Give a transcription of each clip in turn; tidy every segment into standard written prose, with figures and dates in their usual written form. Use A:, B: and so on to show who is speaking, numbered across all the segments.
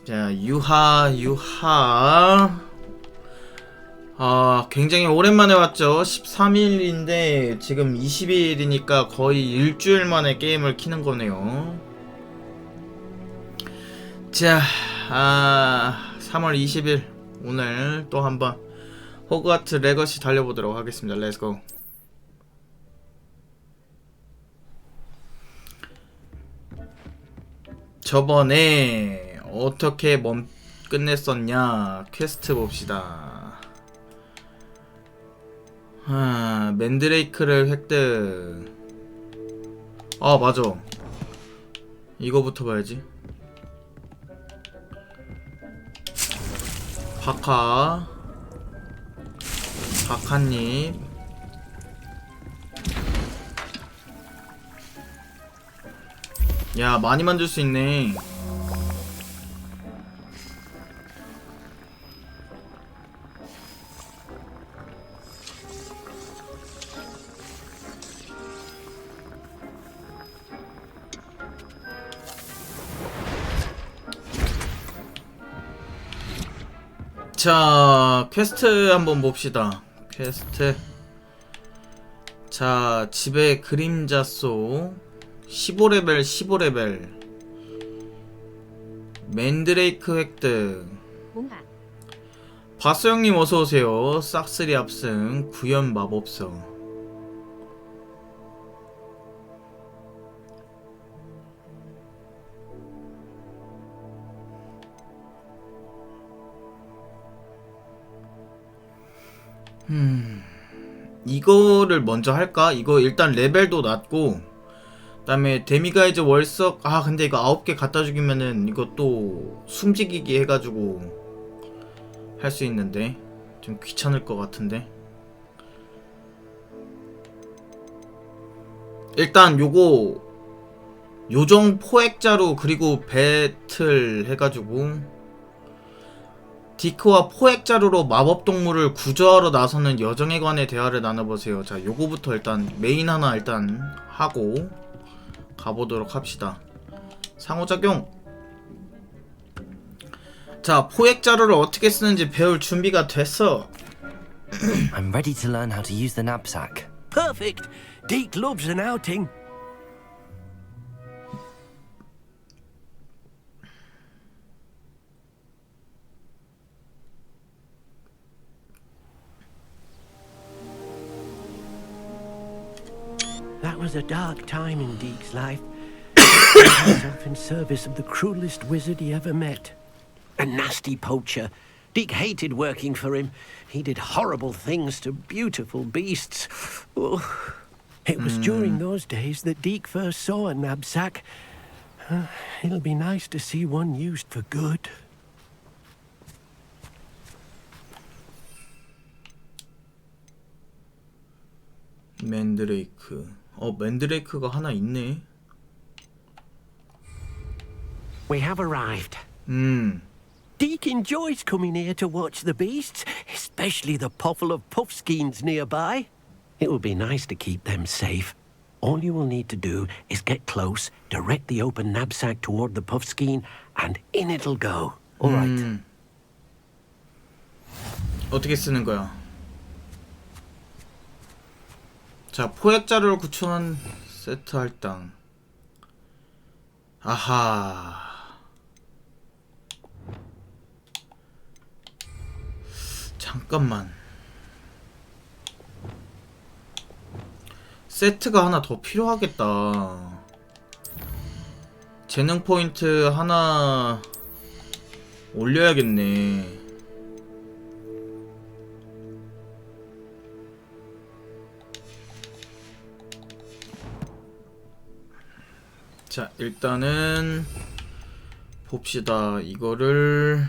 A: 자, 유하. 굉장히 오랜만에 왔죠. 13일인데 지금 20일이니까 거의 일주일 만에 게임을 키는 거네요. 자, 3월 20일 오늘 또 한번 호그와트 레거시 달려보도록 하겠습니다. 렛츠고. 저번에 어떻게 끝냈었냐 퀘스트 봅시다. 맨드레이크를 획득. 맞아, 이거부터 봐야지. 박하잎. 야, 많이 만들 수 있네. 자, 퀘스트 한번 봅시다. 퀘스트. 자, 집에 그림자 쏘 15레벨 맨드레이크 획득. 바스 형님 어서오세요. 싹쓸이 합승 구현 마법서. 이거를 먼저 할까? 이거 일단 레벨도 낮고, 그 다음에 데미가이즈 월석. 근데 이거 9개 갖다 주기면은 이거 또 숨지기기 해가지고 할 수 있는데 좀 귀찮을 것 같은데. 일단 요거 요정 포획자루 그리고 배틀 해가지고 디크와 포획자루로 마법동물을 구조하러 나서는 여정에 관해 대화를 나눠보세요. 자, 요거부터 일단 메인 하나 일단 하고 가보도록 합시다. 상호작용. 자, 포획자루를 어떻게 쓰는지 배울 준비가 됐어.
B: I'm ready to learn how to use the knapsack.
C: Perfect. Deke loves an outing. That was a dark time in Deke's life. He put himself in service of the cruelest wizard he ever met. A nasty poacher. Deke hated working for him. He did horrible things to beautiful beasts. Oh. It was during those days that Deke first saw a knapsack. It'll be nice to see one used for good.
A: 맨드레이크. 맨드레이크가 하나 있네.
C: We have arrived. Deke enjoys coming here to watch the beasts, especially the potful of puffskeins nearby. It will be nice to keep them safe. All you will need to do is get close, direct the open knapsack toward the puffskein, and in it'll go. All right.
A: 어떻게 쓰는 거야? 자, 포획자루를 구축한 세트 할당. 아하. 잠깐만. 세트가 하나 더 필요하겠다. 재능 포인트 하나 올려야겠네. 자, 일단은 봅시다. 이거를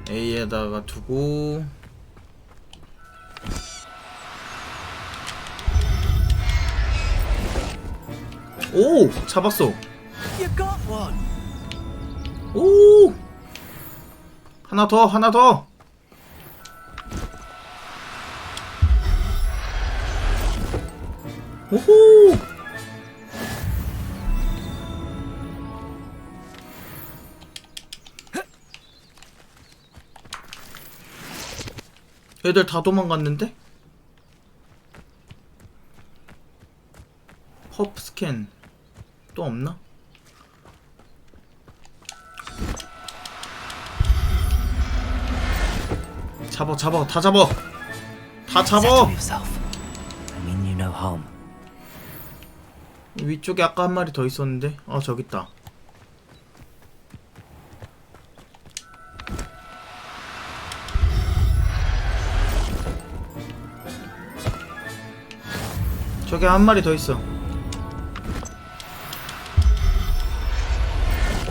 A: A에다가 두고, 오! 잡았어.
C: You got one.
A: 오! 하나 더. 오호! 애들 다 도망갔는데? 퍼프 스캔 또 없나? 잡어 잡어 다 잡어 다 잡어.
B: Settle yourself. I mean you no harm.
A: 위쪽에 아까 한 마리 더 있었는데. 저기 있다. 저기 한 마리 더 있어.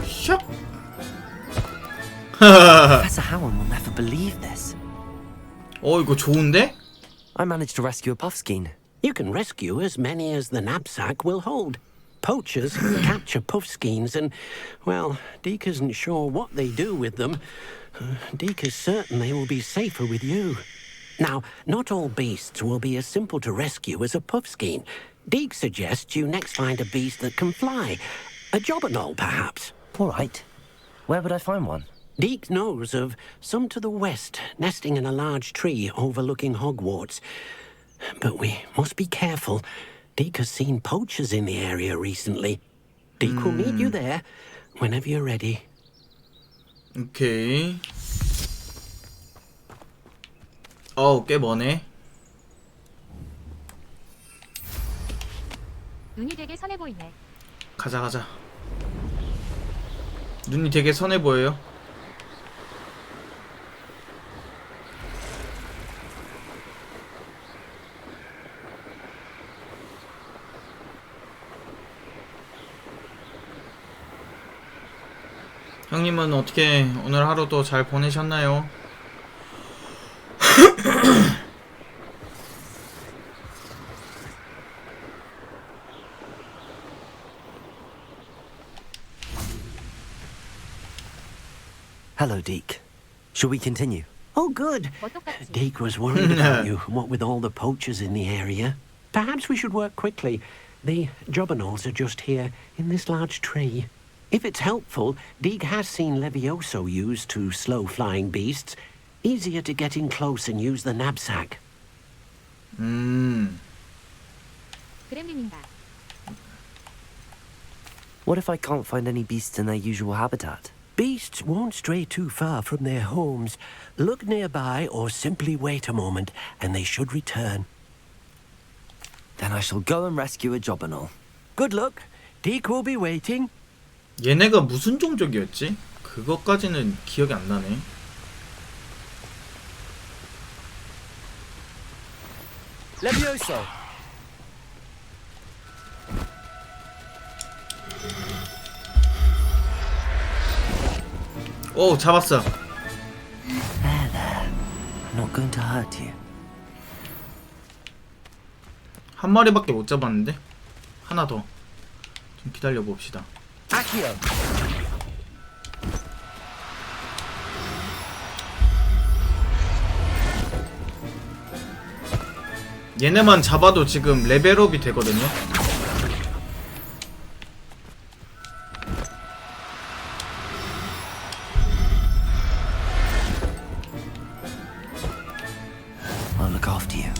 A: 샥.
B: Professor Howard will never believe this.
A: 이거 좋은데?
B: I managed to rescue a puffskein.
C: You can rescue as many as the knapsack will hold. Poachers capture puffskeins and, well, Deke isn't sure what they do with them. Deke is certain they will be safer with you. Now, not all beasts will be as simple to rescue as a puffskein. Deke suggests you next find a beast that can fly. A jobberknoll, perhaps.
B: All right. Where would I find one?
C: Deke knows of some to the west, nesting in a large tree overlooking Hogwarts. But we must be careful. Deke has seen poachers in the area recently. Deke will meet you there whenever you're ready.
A: 오케이. 꽤 머네.
D: 눈이 되게 선해 보이네.
A: 가자 가자. 눈이 되게 선해 보여요. 형님은 어떻게 오늘 하루도 잘 보내셨나요?
B: Hello, Deke. Shall we continue?
C: Oh, good.
D: 뭐 똑같지?
C: Deke was worried about you, what with all the poachers in the area. Perhaps we should work quickly. The jobberknolls are just here, in this large tree. If it's helpful, Deke has seen Levioso used to slow flying beasts. Easier to get in close and use the knapsack.
D: 그렘린인가?
B: What if I can't find any beasts in their usual habitat?
C: Beasts won't stray too far from their homes. Look nearby or simply wait a moment, and they should return.
B: Then I shall go and rescue a jobberknoll.
C: Good luck. Deke will be waiting.
A: 얘네가 무슨 종족이었지? 그것까지는 기억이 안 나네.
B: Levioso!
A: 잡았어.
B: There, there. I'm not going to hurt you.
A: 한 마리밖에 못 잡았는데? 하나 더. 좀 기다려 봅시다.
B: Accio!
A: 얘네만 잡아도 지금 레벨업이 되거든요.
B: I'll look after you.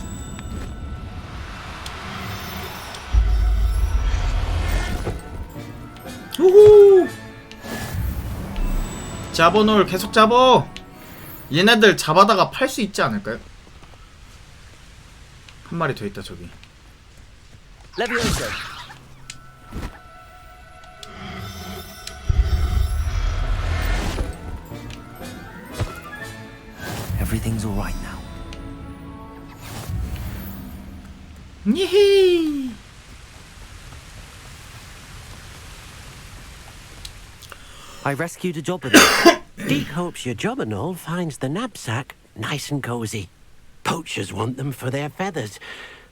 A: 우후! 잡어놓을 계속 잡어! 얘네들 잡아다가 팔 수 있지 않을까요? 한 마리 더 있다 저기.
B: Levioso! Everything's all right now.
A: 니히!
B: I rescued a jobberknoll.
C: Deke hopes your jobberknoll finds the knapsack nice and cozy. Poachers want them for their feathers,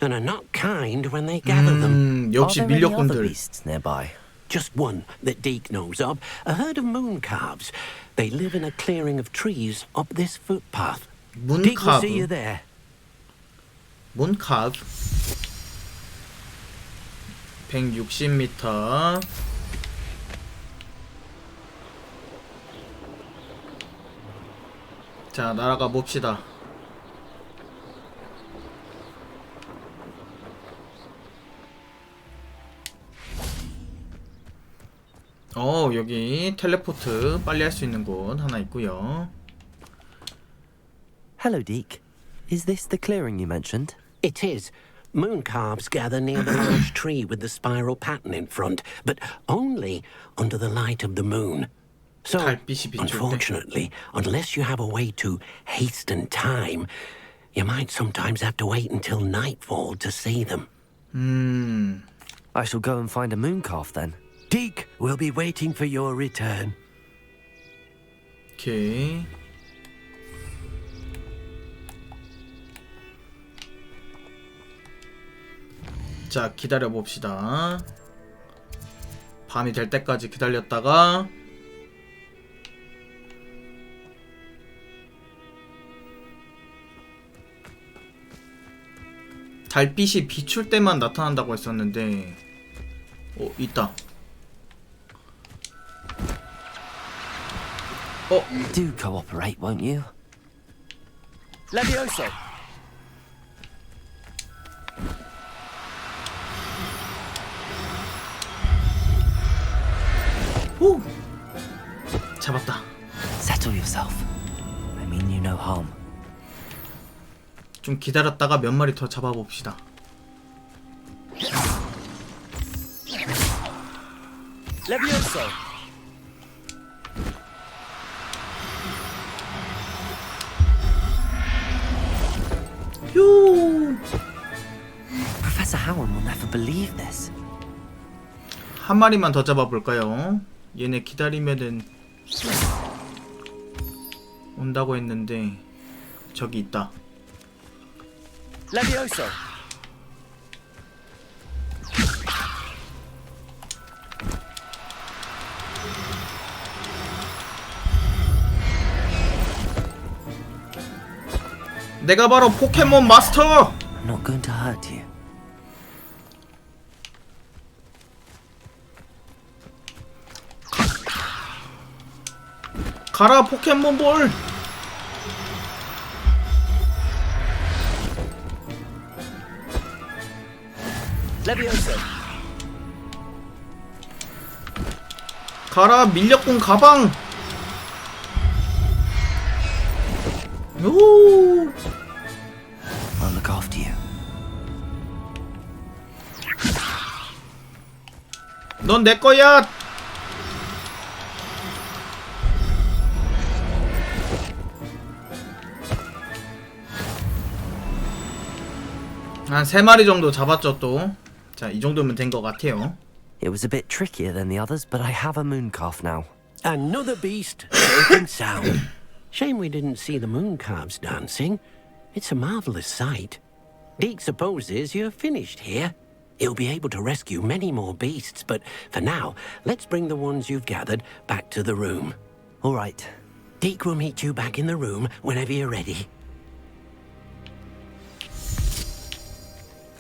C: and are not kind when they gather them.
A: 역시
B: Are there any other
A: 밀렵꾼들.
B: beasts nearby?
C: Just one that Deke knows of, a herd of mooncalves. They live in a clearing of trees up this footpath. Deke will see you
A: 문카브.
C: there.
A: 문카브. 160m. 자, 날아가 봅시다. 여기 텔레포트 빨리 할 수 있는 곳 하나 있고요.
B: Hello, Deke. Is this the clearing you mentioned?
C: It is. Moon calves gather near the large tree with the spiral pattern in front, but only under the light of the moon. So,
A: 달빛이 비출 때.
C: unfortunately, unless you have a way to hasten time, you might sometimes have to wait until nightfall to see them.
B: I shall go and find a moon calf then.
C: Deke will be waiting for your return.
A: 오케이. 자, 기다려 봅시다. 밤이 될 때까지 기다렸다가 달빛이 비출 때만 나타난다고 했었는데 있다.
B: Do cooperate, won't you?
C: Levioso!
A: 오! 잡았다.
B: Settle yourself. I mean you no harm.
A: 좀 기다렸다가 몇 마리 더 잡아봅시다.
C: Levioso!
A: 휴!
B: Professor Howard will never believe this.
A: 한 마리만 더 잡아볼까요? 얘네 기다리면은 온다고 했는데 저기 있다.
C: Levioso!
A: 내가 바로 포켓몬 마스터!
B: I'm not going to hurt you.
A: 가라 포켓몬볼!
C: Levioso!
A: 가라 밀렵공 가방! 오!
B: I'll look after you.
A: 넌 내 거야! 한 3마리 정도 잡았죠 또. 자, 이 정도면 된 것 같아요.
B: It was a bit trickier than the others, but I have a moon calf now.
C: Another beast, safe and sound. Shame we didn't see the moon calves dancing. It's a marvelous sight. Deke supposes you're finished here. He'll be able to rescue many more beasts, but for now, let's bring the ones you've gathered back to the room.
B: All right.
C: Deke will meet you back in the room whenever you're ready.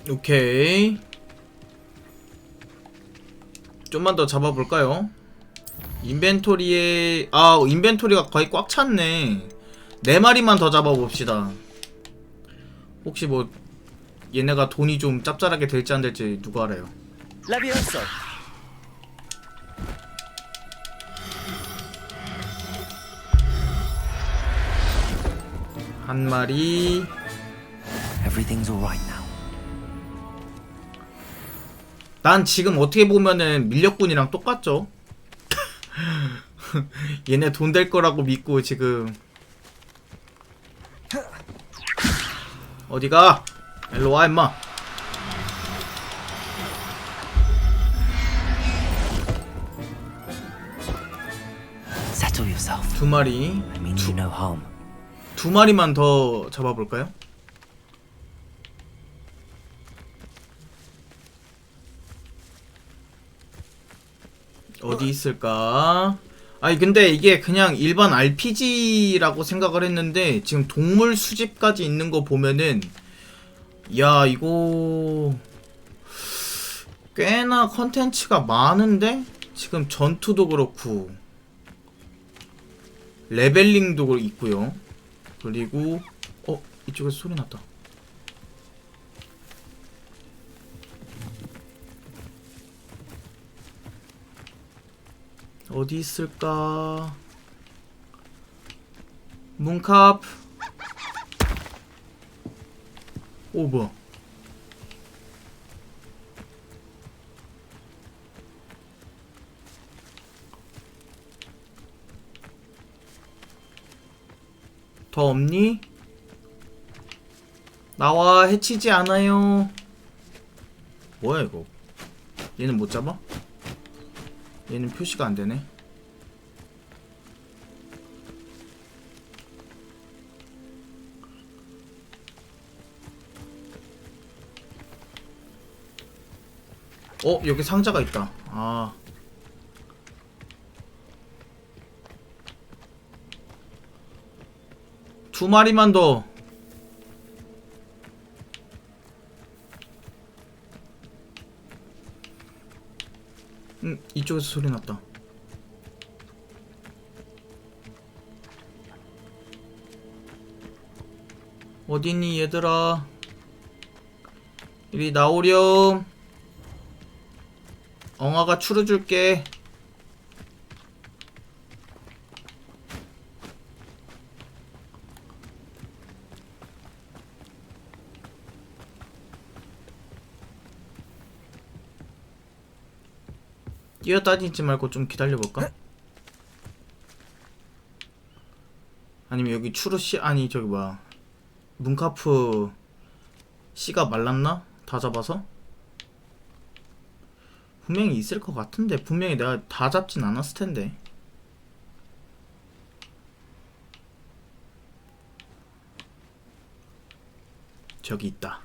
A: 오케이. 좀만 더 잡아볼까요? 인벤토리에 인벤토리가 거의 꽉 찼네. 4마리만 더 잡아봅시다. 혹시 뭐 얘네가 돈이 좀 짭짤하게 될지 안 될지 누가 알아요.
C: Levioso!
A: 한 마리.
B: Everything's all right now.
A: 난 지금 어떻게 보면은 밀렵꾼이랑 똑같죠? 얘네 돈 될 거라고 믿고 지금 어디가? 일로 와 임마.
B: Settle yourself.
A: 2마리.
B: I mean you no harm.
A: 2마리만 더 잡아볼까요? 어디 있을까? 아니 근데 이게 그냥 일반 RPG라고 생각을 했는데 지금 동물 수집까지 있는 거 보면은 야 이거 꽤나 컨텐츠가 많은데? 지금 전투도 그렇고 레벨링도 있고요. 그리고 이쪽에서 소리 났다. 어디 있을까? 문캅. 오, 뭐야? 더 없니? 나와, 해치지 않아요. 뭐야 이거? 얘는 못 잡아? 얘는 표시가 안 되네. 여기 상자가 있다. 아. 두 마리만 더. 이쪽에서 소리 났다. 어디니 얘들아? 이리 나오렴. 엉아가 추려줄게. 뛰어다니지 말고 좀 기다려볼까? 아니면 여기 추루씨 아니 저기 뭐야 문카프 씨가 말랐나? 다 잡아서? 분명히 있을 것 같은데 분명히 내가 다 잡진 않았을 텐데. 저기 있다.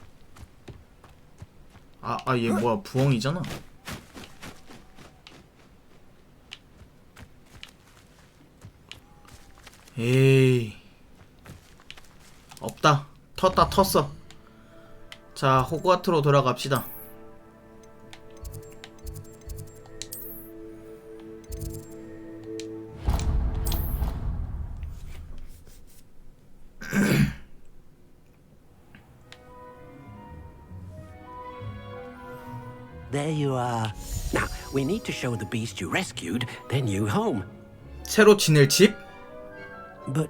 A: 얘 뭐야 부엉이잖아. 에이 없다. 텄다 텄어. 자 호그와트로 돌아갑시다.
C: There you are. Now, we need to show the beast you rescued their new home.
A: 새로 지낼 집?
C: But,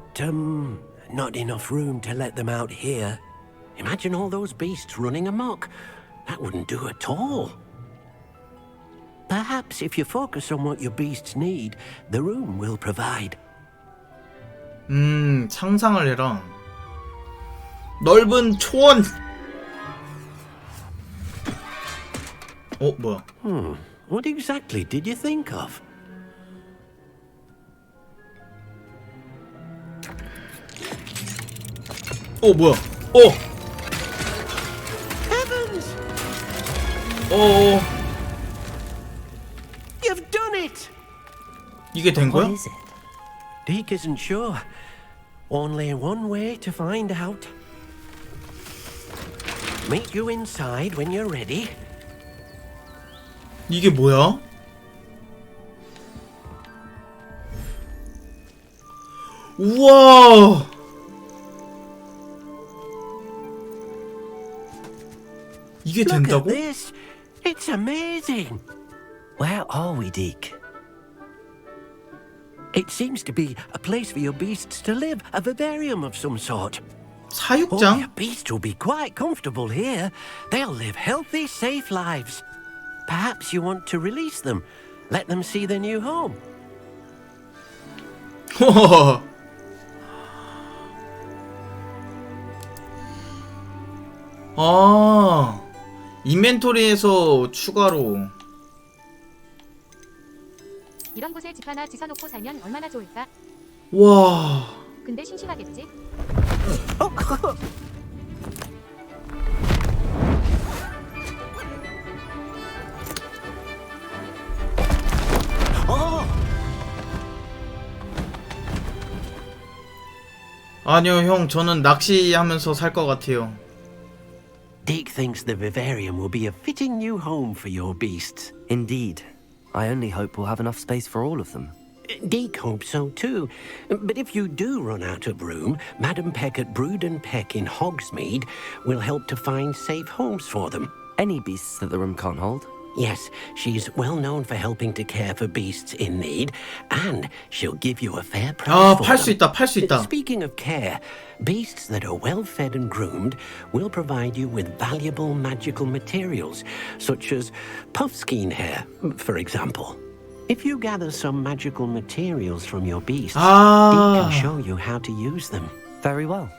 C: not enough room to let them out here. Imagine all those beasts running amok. That wouldn't do at all. Perhaps if you focus on what your beasts need, the room will provide.
A: 상상을 해라. 넓은 초원. 뭐야?
C: What exactly did you think of?
A: 뭐야?
C: Heavens! You've done it!
A: 이게 된 거야?
B: What is it?
C: Deke isn't sure. Only one way to find out. Meet you inside when you're ready.
A: 이게 뭐야? 우와! 이게
C: Look at
A: 된다고?
C: this. It's amazing.
B: Where are we, Deke?
C: It seems to be a place for your beasts to live, a vivarium of some sort. Oh, your
A: 사육장?
C: beasts will be quite comfortable here. They'll live healthy, safe lives. Perhaps you want to release them, let them see their new home.
A: 인벤토리에서 추가로.
D: 이런 곳에 집 하나 지어놓고 살면 얼마나 좋을까?
A: 와.
D: 근데 심심하겠지?
A: 아니요, 형. 저는 낚시하면서 살 것 같아요.
C: Deke thinks the vivarium will be a fitting new home for your beasts.
B: Indeed. I only hope we'll have enough space for all of them.
C: Deke hopes so too. But if you do run out of room, Madam Peck at Brood and Peck in Hogsmeade will help to find safe homes for them.
B: Any beasts that the room can't hold?
C: Yes, she's well known for helping to care for beasts in need, and she'll give you a fair price
A: 아,
C: for
A: 팔 수
C: them.
A: 있다, 팔 수 있다.
C: Speaking of care, beasts that are well fed and groomed will provide you with valuable magical materials, such as puffskein hair, for example. If you gather some magical materials from your beasts, Deke can show you how to use them.
B: Very well.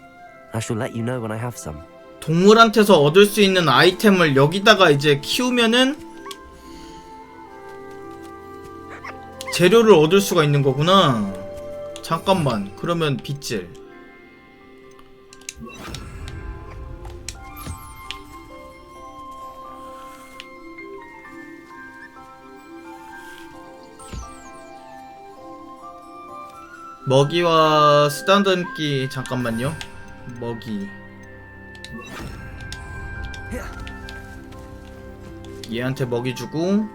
B: I shall let you know when I have some.
A: 동물한테서 얻을 수 있는 아이템을 여기다가 이제 키우면은 재료를 얻을 수가 있는 거구나. 잠깐만, 그러면 빗질. 먹이와 쓰다듬기. 잠깐만요. 먹이. 얘한테 먹이 주고,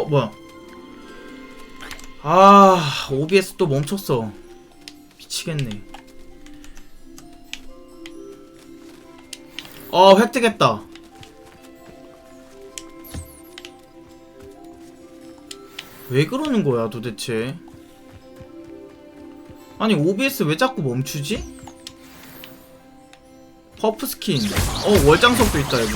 A: 뭐야. 아, OBS 또 멈췄어. 미치겠네. 획득했다. 왜 그러는 거야 도대체? 아니 OBS 왜 자꾸 멈추지? 퍼프 스킨. 월장석도 있다 여기.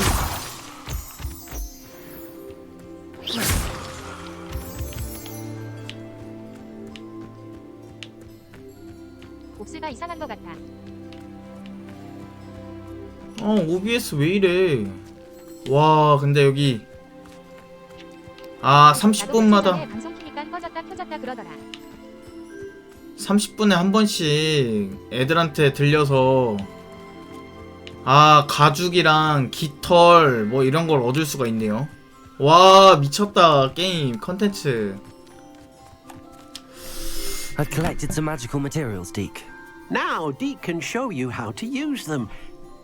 D: 몹스가 이상한 것 같아.
A: OBS 왜 이래? 와, 근데 여기 30분마다
D: 방송 키니까 꺼졌다 켜졌다 그러더라.
A: 30분에 한 번씩 애들한테 들려서 가죽이랑 깃털 뭐 이런 걸 얻을 수가 있네요. 와, 미쳤다. 게임 컨텐츠.
B: I've collected some magical materials, Deke.
C: Now, Deke can show you how to use them.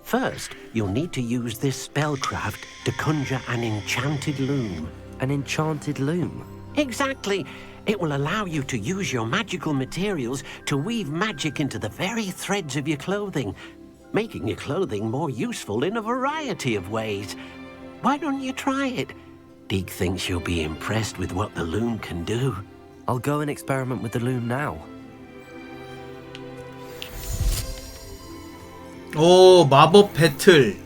C: First, you'll need to use this spellcraft to conjure an enchanted loom.
B: An enchanted loom.
C: Exactly. It will allow you to use your magical materials to weave magic into the very threads of your clothing, making your clothing more useful in a variety of ways. Why don't you try it? Deke thinks you'll be impressed with what the loom can do.
B: I'll go and experiment with the loom now.
A: 오, 마법 배틀.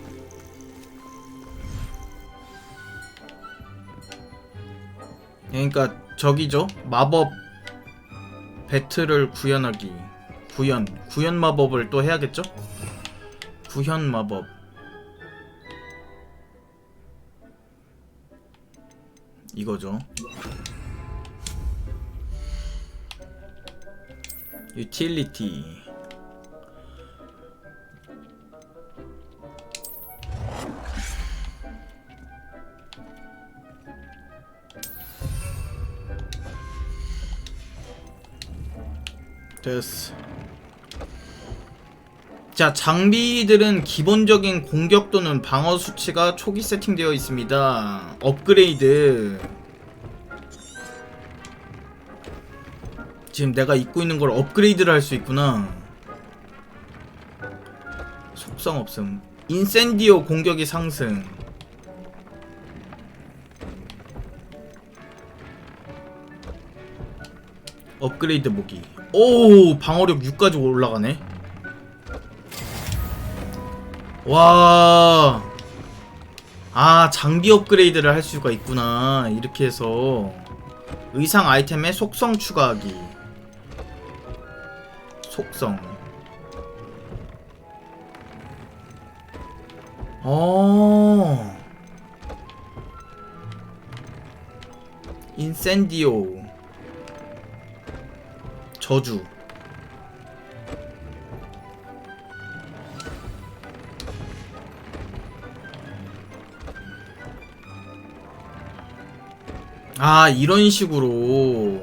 A: 그러니까 저기죠. 마법 배틀을 구현하기. 구현 마법을 또 해야겠죠? 구현 마법. 이거죠. 유틸리티. 됐어. 자, 장비들은 기본적인 공격 또는 방어 수치가 초기 세팅되어 있습니다. 업그레이드. 지금 내가 입고 있는 걸 업그레이드를 할 수 있구나. 속성 없음. 인센디오 공격이 상승. 업그레이드 무기. 오, 방어력 6까지 올라가네. 와. 장비 업그레이드를 할 수가 있구나. 이렇게 해서 의상 아이템에 속성 추가하기. 속성. 인센디오. 저주. 이런 식으로.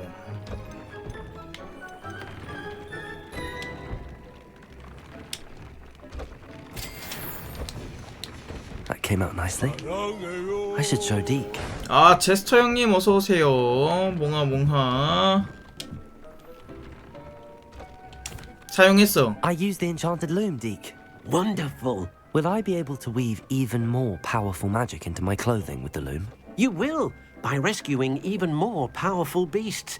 B: came out nicely. I should show Deke.
A: 아, 제스터 형님 어서 오세요. 몽하. 사용했어.
B: I used the enchanted loom, Deke.
C: Wonderful.
B: Will I be able to weave even more powerful magic into my clothing with the loom?
C: You will, by rescuing even more powerful beasts.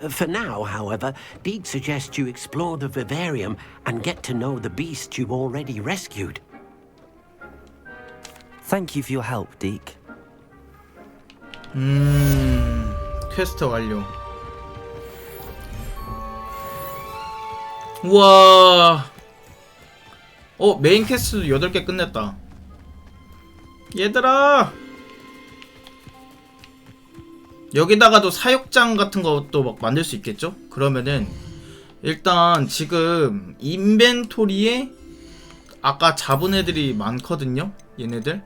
C: For now, however, Deke suggests you explore the vivarium and get to know the beasts you've already rescued.
B: Thank you for your help, Deke.
A: 퀘스트 완료. 우와. 메인 퀘스트도 8개 끝냈다. 얘들아, 여기다가도 사육장 같은 것도 막 만들 수 있겠죠? 그러면은 일단 지금 인벤토리에 아까 잡은 애들이 많거든요? 얘네들.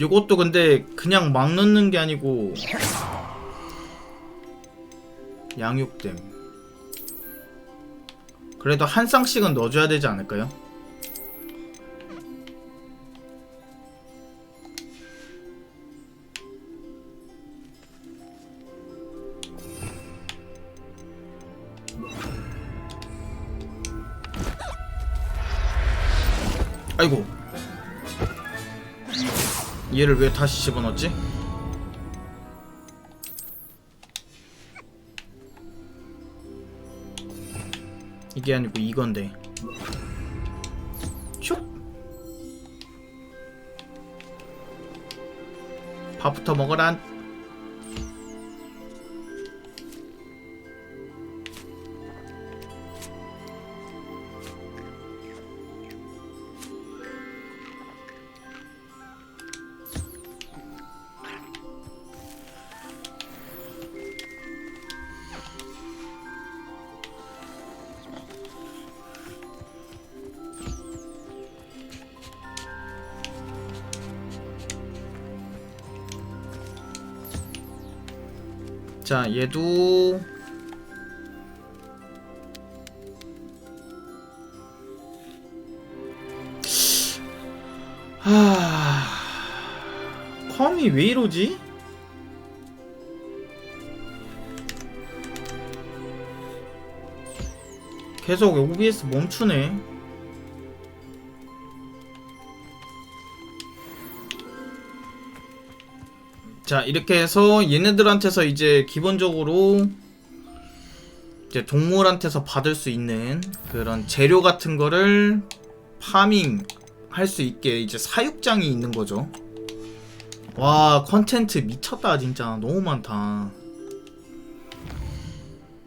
A: 요것도 근데 그냥 막 넣는 게 아니고 양육댐. 그래도 한 쌍씩은 넣어줘야 되지 않을까요? 아이고, 얘를 왜 다시 집어넣었지? 이게 아니고 이건데. 슉! 밥부터 먹어라. 자, 얘도 컴이 왜 이러지? 계속 OBS 멈추네. 자, 이렇게 해서 얘네들한테서 이제 기본적으로 이제 동물한테서 받을 수 있는 그런 재료 같은 거를 파밍 할 수 있게 이제 사육장이 있는 거죠. 와, 컨텐츠 미쳤다. 진짜 너무 많다.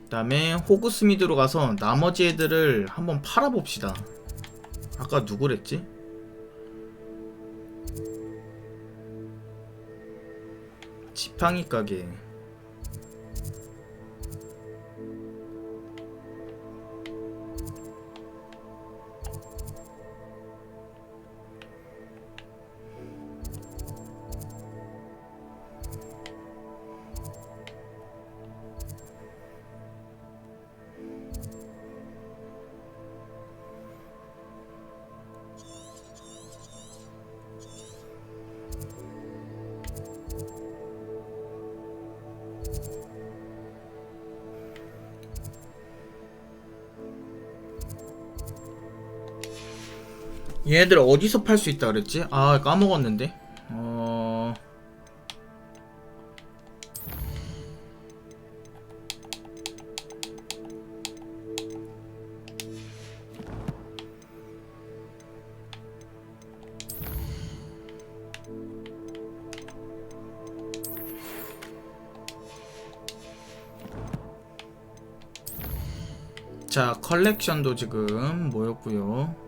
A: 그 다음에 호그스미드로 가서 나머지 애들을 한번 팔아봅시다. 아까 누구랬지? 지팡이 가게. 얘네들 어디서 팔 수 있다 그랬지? 아, 까먹었는데. 자, 컬렉션도 지금 모였고요.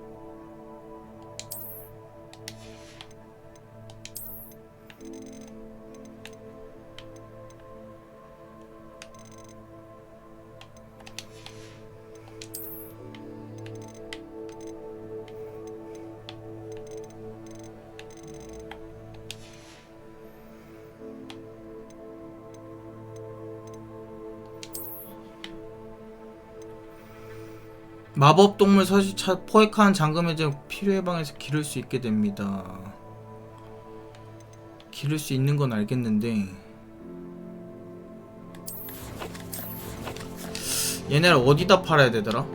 A: 마법 동물 서식차 포획한 잠금의 제 필요에 방에서 기를 수 있게 됩니다. 기를 수 있는 건 알겠는데 얘네를 어디다 팔아야 되더라?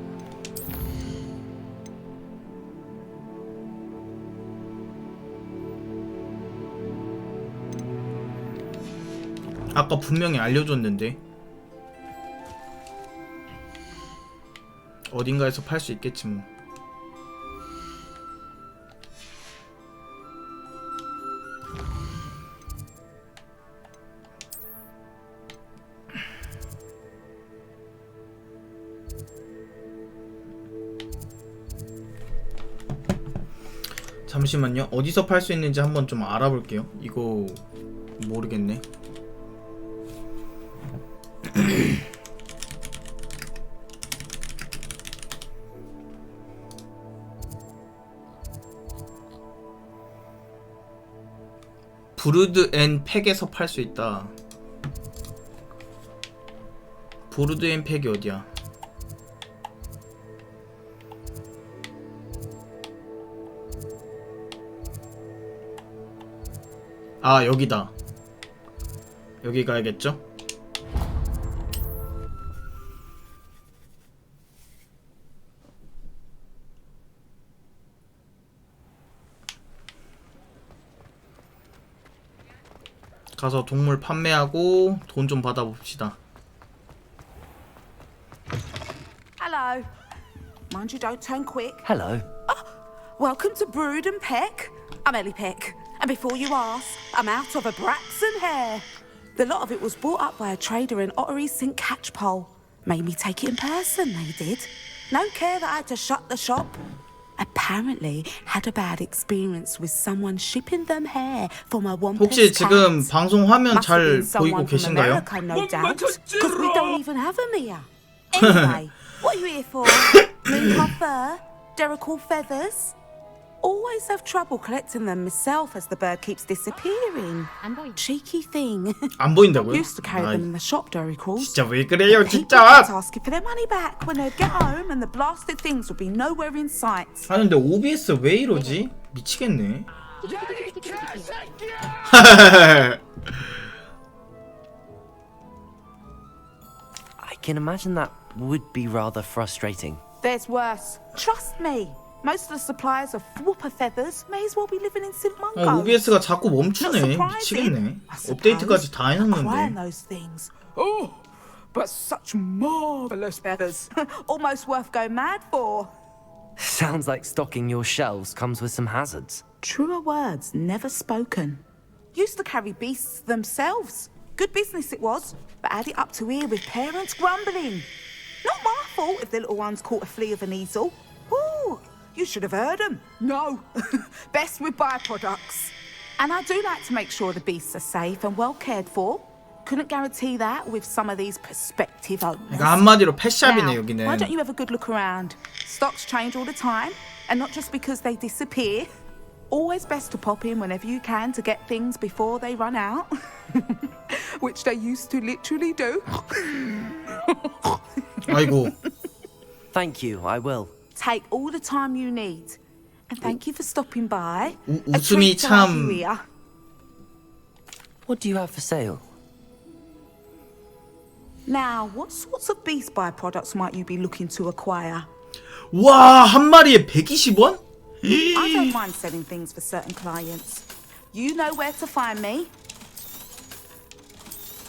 A: 아까 분명히 알려줬는데 어딘가에서 팔 수 있겠지 뭐. 잠시만요. 어디서 팔 수 있는지 한번 좀 알아볼게요. 이거 모르겠네. 브루드 앤 팩에서 팔 수 있다. 브루드 앤 팩이 어디야? 아, 여기다. 여기 가야겠죠? 가서 동물 판매하고 돈 좀 받아봅시다.
E: Hello. Mind you don't turn quick.
B: Hello.
E: Welcome to Brood and Peck. I'm Ellie Peck. And before you ask, I'm out of a Braxton hair. The lot of it was bought up by a trader in Ottery St. Catchpole. Made me take it in person, they did. No care that I had to shut the shop. Apparently had a bad experience with someone shipping them hair from a wampus
A: 혹시 지금
E: cat.
A: 방송 화면
E: Must have
A: 잘
E: been someone
A: 보이고
E: from
A: 계신가요?
E: America, no doubt. Because we don't even have them here. Anyway, what are you here for? Mooncar fur? Derrickle feathers? Always have trouble collecting them myself as the bird keeps disappearing.
D: 안 보인다.
E: Cheeky thing.
A: 안 보인다고요?
E: Used to carry them in the shop, Derricles.
A: 진짜 왜 그래요,
E: People
A: 진짜?
E: kept asking for their money back when they'd get home and the blasted things would be nowhere in sight.
A: 아니 근데 OBS 왜 이러지? 미치겠네.
B: I can imagine that would be rather frustrating.
E: There's worse. Trust me. Most of the suppliers of whooper feathers may as well be living in St. Mungo's.
A: OBS가 자꾸
E: Not
A: 멈추네.
E: surprising,
A: 미치겠네.
E: I suppose.
A: 업데이트까지 다
E: Acquiring
A: 해놨는데.
E: those things. Oh, but such marvelous feathers. Almost worth going mad for.
B: Sounds like stocking your shelves comes with some hazards.
E: Truer words never spoken. Used to carry beasts themselves. Good business it was, but had it up to here with parents grumbling. Not my fault if the little ones caught a flea of an easel. Ooh, you should have heard them. No, best with byproducts. And I do like to make sure the beasts are safe and well cared for. Couldn't guarantee that with some of these prospective owners.
A: 그러니까 한마디로 펫샵이네
E: Now,
A: 여기는.
E: why don't you have a good look around? Stocks change all the time, and not just because they disappear. Always best to pop in whenever you can to get things before they run out. Which they used to literally do.
A: 아이고.
B: Thank you, I will.
E: Take all the time you need. And thank you for stopping by. A
A: 웃음이
E: treat to have
A: 참-
E: you here.
B: What do you have for sale?
E: Now, what sorts of beast byproducts might you be looking to acquire?
A: 와, 한 마리에 120원?
E: I don't mind selling things for certain clients. You know where to find me.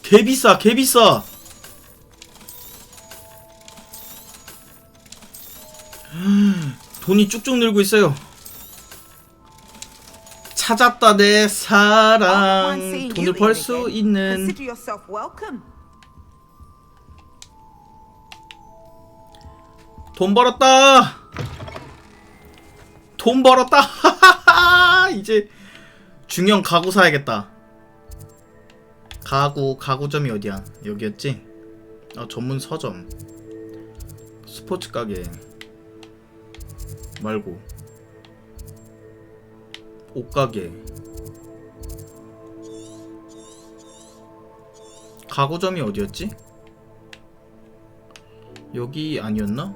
A: 개 비싸, 개 비싸. 돈이 쭉쭉 늘고 있어요. 찾았다 내
E: Oh,
A: 사랑.
E: mind seeing
A: 돈을
E: you
A: 벌
E: in
A: 수
E: again.
A: 있는.
E: Consider yourself welcome.
A: 돈 벌었다. 돈 벌었다. 이제 중형 가구 사야겠다. 가구점이 어디야? 여기였지? 아, 전문 서점. 스포츠 가게 말고 옷가게. 가구점이 어디였지? 여기 아니었나?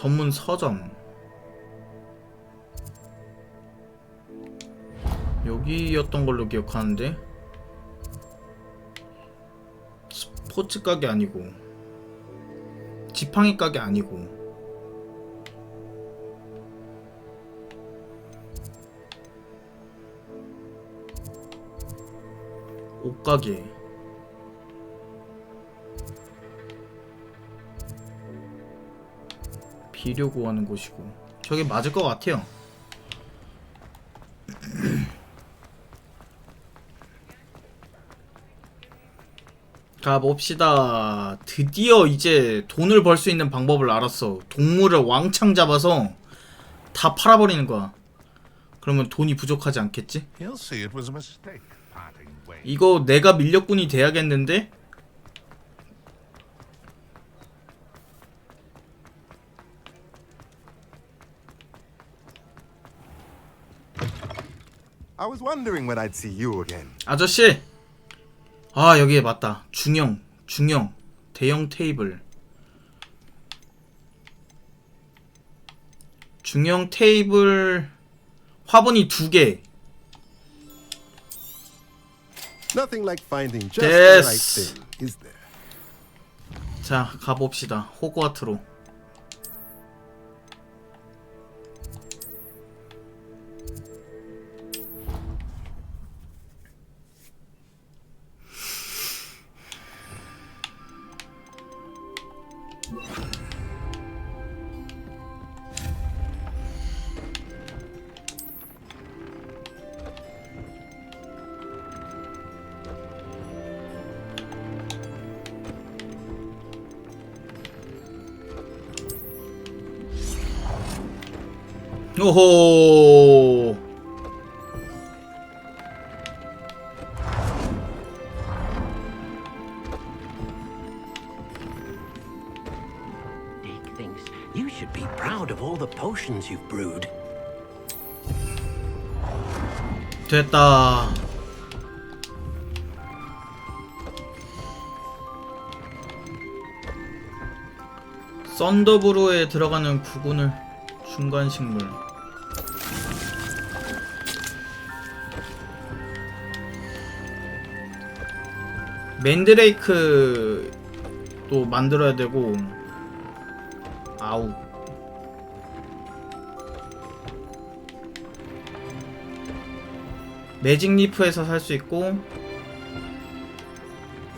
A: 전문 서점. 여기였던 걸로 기억하는데. 스포츠 가게 아니고 지팡이 가게 아니고 옷가게. 비료 구하는 곳이고. 저게 맞을 것 같아요. 가봅시다. 드디어 이제 돈을 벌 수 있는 방법을 알았어. 동물을 왕창 잡아서 다 팔아버리는 거야. 그러면 돈이 부족하지 않겠지?
F: He'll see it was a mistake, parting ways.
A: 이거 내가 밀렵꾼이 돼야겠는데?
F: I was wondering when I'd see you again.
A: 아저씨! 아, 여기에 맞다. 중형, 대형 테이블. 중형 테이블 화분이 2개.
F: Nothing like finding just the right
A: Yes.
F: thing, is there?
A: 자, 가봅시다. 호그와트로. 오호.
C: Dick thinks you should be proud of all the potions you've brewed.
A: 됐다. 썬더브루에 들어가는 구근을 중간 식물. 맨드레이크도 만들어야 되고. 아우. 매직 리프에서 살 수 있고,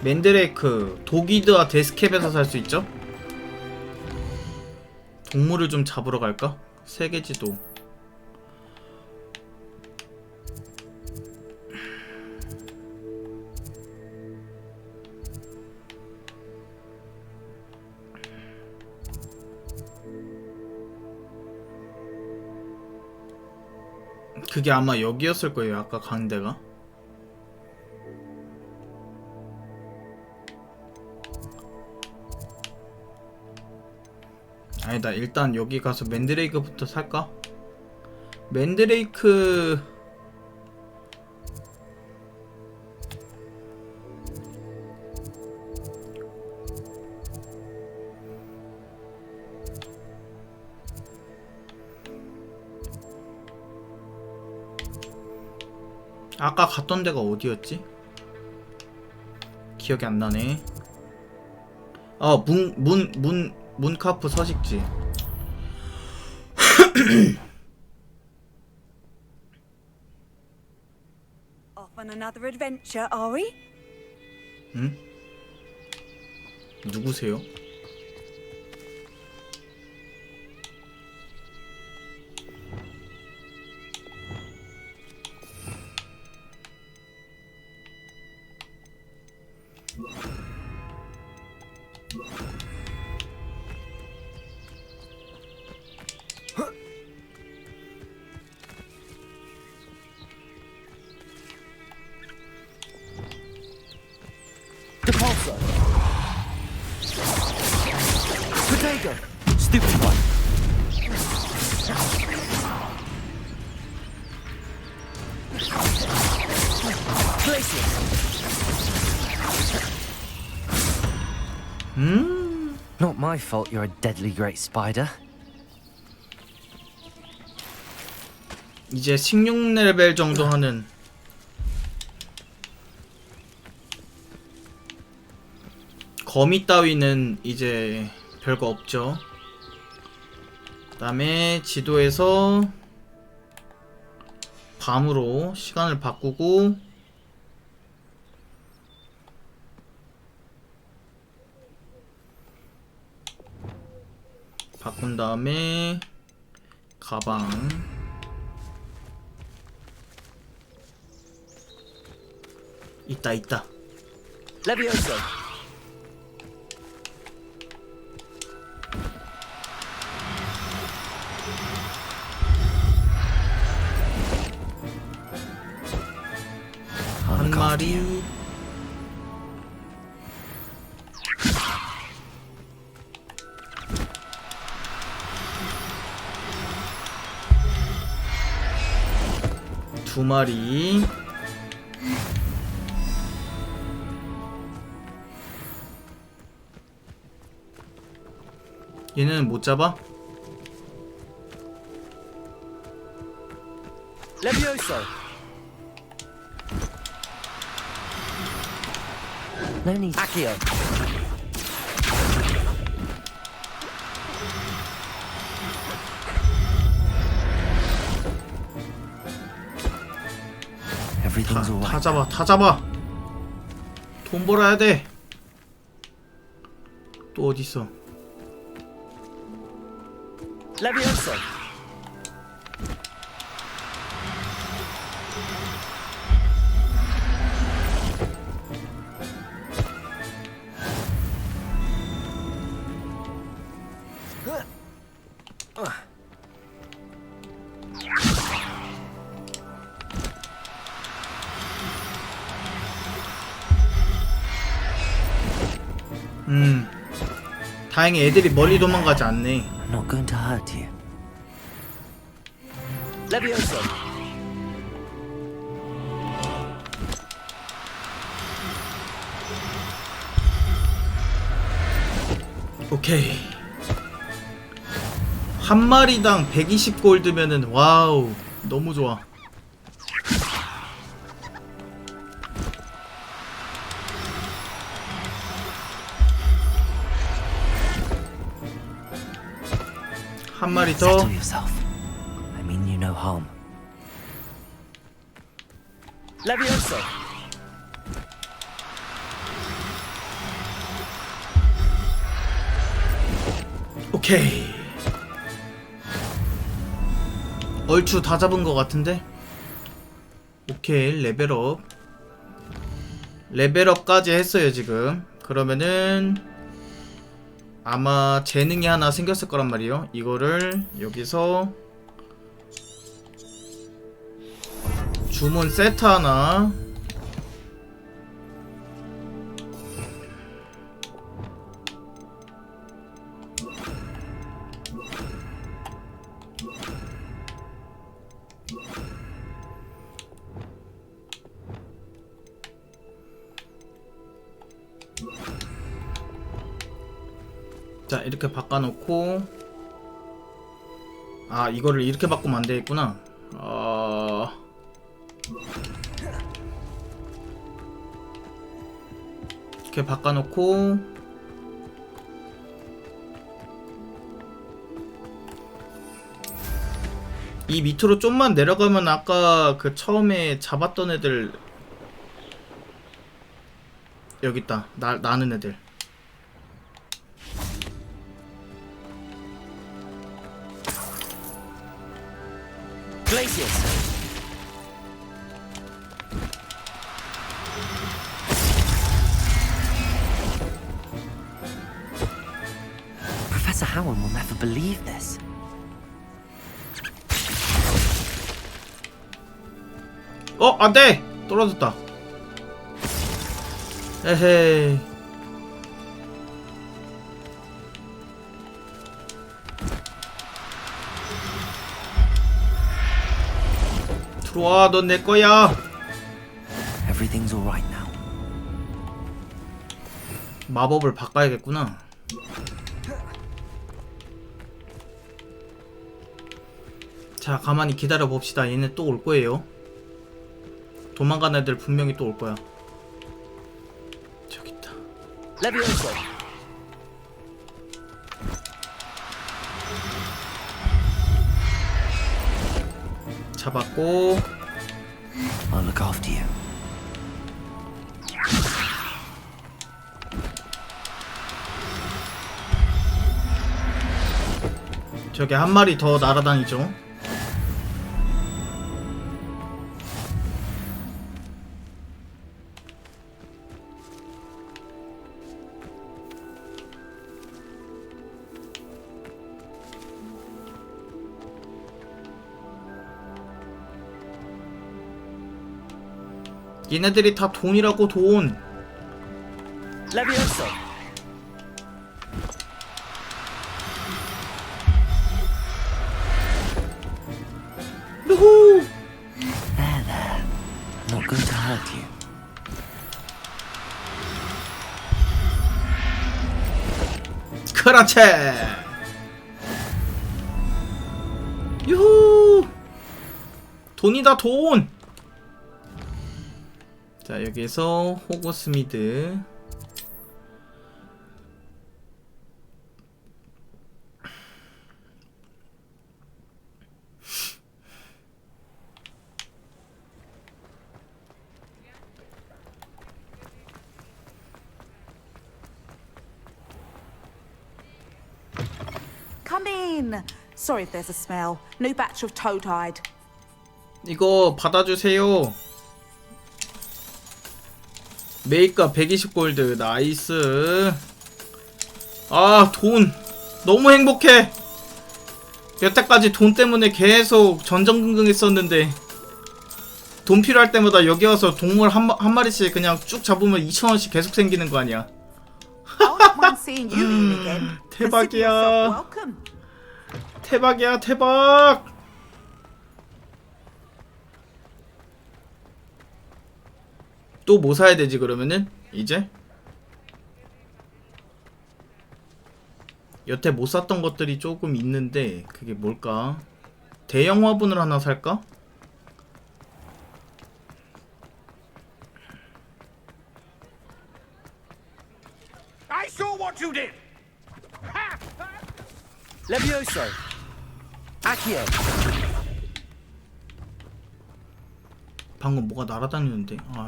A: 맨드레이크, 도기드와 데스캡에서 살 수 있죠? 동물을 좀 잡으러 갈까? 세계지도. 그게 아마 여기였을 거예요. 아까 간 데가. 아니다. 일단 여기 가서 맨드레이크부터 살까? 맨드레이크 아까 갔던 데가 어디였지? 기억이 안 나네. 문카프 서식지.
G: Off on another adventure, are we?
A: 응? 누구세요?
B: Depulsor. Potato. Stupid one. Not my fault you're a deadly great spider.
A: 이제 16레벨 정도 하는 거미 따위는 이제 별거 없죠. 그 다음에 지도에서 밤으로 시간을 바꾸고 바꾼 다음에 가방 있다.
C: Levioso.
A: 한 마리. 두 마리. 얘는 못 잡아?
C: Levioso.
B: No need.
C: Accio.
B: Everything's all
A: 다
B: right.
A: 잡아, 다 잡아. 돈 벌어야 돼. 또 어디 있어?
C: Levioso.
A: 다행히 애들이 멀리 도망가지 않네.
B: I'm not going to hurt you.
C: Levioso.
A: 오케이. 한 마리당 120골드면은 와우, 너무 좋아. 한 마리 더.
B: Settle yourself. I mean you no harm.
C: Levioso.
A: 오케이. 얼추 다 잡은 것 같은데? 오케이, 레벨업. 레벨업까지 했어요 지금. 그러면은 아마 재능이 하나 생겼을 거란 말이에요. 이거를 여기서 주문 세트 하나. 자, 이렇게 바꿔놓고, 아, 이거를 이렇게 바꾸면 안 되겠구나. 이렇게 바꿔놓고, 이 밑으로 좀만 내려가면 아까 그 처음에 잡았던 애들 여기 있다. 나는 애들.
C: Glacius.
B: Professor Howard will never believe this.
A: 안돼! 떨어졌다. 에헤이. 들어와, 넌 내 거야.
B: Everything's all right now.
A: 마법을 바꿔야겠구나. 자, 가만히 기다려 봅시다. 얘네 또 올 거예요. 도망간 애들 분명히 또 올 거야. 저기 있다.
B: Levioso.
A: 잡았고.
B: I'll look after you.
A: 저기 한 마리 더 날아다니죠. 얘네들이 다 돈이라고 돈.
B: Levioso.
A: 루후.
B: There, there. Not going to hurt you.
A: 그렇지. 유후. 돈이다 돈. 자, 여기서 호그스미드.
E: Come in. Sorry if there's a smell. New batch of toad-hide.
A: 이거 받아주세요. 메이크업 120골드. 나이스. 아, 돈 너무 행복해. 여태까지 돈 때문에 계속 전전긍긍했었는데 돈 필요할 때마다 여기 와서 동물 한 마리씩 그냥 쭉 잡으면 2,000원씩 계속 생기는 거 아니야.
E: I wouldn't mind seeing you here again.
A: 대박이야.
E: Consider yourself welcome.
A: 대박이야, 대박. 또 뭐 사야 되지 그러면은? 이제? 여태 못 샀던 것들이 조금 있는데 그게 뭘까? 대형 화분을 하나 살까?
C: I saw what you did!
B: Levioso. Accio.
A: 방금 뭐가 날아다니는데. 아.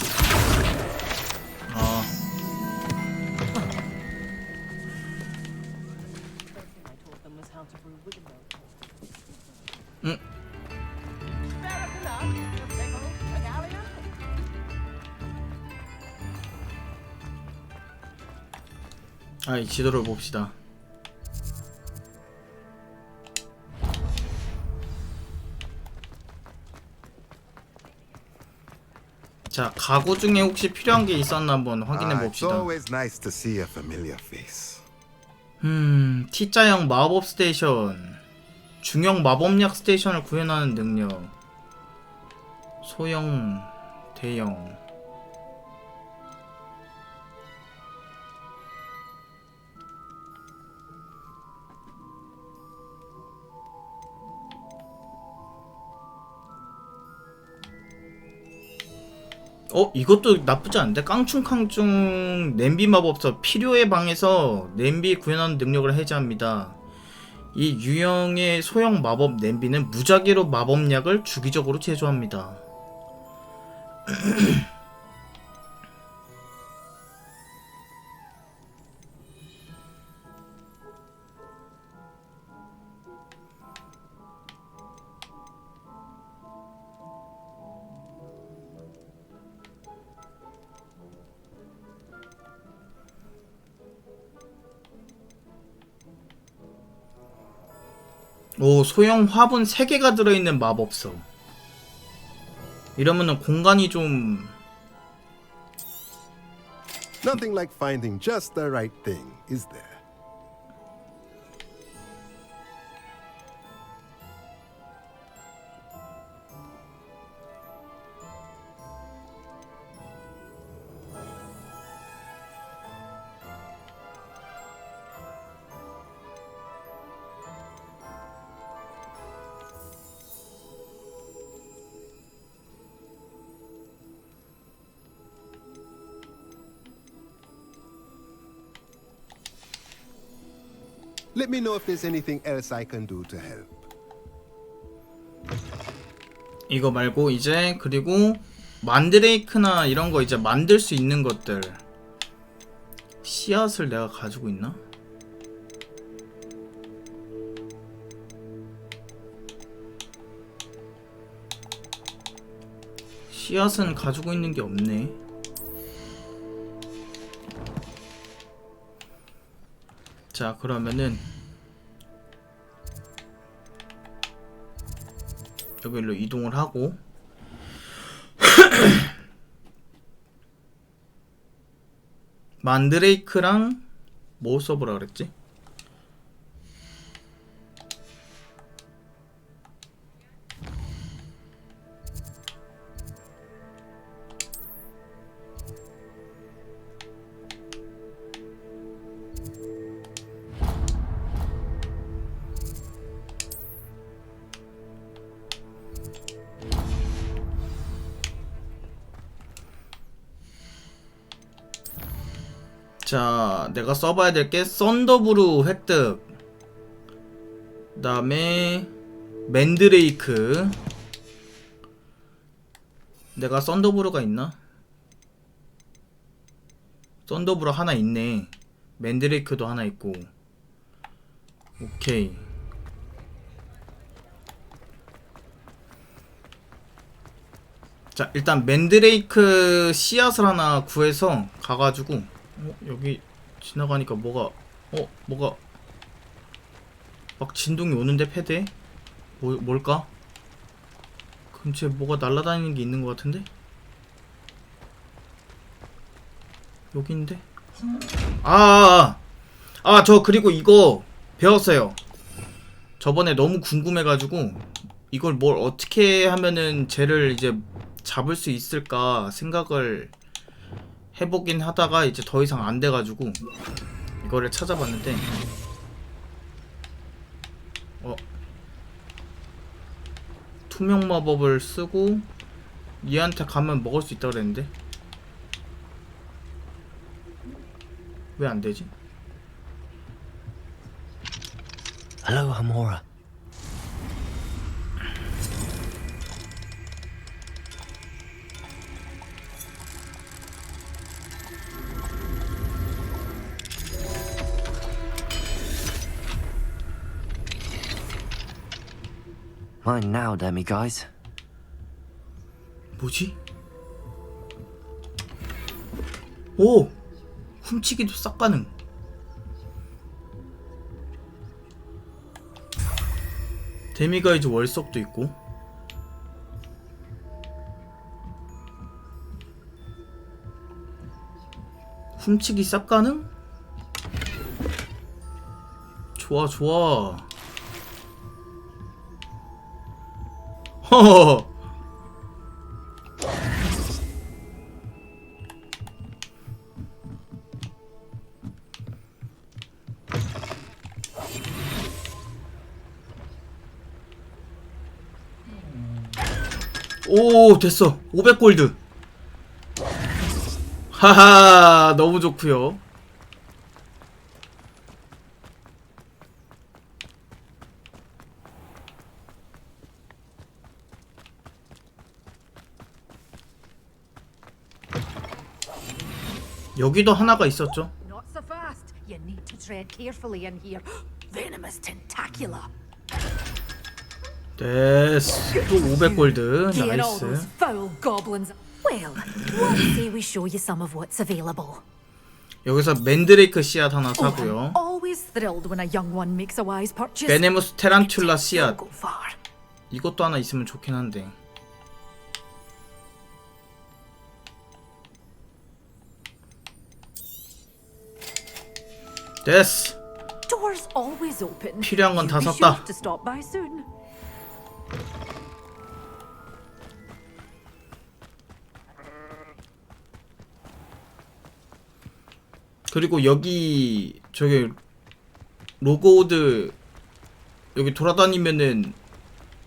A: 응. 이 지도를 봅시다. 자, 가구 중에 혹시 필요한 게 있었나 한번 확인해
F: It's
A: 봅시다.
F: always nice to see a familiar face.
A: T자형 마법 스테이션, 중형 마법약 스테이션을 구현하는 능력, 소형, 대형. 이것도 나쁘지 않은데? 깡충깡충 냄비 마법사 필요의 방에서 냄비 구현하는 능력을 해제합니다. 이 유형의 소형 마법 냄비는 무작위로 마법약을 주기적으로 제조합니다. 소형 화분 3개가 들어있는 마법서. 이러면은 공간이 좀...
F: Nothing like finding just the right thing, is there? Let me know if there's anything else I can do to help.
A: 이거 말고 이제 그리고 만드레이크나 이런 거 이제 만들 수 있는 것들 씨앗을 내가 가지고 있나? 씨앗은 가지고 있는 게 없네. 자, 그러면은 여기로 이동을 하고 만드레이크랑 뭐 써보라 그랬지? 자, 내가 써봐야 될 게 썬더브루 획득, 그 다음에 맨드레이크. 내가 썬더브루가 있나? 썬더브루 하나 있네. 맨드레이크도 하나 있고. 오케이. 자, 일단 맨드레이크 씨앗을 하나 구해서 가가지고 여기 지나가니까 뭐가 막 진동이 오는데 패드에? 뭘까? 근처에 뭐가 날아다니는 게 있는 것 같은데? 여기 있는데? 저 그리고 이거 배웠어요. 저번에 너무 궁금해가지고 이걸 뭘 어떻게 하면은 쟤를 이제 잡을 수 있을까 생각을 해보긴 하다가 이제 더 이상 안 돼가지고 이거를 찾아봤는데 투명 마법을 쓰고 얘한테 가면 먹을 수 있다고 그랬는데 왜 안 되지?
B: Hello, Hamora. Mine now, demiguise.
A: 뭐지? 오! 훔치기도 싹 가능. 데미가이즈 월석도 있고. 훔치기 싹 가능? 좋아 좋아. 허허. 오, 됐어. 500골드. 하하, 너무 좋구요. 여기도 하나가 있었죠.
H: Not so fast. You need to tread carefully in here. Venomous tentacula.
A: 됐어. 또 500골드.
H: Get all those
A: 나이스.
H: foul goblins. Well, let's say we show you some of what's available.
A: 여기서 맨드레이크 씨앗 하나
H: Oh, I'm
A: 사고요.
H: always thrilled when a young one makes a wise purchase.
A: 베네무스 테란툴라 씨앗.
H: Go far.
A: 이것도 하나 있으면 좋긴 한데. 됐어.
H: Doors always open.
A: 필요한 건 다
H: You be
A: 샀다.
H: sure to stop by soon.
A: 그리고 여기 저기 로그오드 여기 돌아다니면은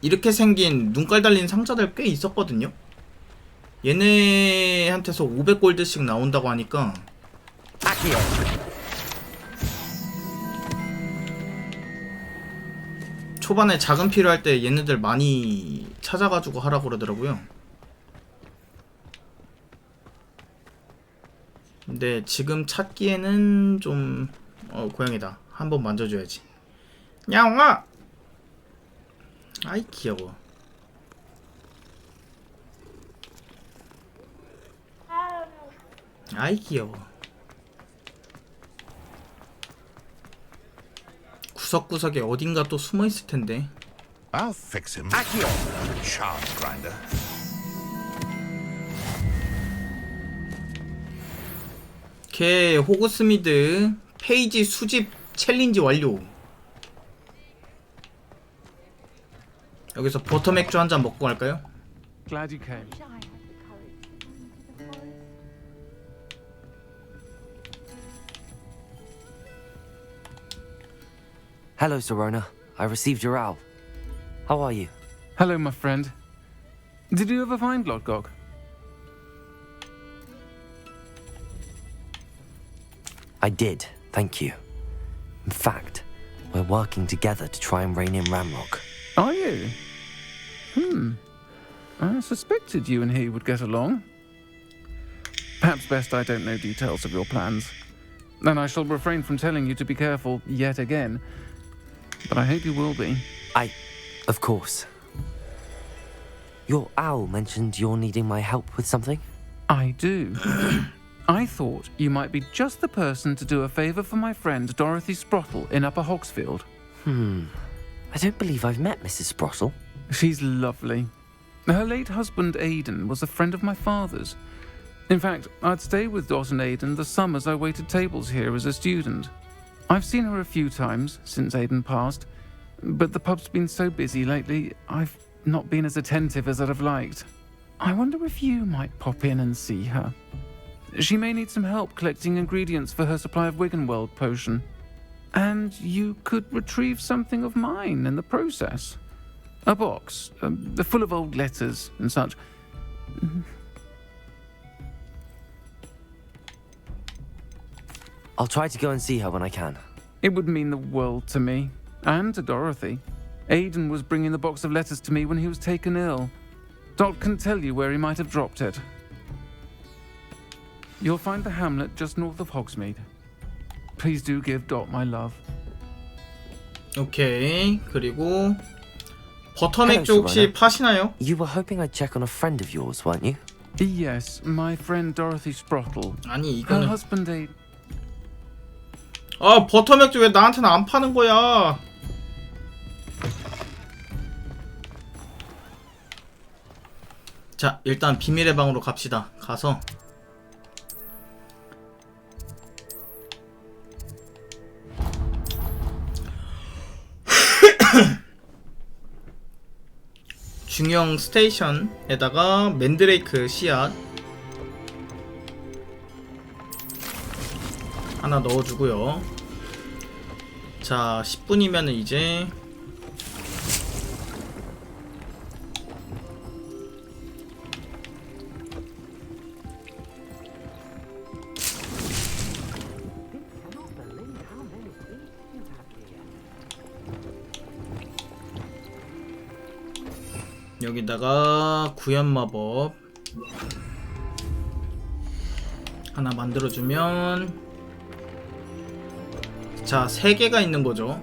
A: 이렇게 생긴 눈깔 달린 상자들 꽤 있었거든요. 얘네한테서 500골드씩 나온다고 하니까 초반에 자금 필요할 때 얘네들 많이 찾아가지고 하라고 그러더라고요. 근데 지금 찾기에는 좀 고양이다. 한번 만져줘야지. 야옹아! 아이 귀여워. 아이 귀여워. 구석구석에 어딘가 또 숨어있을 텐데.
I: I'll fix him. Charm grinder.
A: 오케이, 호그스미드 페이지 수집 챌린지 완료. 여기서 버터 맥주 한 잔 먹고 갈까요?
J: Glad you came.
B: Hello, Serona. I received your owl. How are you?
J: Hello, my friend. Did you ever find Lodgok?
B: I did, thank you. In fact, we're working together to try and rein in Ramrock.
J: Are you? I suspected you and he would get along. Perhaps best I don't know details of your plans. Then I shall refrain from telling you to be careful yet again. But I hope you will be.
B: Of course. Your owl mentioned you're needing my help with something?
J: I do. I thought you might be just the person to do a favour for my friend Dorothy Sprottle in Upper Hogsfield.
B: I don't believe I've met Mrs. Sprottle.
J: She's lovely. Her late husband Aidan was a friend of my father's. In fact, I'd stay with Dot and Aidan the summers I waited tables here as a student. I've seen her a few times since Aidan passed, but the pub's been so busy lately, I've not been as attentive as I'd have liked. I wonder if you might pop in and see her. She may need some help collecting ingredients for her supply of Wiggenweld potion. And you could retrieve something of mine in the process. A box, full of old letters and such.
B: I'll try to go and see her when I can.
J: It would mean the world to me, and to Dorothy. Aidan was bringing the box of letters to me when he was taken ill. Dot can tell you where he might have dropped it. You'll find the hamlet just north of Hogsmeade. Please do give Dot my love.
A: 오케이. 그리고 버터 맥주 혹시 파시나요?
B: You were hoping I'd check on a friend of yours, weren't you?
J: Yes, my friend Dorothy Sprottle.
A: 아니
J: Her
A: 이거는
J: husband Aidan.
A: 아 버터 맥주 왜 나한테는 안 파는 거야? 자 일단 비밀의 방으로 갑시다. 가서 중형 스테이션에다가 맨드레이크 씨앗 하나 넣어주고요. 자 10분이면은 이제 여기다가 구현마법 하나 만들어주면 자 3개가 있는 거죠.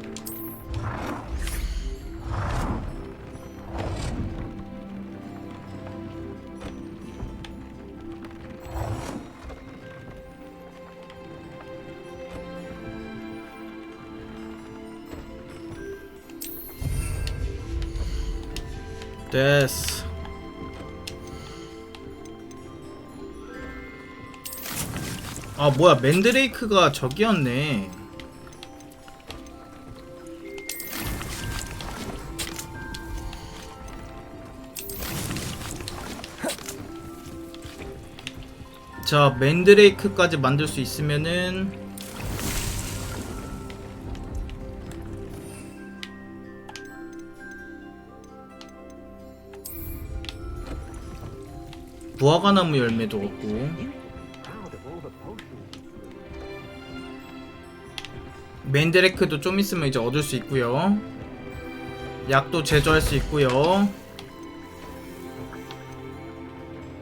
A: 됐어. 아 뭐야 맨드레이크가 저기였네. 자 맨드레이크까지 만들 수 있으면은 무화과나무 열매도 얻고 맨드레이크도 좀 있으면 이제 얻을 수 있고요. 약도 제조할 수 있고요.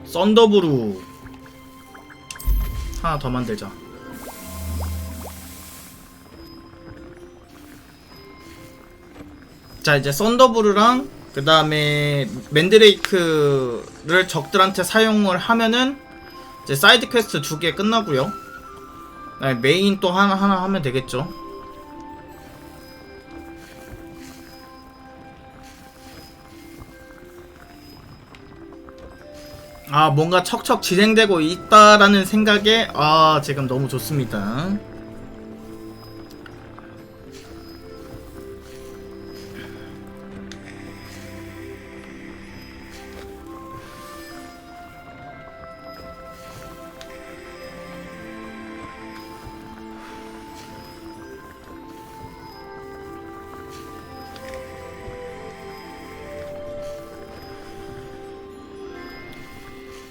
A: 썬더브루 하나 더 만들자. 자, 이제 썬더브루랑 그 다음에 맨드레이크를 적들한테 사용을 하면은 이제 사이드 퀘스트 2개 끝나고요. 메인 또 하나 하면 되겠죠. 아, 뭔가 척척 진행되고 있다라는 생각에 지금 너무 좋습니다.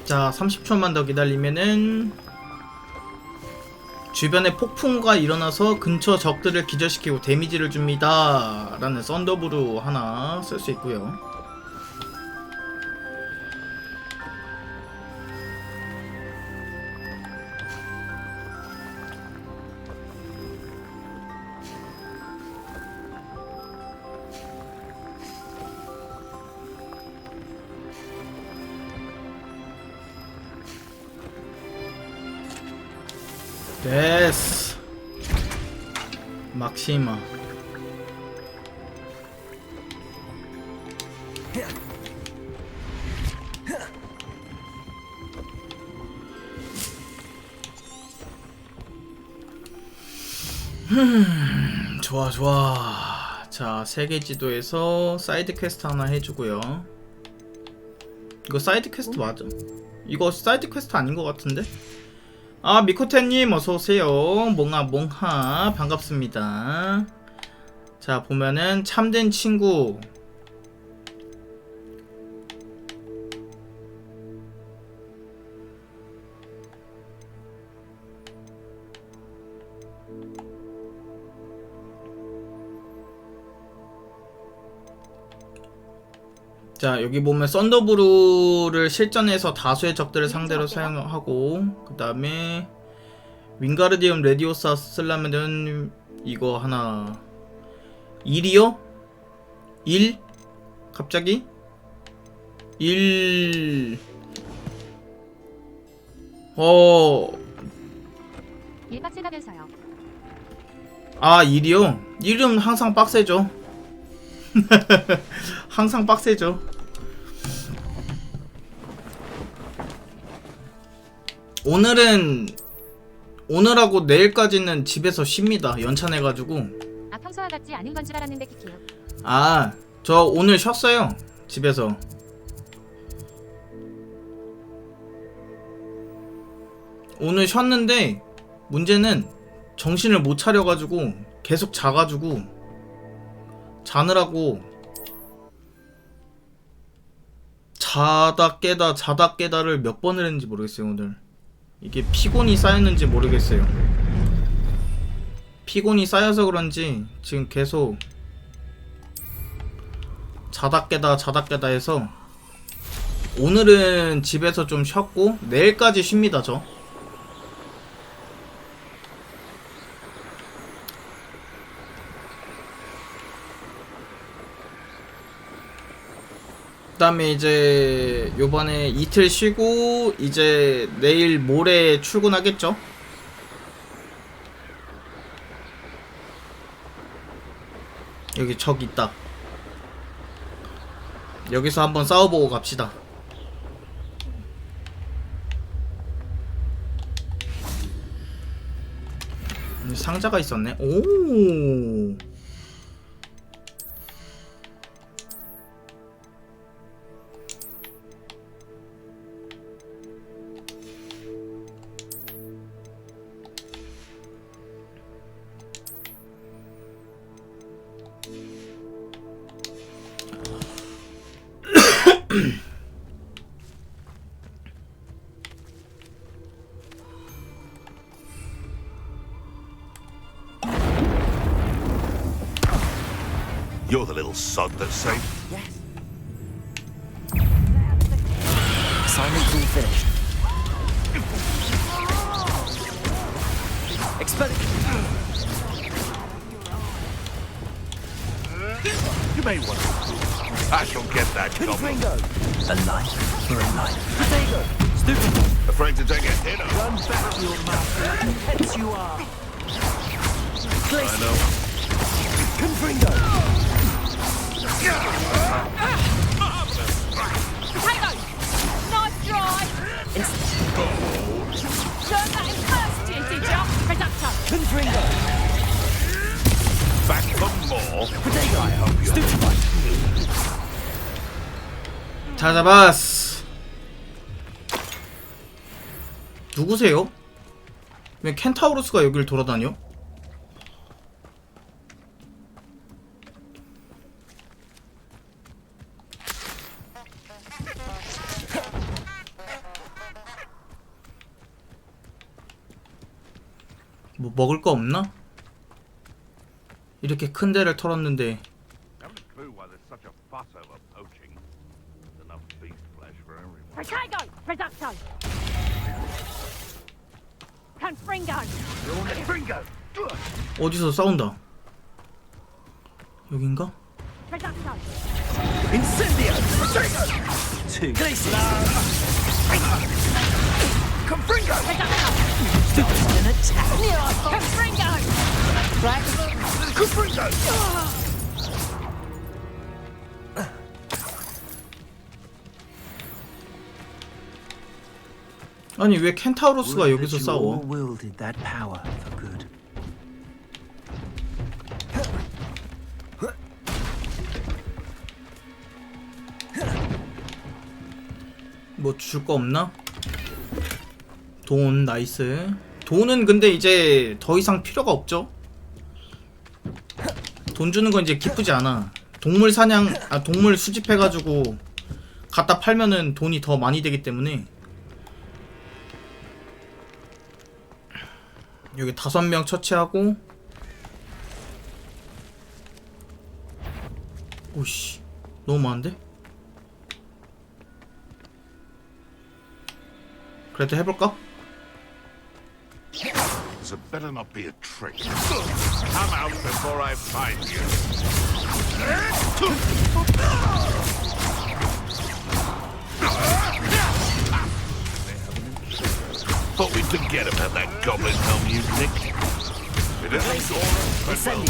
A: 자, 30초만 더 기다리면은 주변에 폭풍우가 일어나서 근처 적들을 기절시키고 데미지를 줍니다 라는 썬더브루 하나 쓸 수 있고요. 됐어. 막시마. 좋아 좋아. 자, 세계 지도에서 사이드 퀘스트 하나 해주고요. 이거 사이드 퀘스트 맞아? 이거 사이드 퀘스트 아닌 것 같은데? 아, 미코테님 어서오세요. 몽하 반갑습니다. 자, 보면은 참된 친구 자, 여기 보면 썬더브루를 실전에서 다수의 적들을 상대로 사용하고, 그 다음에 윙가르디움 레디오사 쓰려면은 이거 하나 1이요? 1? 갑자기? 1
D: 일박스가면서요.
A: 아, 1이요? 1은 항상 빡세죠. 항상 빡세죠. 오늘하고 내일까지는 집에서 쉽니다. 연찬해가지고.
D: 아, 평소와 같지 않은 건 줄 알았는데 키키요.
A: 아, 저 오늘 쉬었어요. 집에서. 오늘 쉬었는데 문제는 정신을 못 차려가지고 계속 자가지고 자느라고 자다 깨다를 몇 번을 했는지 모르겠어요. 오늘 이게 피곤이 쌓였는지 모르겠어요. 피곤이 쌓여서 그런지 지금 계속 자다 깨다 해서 오늘은 집에서 좀 쉬었고 내일까지 쉽니다. 저 그다음에 이제 요번에 이틀 쉬고 이제 내일 모레 출근하겠죠? 여기 적 있다. 여기서 한번 싸워보고 갑시다. 상자가 있었네. 오.
I: You're the little little sod that's safe?
B: Yes. Assignment's all finished. Expelling.
I: You may want to. I shall get that goblin.
B: Confringo. A life for a life. Potato. Stupid.
I: Afraid to take a hit on.
C: Run back to your master. Hence you are.
I: I know.
B: Confringo.
H: Potato! Nice try! Learn that in first year, did ya? Reducto!
B: Confringo.
I: Back for more.
B: Potato.
I: I hope you.
B: Stupid.
A: 다 잡았어. 누구세요? 왜 켄타우로스가 여기를 돌아다녀? 뭐 먹을 거 없나? 이렇게 큰 데를 털었는데.
I: Haven't a clue why there's such a fuss over poaching. There's enough beast flesh for everyone.
H: Potato! Reducto! Confringo!
A: 어디서 싸운다. 여긴가?
H: Reducto!
B: Incendio. Two. Glaciers. Confringo.
H: Reducto!
B: Stupid. An attack.
H: Confringo!
A: 아니 왜 켄타우로스가 여기서 싸워?
C: wielded that power for good.
A: 뭐 줄 거 없나? 돈 나이스. 돈은 근데 이제 더 이상 필요가 없죠. 돈 주는 건 이제 기쁘지 않아. 동물 사냥, 동물 수집해가지고 갖다 팔면은 돈이 더 많이 되기 때문에. 여기 5명 처치하고. 오씨, 너무 많은데? 그래도 해볼까?
I: So better not be a trick. Come out before I find you. Thought we'd forget about that goblin helm you nicked. It isn't all but well,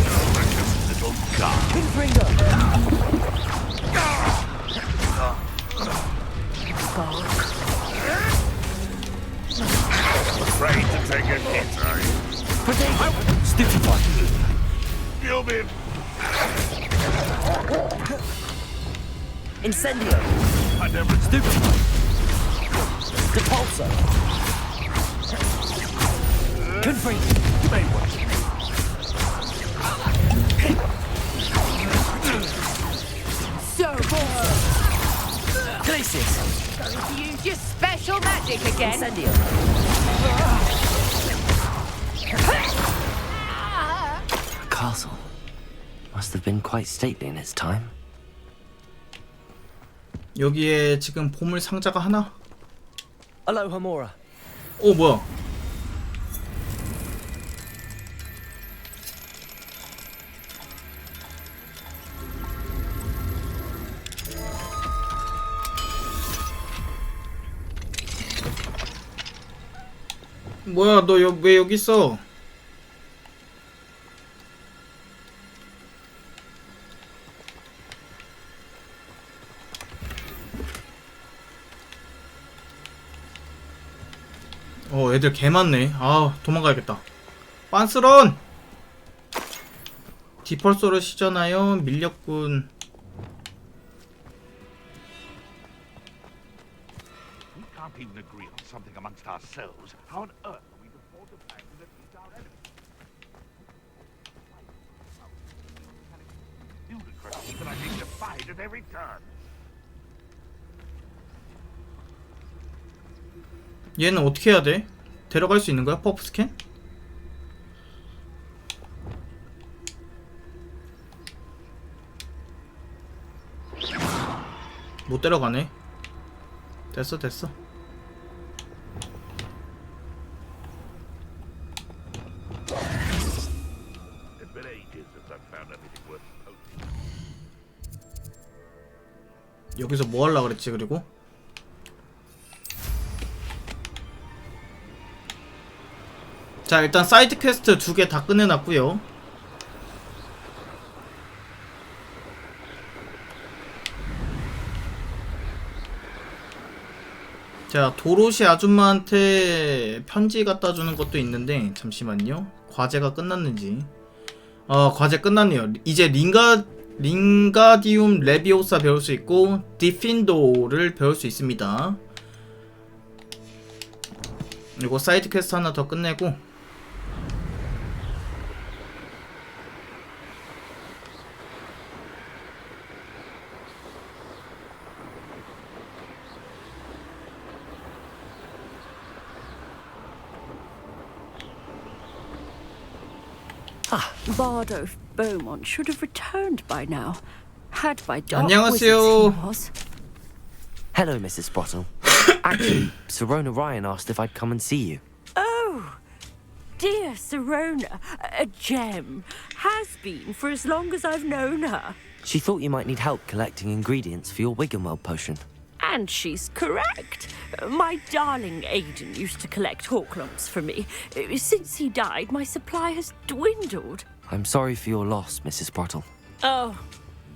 I: little god.
B: Confringo.
I: Afraid to take a hit, are you?
B: Potato. Stupid one.
I: You'll be...
B: Incendio.
I: I never...
B: Stupid one. Depulso. Confringo.
I: You may want to.
H: So bored!
B: Glaciers.
H: Going to use your special magic again?
B: Incendio. The castle must have been quite stately in its time.
A: 여기에 지금 보물 상자가 하나?
B: Aloha Mora.
A: 오 뭐야? 뭐야 너 왜 여기 있어? 애들 개 많네. 아 도망가야겠다. 빤스런! 디펄소를 시전하여 밀렵군.
I: We can't even agree on something amongst ourselves. How on earth are we to forge a plan to defeat our enemy? Ludicrous that I being defied at every turn.
A: 얘는 어떻게 해야 돼? 데려갈 수 있는 거야? 퍼프 스캔? 못 데려가네. 됐어 됐어.
I: It's been ages since I've found anything worth posting.
A: 여기서 뭐 하려고 그랬지? 그리고 자, 일단 사이드 퀘스트 2개 다 끝내놨고요. 자, 도로시 아줌마한테 편지 갖다 주는 것도 있는데 잠시만요. 과제가 끝났는지. 과제 끝났네요. 이제 링가디움 레비오사 배울 수 있고 디핀도를 배울 수 있습니다. 그리고 사이드 퀘스트 하나 더 끝내고
H: Bardo Beaumont should have returned by now. Had by dark
A: 안녕하세요.
H: wizards he was.
B: Hello, Mrs. Sprottle. Actually, Serona Ryan asked if I'd come and see you.
H: Oh, dear Serona, a gem. Has been for as long as I've known her.
B: She thought you might need help collecting ingredients for your Wiggenweld potion.
H: And she's correct. My darling Aidan used to collect hawklumps for me. Since he died, my supply has dwindled.
B: I'm sorry for your loss, Mrs. Sprottle.
H: Oh,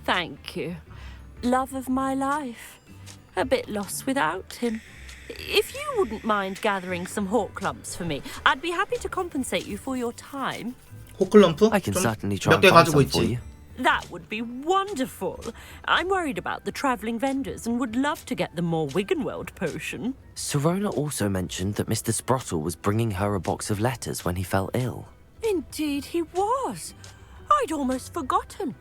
H: thank you. Love of my life. A bit lost without him. If you wouldn't mind gathering some hawklumps for me, I'd be happy to compensate you for your time.
A: 호클럼프?
B: I can certainly try
A: 몇
B: and
A: 개
B: find
A: 가지고
B: some for
A: 있지.
B: you.
H: That would be wonderful. I'm worried about the travelling vendors and would love to get them more Wiggenweld potion.
B: Serona also mentioned that Mr. Sprottle was bringing her a box of letters when he fell ill.
H: Indeed he was. I'd almost forgotten.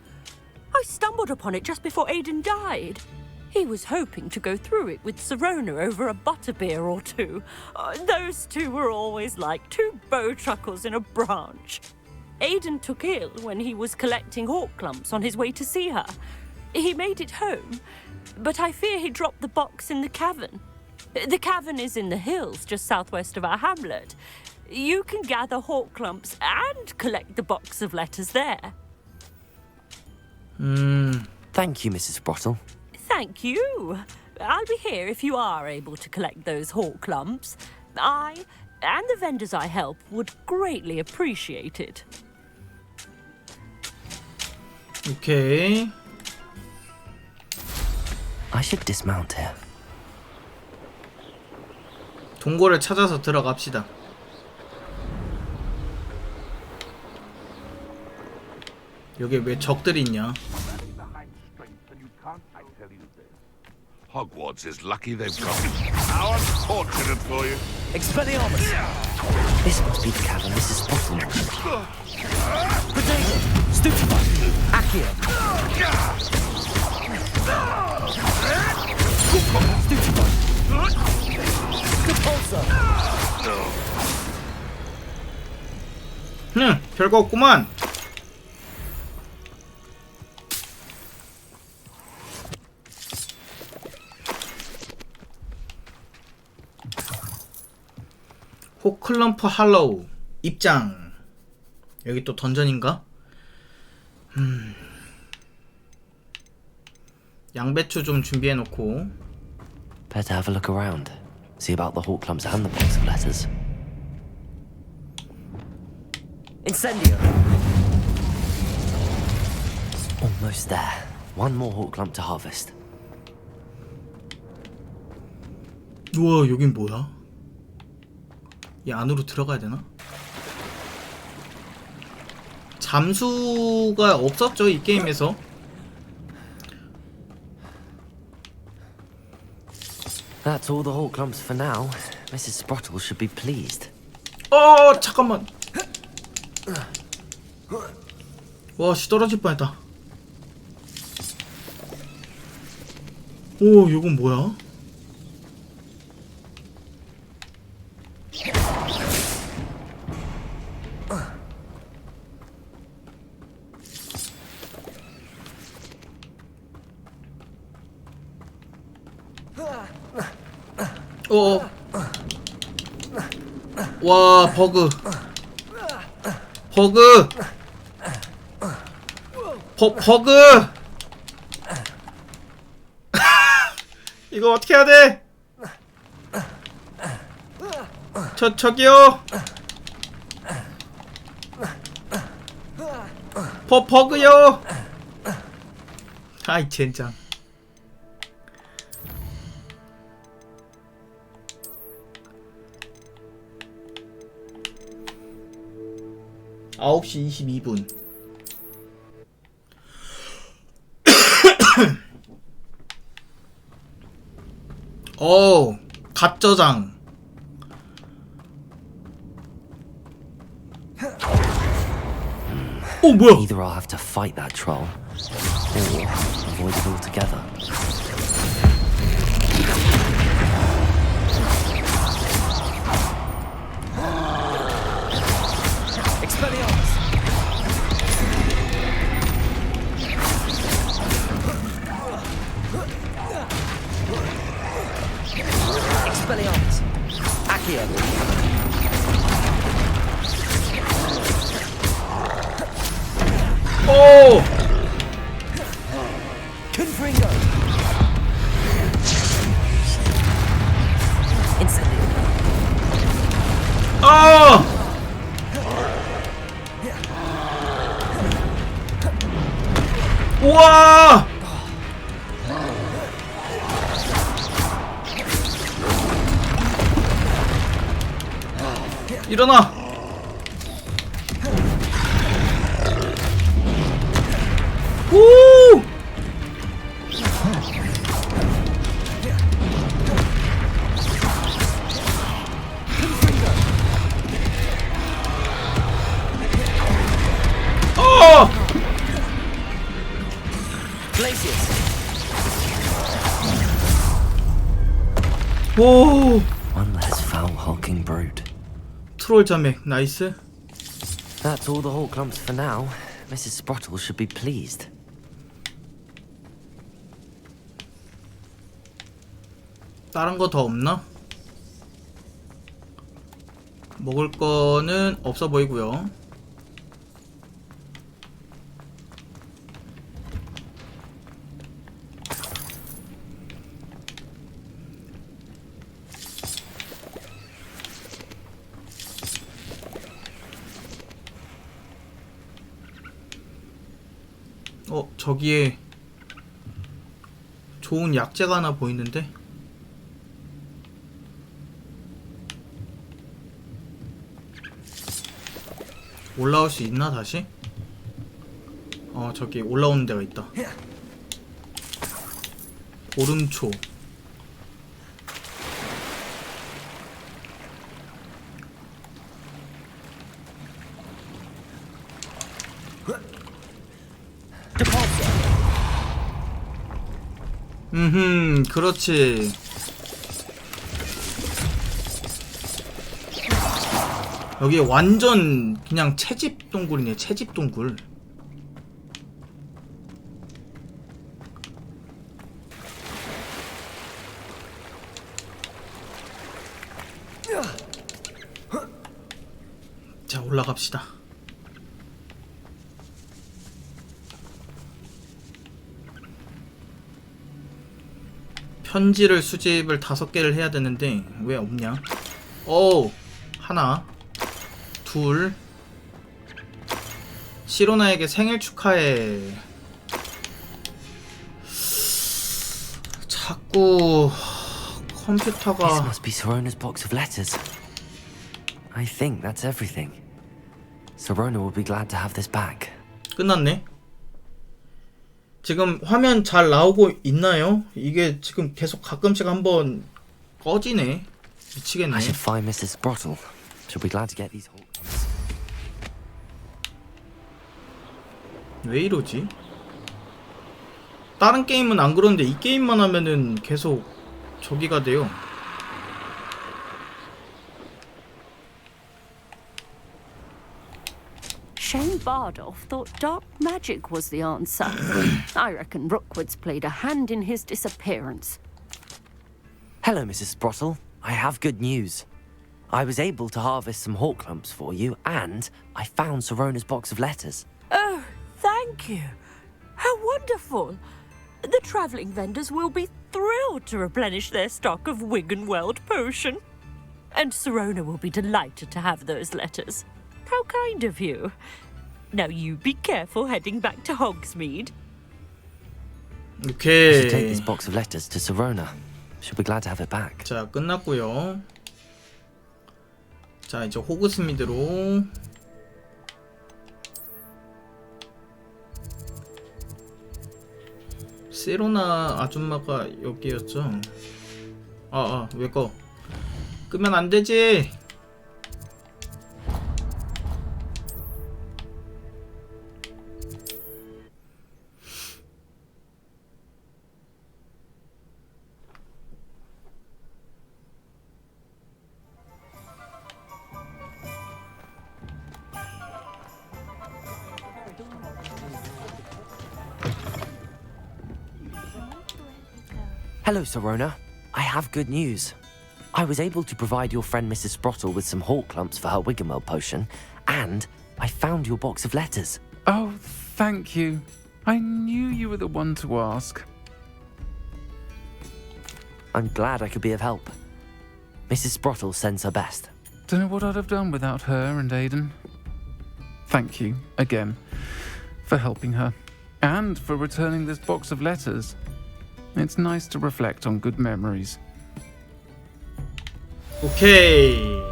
H: I stumbled upon it just before Aidan died. He was hoping to go through it with Serona over a butterbeer or two. Those two were always like two bowtruckles in a branch. Aidan took ill when he was collecting hawklumps on his way to see her. He made it home, but I fear he dropped the box in the cavern. The cavern is in the hills just southwest of our hamlet. You can gather hawklumps and collect the box of letters there.
B: Thank you, Mrs. Sprottle.
H: Thank you. I'll be here if you are able to collect those hawklumps. I and the vendors I help would greatly appreciate it.
A: 오케이.
B: I should dismount here.
A: 동굴을 찾아서 들어갑시다. 여기 왜 적들이 있냐?
I: Hogwarts is lucky they've got him. How unfortunate for you.
B: Expelliarmus! This must be the cavern Mrs. Sprottle mentioned. Potato! Stupefy! Accio! Stupefy! Repulsor!
A: 별거 없구만. 호클럼프 할로우 입장. 여기 또 던전인가? 양배추 좀 준비해놓고.
B: Better have a look around. See about the hawklumps and the box of letters. Incendio! Almost there. One more hawklump to harvest.
A: 우와, 여긴 뭐야? 이 안으로 들어가야 되나? 잠수가 없었죠, 이 게임에서.
B: That's all the hawklumps for now. Mrs. Sprottle should be pleased.
A: 잠깐만. 와, 씨, 떨어질 뻔했다. 오, 이건 뭐야? 어. 와, 버그. 버그. 버그. 이거 어떻게 해야 돼? 저기요. 버그요. 아이 젠장. (9시 22분) 갓저장. 뭐야?
B: Either I'll have to fight that troll, or avoid it altogether. Expelliarmus! Expelliarmus! Accio!
A: 오!
B: Confringo! Incendio!
A: 아! 우와! 일어나! 우! 어! 오!
B: One less foul hulking brute.
A: 트롤 자맥 나이스.
B: That's all the Hawk clumps for now. Mrs. Sprottle should be pleased.
A: 다른 거 더 없나? 먹을 거는 없어 보이고요. 저기에 좋은 약재가 하나 보이는데? 올라올 수 있나 다시? 저기 올라오는 데가 있다. 오름초. 그렇지. 여기 완전 그냥 채집 동굴이네. 채집 동굴. 자, 올라갑시다. 편지를 수집을 5개를 해야 되는데 왜 없냐? 하나, 둘. 시로나에게 생일 축하해. 자꾸 컴퓨터가.
B: This must be Sorona's box of letters. I think that's everything. Sorona will be glad to have this back.
A: 끝났네. 지금 화면 잘 나오고 있나요? 이게 지금 계속 가끔씩 한번 꺼지네. 미치겠네.
B: I should find Mrs. Sprottle. She'll be glad to get these hawk clumps.
A: 왜 이러지? 다른 게임은 안 그런데 이 게임만 하면은 계속 저기가 돼요.
H: Shane Bardolph thought dark magic was the answer. I reckon Rookwood's played a hand in his disappearance.
B: Hello, Mrs. Sprottle. I have good news. I was able to harvest some hawk clumps for you, and I found Sorona's box of letters.
H: Oh, thank you. How wonderful. The travelling vendors will be thrilled to replenish their stock of Wiggenweld potion. And Sorona will be delighted to have those letters. How kind of you. Now you be careful heading back to Hogsmeade.
B: I should take this
A: 오케이.
B: box of letters to Sorona. She'll be glad to have it back.
A: 자, 끝났고요. 자, 이제 호그스미드로 세로나 아줌마가 여기였죠. 왜 꺼? 끄면 안 되지.
B: Hello, Sorona. I have good news. I was able to provide your friend Mrs. Sprottle with some hawk clumps for her Wiggenweld potion, and I found your box of letters.
J: Oh, thank you. I knew you were the one to ask.
B: I'm glad I could be of help. Mrs. Sprottle sends her best.
J: Don't know what I'd have done without her and Aidan. Thank you, again, for helping her. And for returning this box of letters. It's nice to reflect on good memories.
A: 오케이.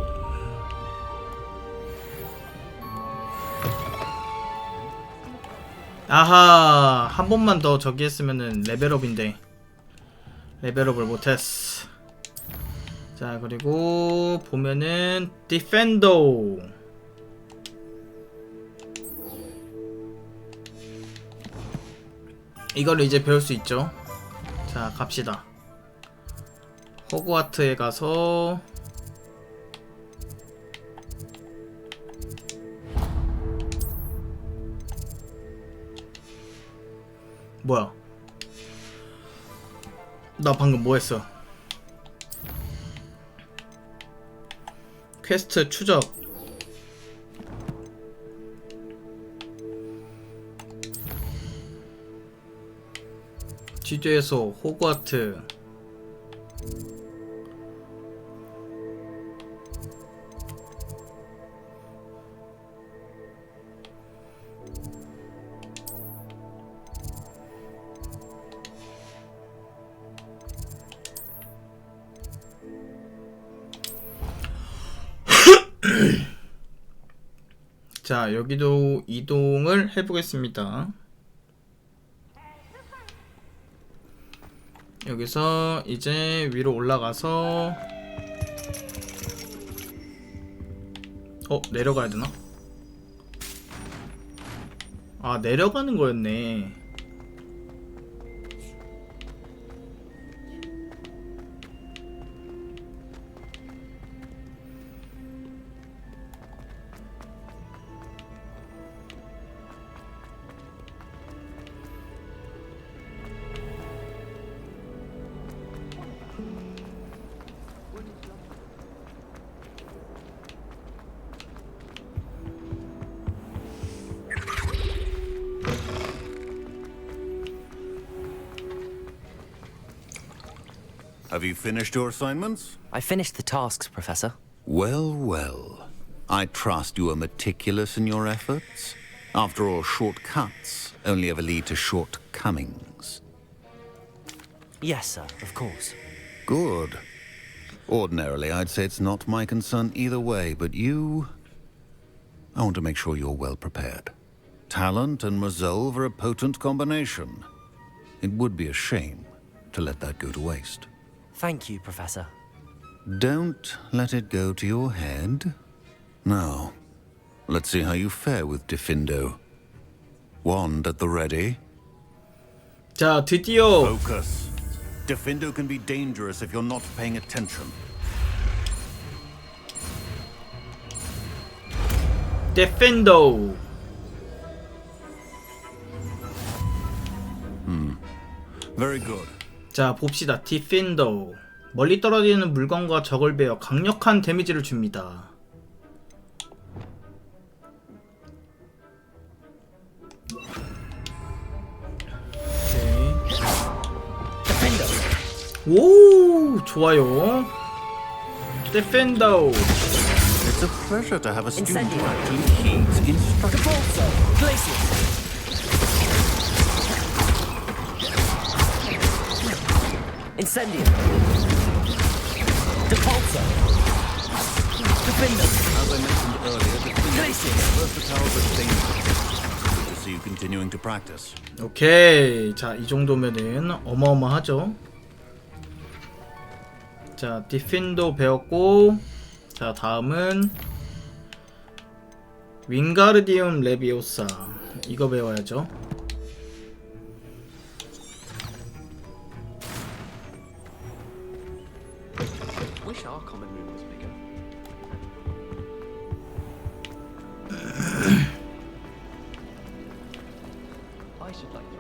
A: 아하, 한 번만 더 저기 했으면은 레벨업인데 레벨업을 못했어. 자, 그리고 보면은 디펜더 이거를 이제 배울 수 있죠. 자, 갑시다. 호그와트에 가서 뭐야? 나 방금 뭐 했어? 퀘스트 추적. 지도에서 호그와트. 자, 여기도 이동을 해보겠습니다. 여기서 이제 위로 올라가서 내려가야 되나? 아, 내려가는 거였네.
I: Have you finished your assignments?
B: I finished the tasks, Professor.
I: Well, well. I trust you are meticulous in your efforts. After all, shortcuts only ever lead to shortcomings.
B: Yes, sir, of course.
I: Good. Ordinarily, I'd say it's not my concern either way, but you... I want to make sure you're well prepared. Talent and resolve are a potent combination. It would be a shame to let that go to waste.
B: Thank you, Professor.
I: Don't let it go to your head. Now, let's see how you fare with Diffindo. Wand at the ready.
A: 자, 드디어
I: Focus. Diffindo can be dangerous if you're not paying attention.
A: 디펜더.
I: Very good.
A: 자, 봅시다. 디펜더. 멀리 떨어지는 물건과 적을 베어 강력한 데미지를 줍니다. 오, 좋아요. 디펜더.
I: It's a pleasure to have a student who actually heeds instructions.
B: Incendium. Depulsor. Defender.
I: As I mentioned earlier, the thing is versatile but dangerous. Good to see you continuing to practice.
A: 오케이. 자, 이 정도면은 어마어마하죠. 자, 디펜더 배웠고, 자, 다음은 윙가르디움 레비오사. 이거 배워야죠.
C: Wish our common room was bigger. I should like to.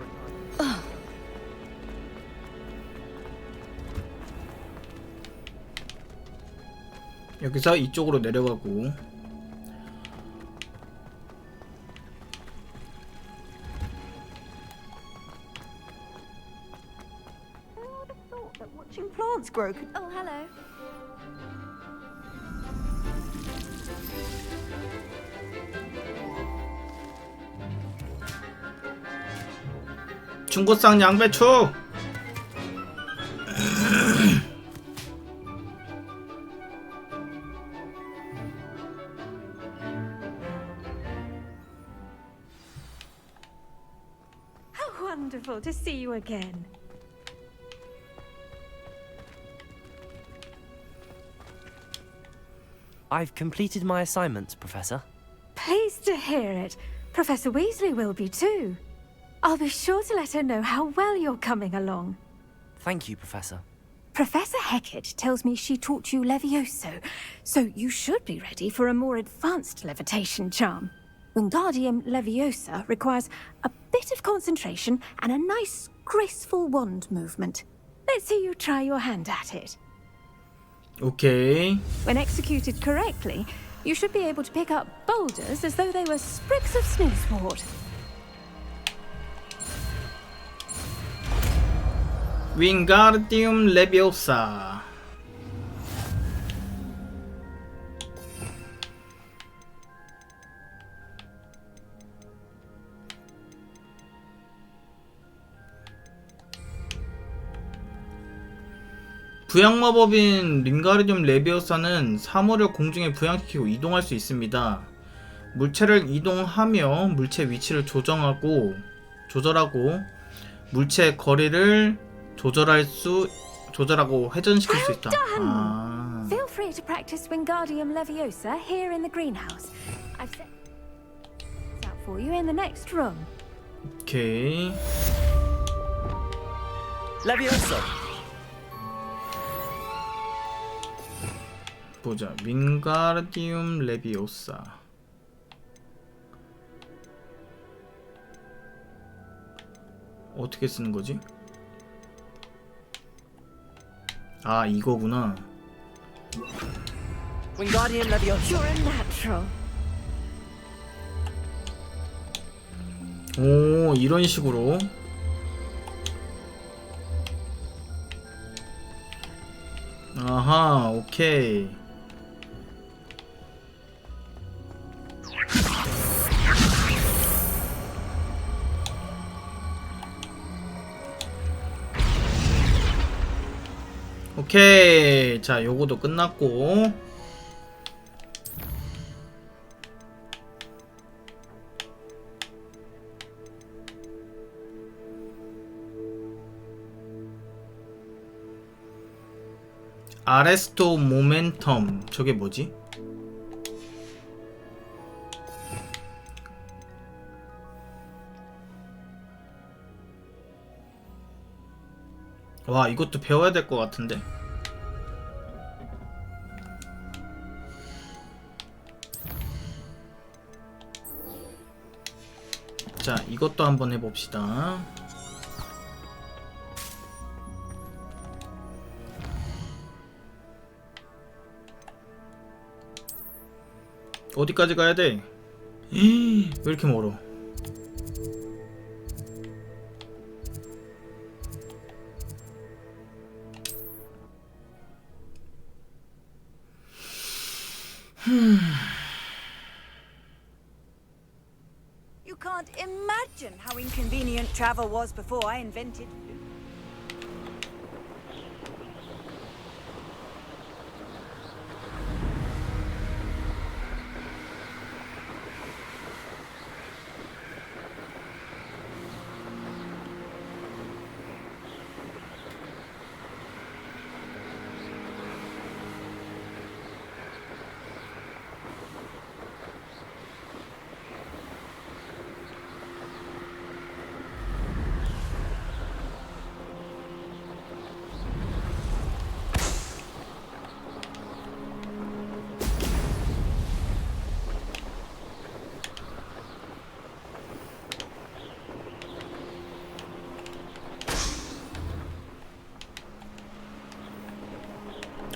A: 여기서 이쪽으로 내려가고,
G: Watching plants grow could...
D: Oh, hello.
A: 중고상 양배추.
G: How wonderful to see you again.
B: I've completed my assignments, Professor.
G: Pleased to hear it. Professor Weasley will be too. I'll be sure to let her know how well you're coming along.
B: Thank you, Professor.
G: Professor Hecat tells me she taught you Levioso, so you should be ready for a more advanced levitation charm. Wingardium Leviosa requires a bit of concentration and a nice, graceful wand movement. Let's see you try your hand at it.
A: 오케이.
G: When executed correctly, you should be able to pick up boulders as though they were sprigs of snoozewort.
A: 윙가르디움 레비오사. 부양마법인 링가르디움 레비오사는 사물을 공중에 부양시키고 이동할 수 있습니다. 물체를 이동하며 물체 위치를 조절하고 물체의 거리를 조절하고 회전시킬 수 있다. 아.
G: Feel free to practice Wingardium Leviosa here in the greenhouse. I've set it out for you in the next room.
A: 오케이.
B: Leviosa.
A: 보자. 윙가르디움 레비오사. 어떻게 쓰는 거지? 아, 이거구나.
B: Wingardium Leviosa.
G: You're a natural.
A: 오, 이런 식으로. 아하, 오케이. 오케이. 자, 요거도 끝났고. 아레스토 모멘텀. 저게 뭐지? 와, 이것도 배워야 될 것 같은데. 자, 이것도 한번 해봅시다. 어디까지 가야 돼? 왜 이렇게 멀어?
K: You can't imagine how inconvenient travel was before I invented.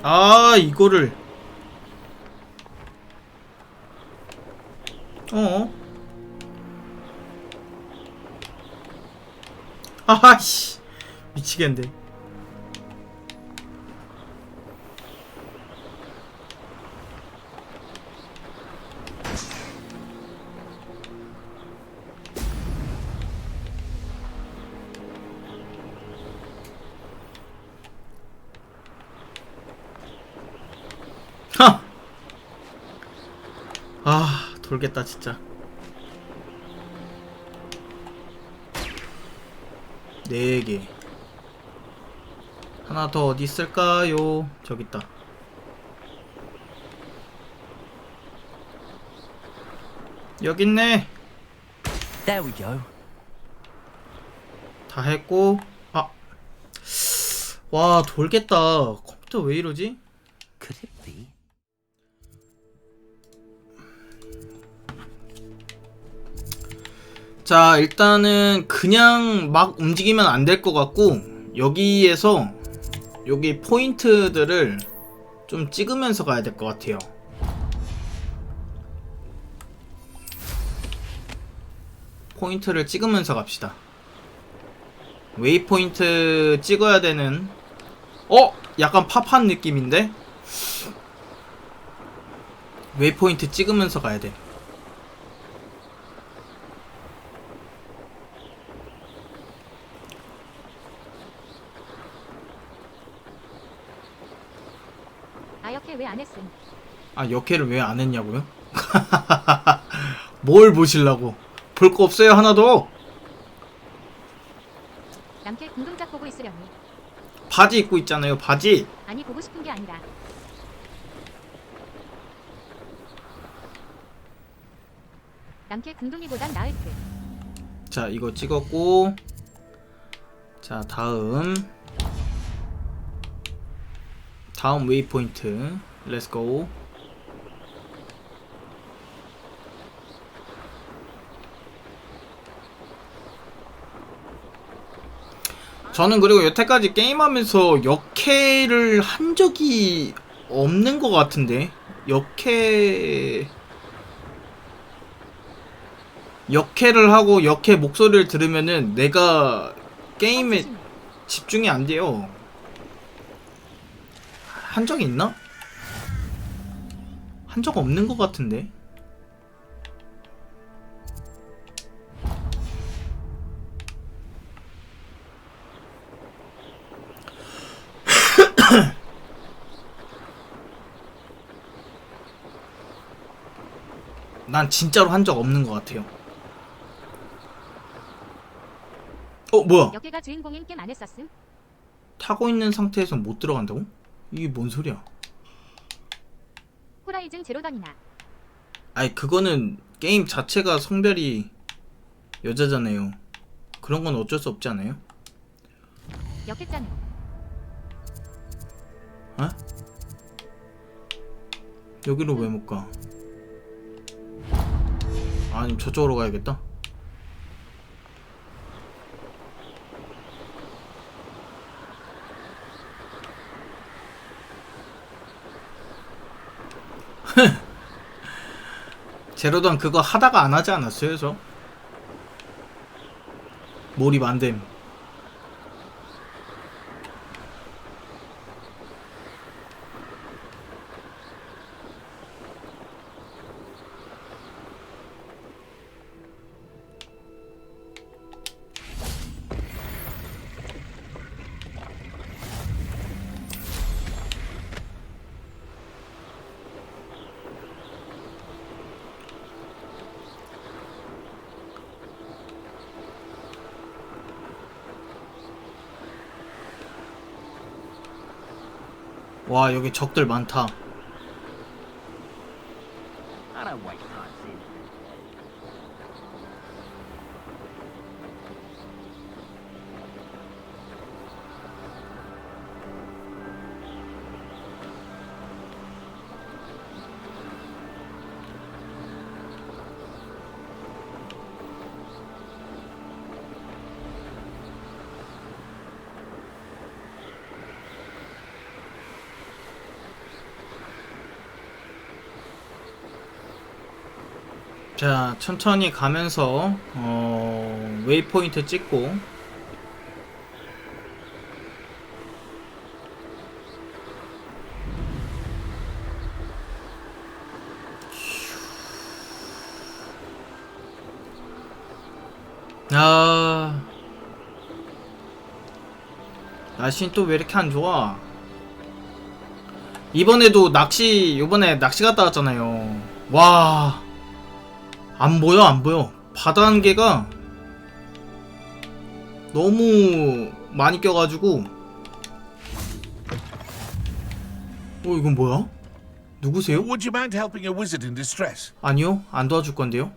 A: 아, 이거를 아하씨, 미치겠네. 하! 아, 돌겠다 진짜. 4개. 하나 더 어디 있을까요? 저기 있다. 여기 있네.
B: There we go.
A: 다 했고. 아, 와, 돌겠다. 컴퓨터 왜 이러지?
B: Could it be?
A: 자, 일단은 그냥 막 움직이면 안 될 것 같고, 여기에서 여기 포인트들을 좀 찍으면서 가야 될 것 같아요. 포인트를 찍으면서 갑시다. 웨이포인트 찍어야 되는, 약간 팝한 느낌인데? 웨이포인트 찍으면서 가야 돼.
D: 아, 역해 왜 안 했음?
A: 아, 역해를 왜 안 했냐고요? 뭘 보실라고? 볼 거 없어요, 하나도.
D: 남캐 궁동작 보고 있으려니.
A: 바지 입고 있잖아요, 바지.
D: 아니, 보고 싶은 게 아니라. 남캐 궁둥이보단 나을 듯.
A: 자, 이거 찍었고, 자, 다음 웨이포인트 렛츠고. 저는 그리고 여태까지 게임하면서 역해를 한 적이 없는 것 같은데, 역해를 하고 역해 목소리를 들으면은 내가 게임에 집중이 안 돼요. 한 적이 있나? 한 적 없는 것 같은데. 난 진짜로 한 적 없는 것 같아요. 뭐야?
D: 역해가 주인공인 게임 안 했었음?
A: 타고 있는 상태에서 못 들어간다고? 이게 뭔 소리야?
D: 호라이즌 제로던이나.
A: 아이, 그거는 게임 자체가 성별이 여자잖아요. 그런 건 어쩔 수 없지 않아요?
D: 역했잖아.
A: 어? 여기로 왜 못 가? 아니, 저쪽으로 가야겠다. 제로던 그거 하다가 안 하지 않았어요, 저? 몰입 안 됨. 와, 여기 적들 많다. 자, 천천히 가면서 웨이포인트 찍고 아, 날씨는 또 왜 이렇게 안 좋아? 이번에도 요번에 낚시 갔다 왔잖아요. 와, 안 보여, 안 보여. 바다 안개가 너무 많이 껴가지고. 이건 뭐야? 누구세요?
L: Would you mind helping a wizard in distress?
A: 아니요, 안 도와줄 건데요.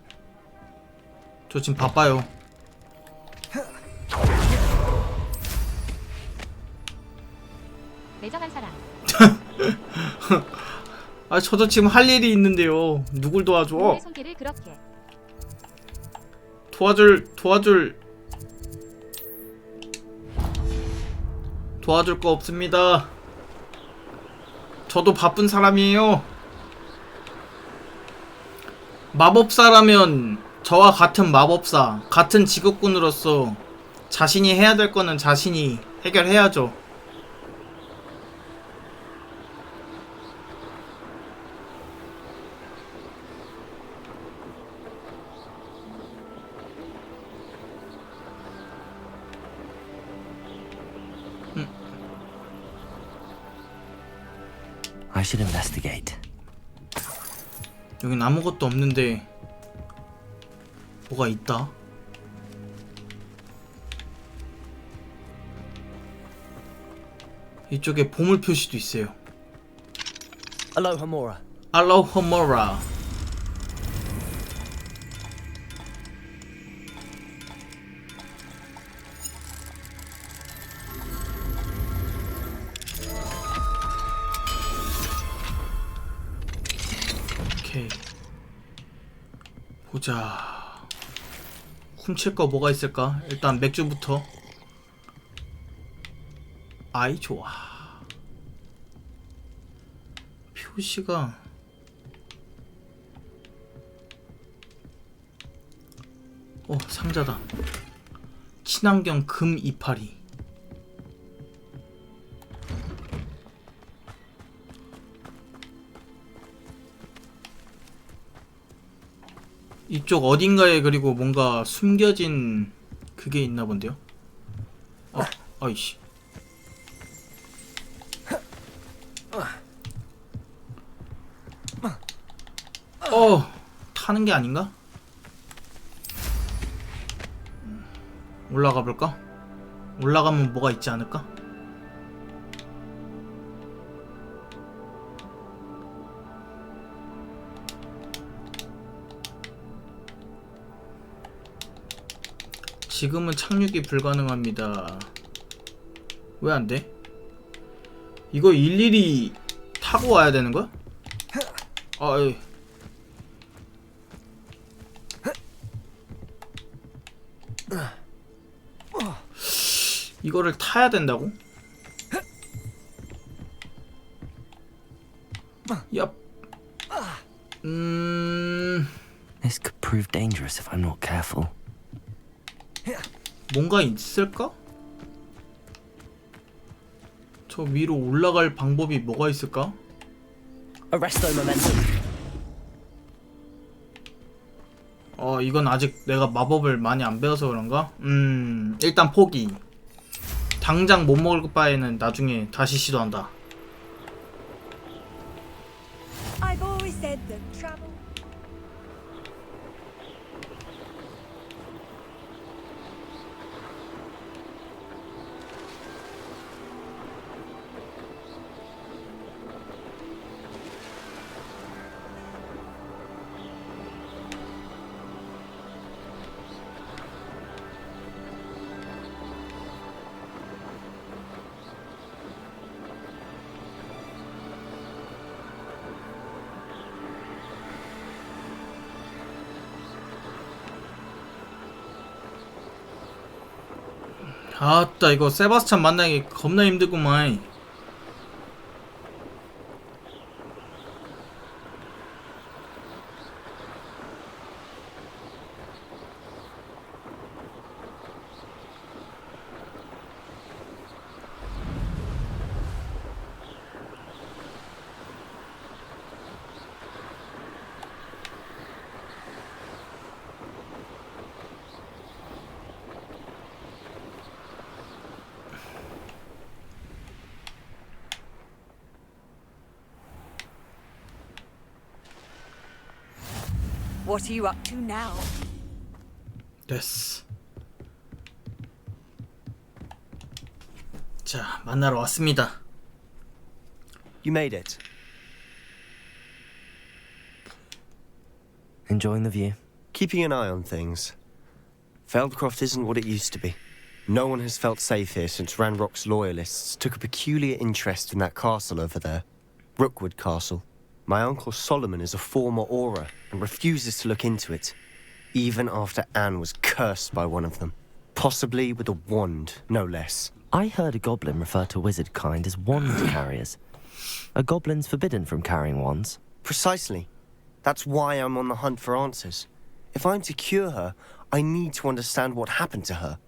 A: 저 지금 바빠요.
D: 매정한 사람.
A: 아, 저도 지금 할 일이 있는데요. 누굴 도와줘?
D: 내 손길을 그렇게.
A: 도와줄 거 없습니다. 저도 바쁜 사람이에요. 마법사라면 저와 같은 마법사, 같은 직업군으로서 자신이 해야 될 거는 자신이 해결해야죠.
B: I should investigate.
A: 여긴 아무것도 없는데 뭐가 있다. 이쪽에 보물 표시도 있어요.
B: Alohomora.
A: 알로호모라. 오케이. 보자. 훔칠 거 뭐가 있을까? 일단 맥주부터. 아이, 좋아. 표시가 상자다. 친환경 금 이파리. 이쪽 어딘가에 그리고 뭔가 숨겨진 그게 있나 본데요? 아이씨. 타는 게 아닌가? 올라가 볼까? 올라가면 뭐가 있지 않을까? 지금은 착륙이 불가능합니다. 왜 안 돼? 이거 일일이 타고 와야 되는 거야? 아이. 이거를 타야 된다고? 얍.
B: This could prove dangerous if I'm not careful.
A: 뭔가 있을까? 저 위로 올라갈 방법이 뭐가 있을까?
B: Arresto momentum.
A: 이건 아직 내가 마법을 많이 안 배워서 그런가? 일단 포기. 당장 못 먹을 바에는 나중에 다시 시도한다.
K: I've always said that travel.
A: 아따 이거 세바스찬 만나기 겁나 힘들구만.
K: What are you up to now?
A: 됐어. 자, 만나러 왔습니다.
M: You made it.
B: Enjoying the view?
M: Keeping an eye on things. Feldcroft isn't what it used to be. No one has felt safe here since Ranrock's loyalists took a peculiar interest in that castle over there. Rookwood Castle. My uncle Solomon is a former Auror and refuses to look into it, even after Anne was cursed by one of them. Possibly with a wand, no less.
B: I heard a goblin refer to wizard kind as wand carriers. Are goblins forbidden from carrying wands?
M: Precisely. That's why I'm on the hunt for answers. If I'm to cure her, I need to understand what happened to her.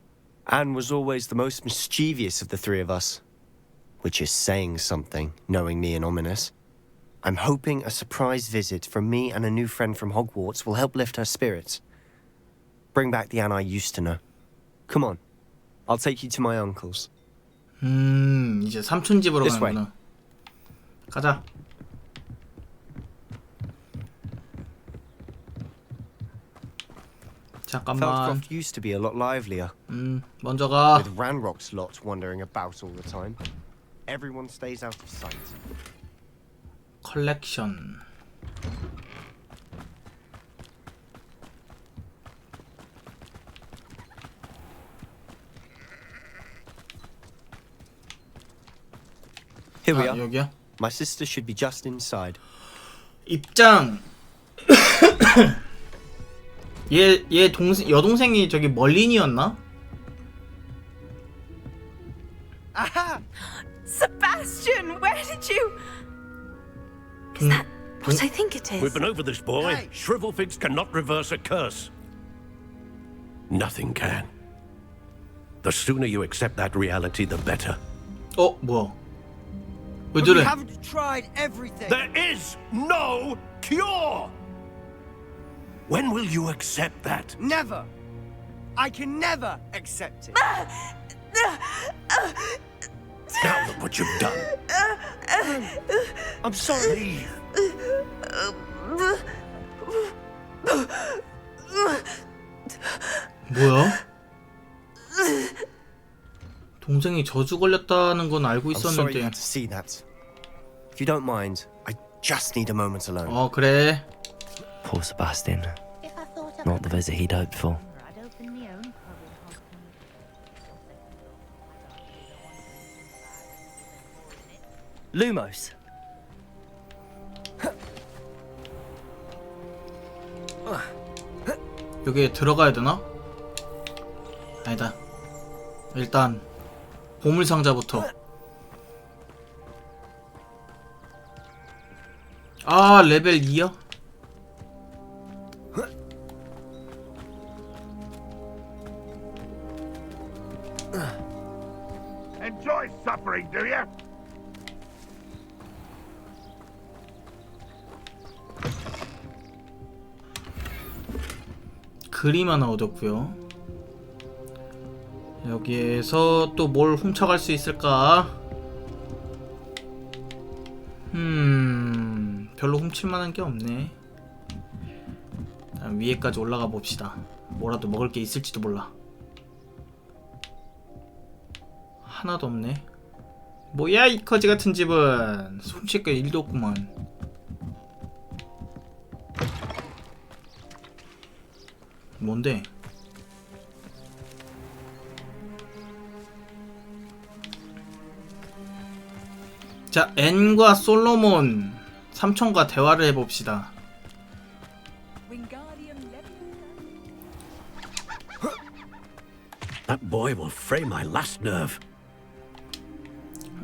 M: Anne was always the most mischievous of the three of us. Which is saying something, knowing me and Ominous. I'm hoping a surprise visit from me and a new friend from Hogwarts will help lift her spirits. Bring back the Anne I used to know. Come on. I'll take you to my uncle's.
A: 이제 삼촌 집으로
M: This way.
A: 가는구나. 가자. 잠깐만.
M: Feldcroft used to be a lot livelier.
A: 먼저 가.
M: With Ranrock's lot wandering about all the time. Everyone stays out of sight.
A: 컬렉션.
M: Here we are.
A: 여기야?
M: My sister should be just inside.
A: 입장. 얘 동생 여동생이 저기 멀린이었나?
E: Aha! Sebastian, where did you?
G: Is that what I think it
C: We've
G: is?
C: been over this, boy. Shrivelfigs cannot reverse a curse. Nothing can. The sooner you accept that reality, the better.
A: 뭐야? 왜 저래?
N: We haven't tried everything.
C: There is no cure! When will you accept that?
N: Never. I can never accept it.
C: Now look what you've done.
N: I'm sorry.
A: 뭐야? 동생이 저주 걸렸다는 건 알고
M: I'm sorry you
A: 있었는데.
M: had to see that. If you don't mind, I just need a moment alone.
A: 그래.
B: Poor Sebastian. Not the visit he'd hoped for.
M: Lumos.
A: 여기에 들어가야 되나? 아니다. 일단 보물 상자부터. 레벨 2요? 그림 하나 얻었고요. 여기에서 또 뭘 훔쳐갈 수 있을까? 별로 훔칠 만한 게 없네. 위에까지 올라가 봅시다. 뭐라도 먹을 게 있을지도 몰라. 하나도 없네. 뭐야 이 거지 같은 집은. 훔칠 게 1도 없구만. 뭔데? 자, 앤과 솔로몬 삼촌과 대화를 해봅시다.
C: That boy will fray my last nerve.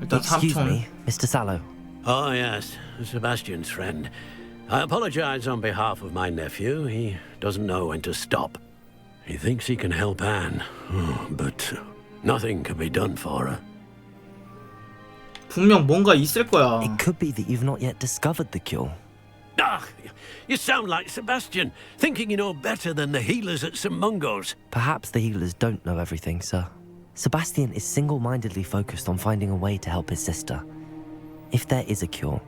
A: 일단
B: Excuse
A: 삼촌.
B: me, Mr. Sallow.
C: Oh, yes, Sebastian's friend. I apologize on behalf of my nephew. He doesn't know when to stop. He thinks he can help Anne, but nothing can be done for her.
A: 분명 뭔가 있을 거야.
B: It could be that you've not yet discovered the cure.
C: Ah, you sound like Sebastian, thinking you know better than the healers at St. Mungo's.
B: Perhaps the healers don't know everything, sir. Sebastian is single-mindedly focused on finding a way to help his sister. If there is a cure,